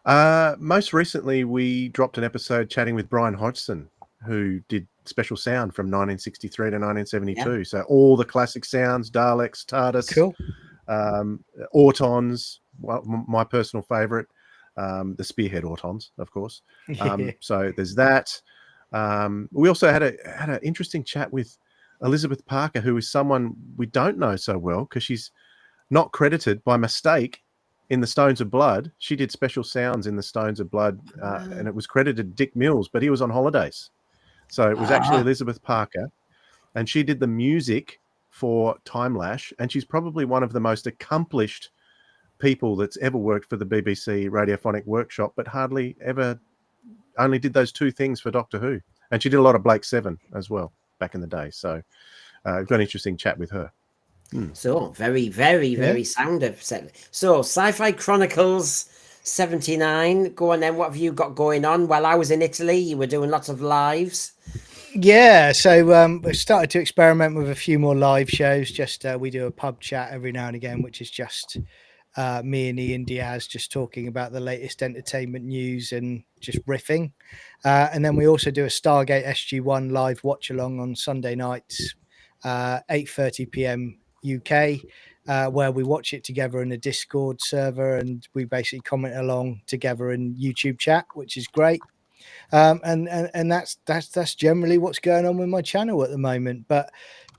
D: Most recently, we dropped an episode chatting with Brian Hodgson, who did special sound from 1963 to 1972.
C: Yeah.
D: So all the classic sounds, Daleks, TARDIS,
E: Cool.
D: Autons, my personal favorite, the Spearhead Autons, of course. So there's that. We also had an interesting chat with Elizabeth Parker, who is someone we don't know so well because she's not credited by mistake in the Stones of Blood. She did special sounds in the Stones of Blood, and it was credited Dick Mills, but he was on holidays. So it was actually Elizabeth Parker, and she did the music for Time Lash, and she's probably one of the most accomplished people that's ever worked for the BBC Radiophonic Workshop, but hardly ever only did those two things for Doctor Who. And she did a lot of Blake Seven as well back in the day. So we've got an interesting chat with her.
C: So very sound of set. So Sci-Fi Chronicles 79. Go on then. What have you got going on? While I was in Italy, you were doing lots of lives.
E: Yeah, so we've started to experiment with a few more live shows. Just we do a pub chat every now and again, which is just me and Ian Diaz just talking about the latest entertainment news and just riffing. And then we also do a Stargate SG1 live watch along on Sunday nights, 8:30 p.m. UK, where we watch it together in a Discord server, and we basically comment along together in YouTube chat, which is great. And that's generally what's going on with my channel at the moment. But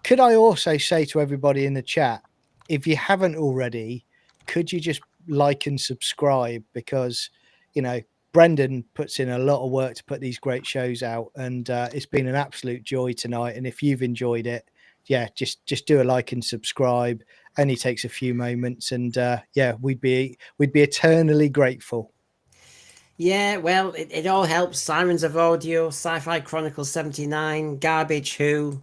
E: could I also say to everybody in the chat, if you haven't already, could you just like and subscribe? Because, you know, Brendan puts in a lot of work to put these great shows out, and it's been an absolute joy tonight. And if you've enjoyed it, yeah, just do a like and subscribe. Only takes a few moments, and yeah, we'd be eternally grateful.
C: Yeah, well, it all helps. Sirens of Audio, Sci-Fi Chronicles 79, Garbage Who.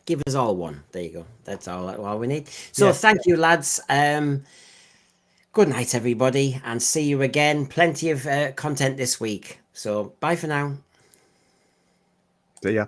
C: Give us all one. There you go. That's all we need. So
E: Yeah.
C: thank you, lads. Good night, everybody, and see you again. Plenty of content this week. So bye for now.
D: See ya.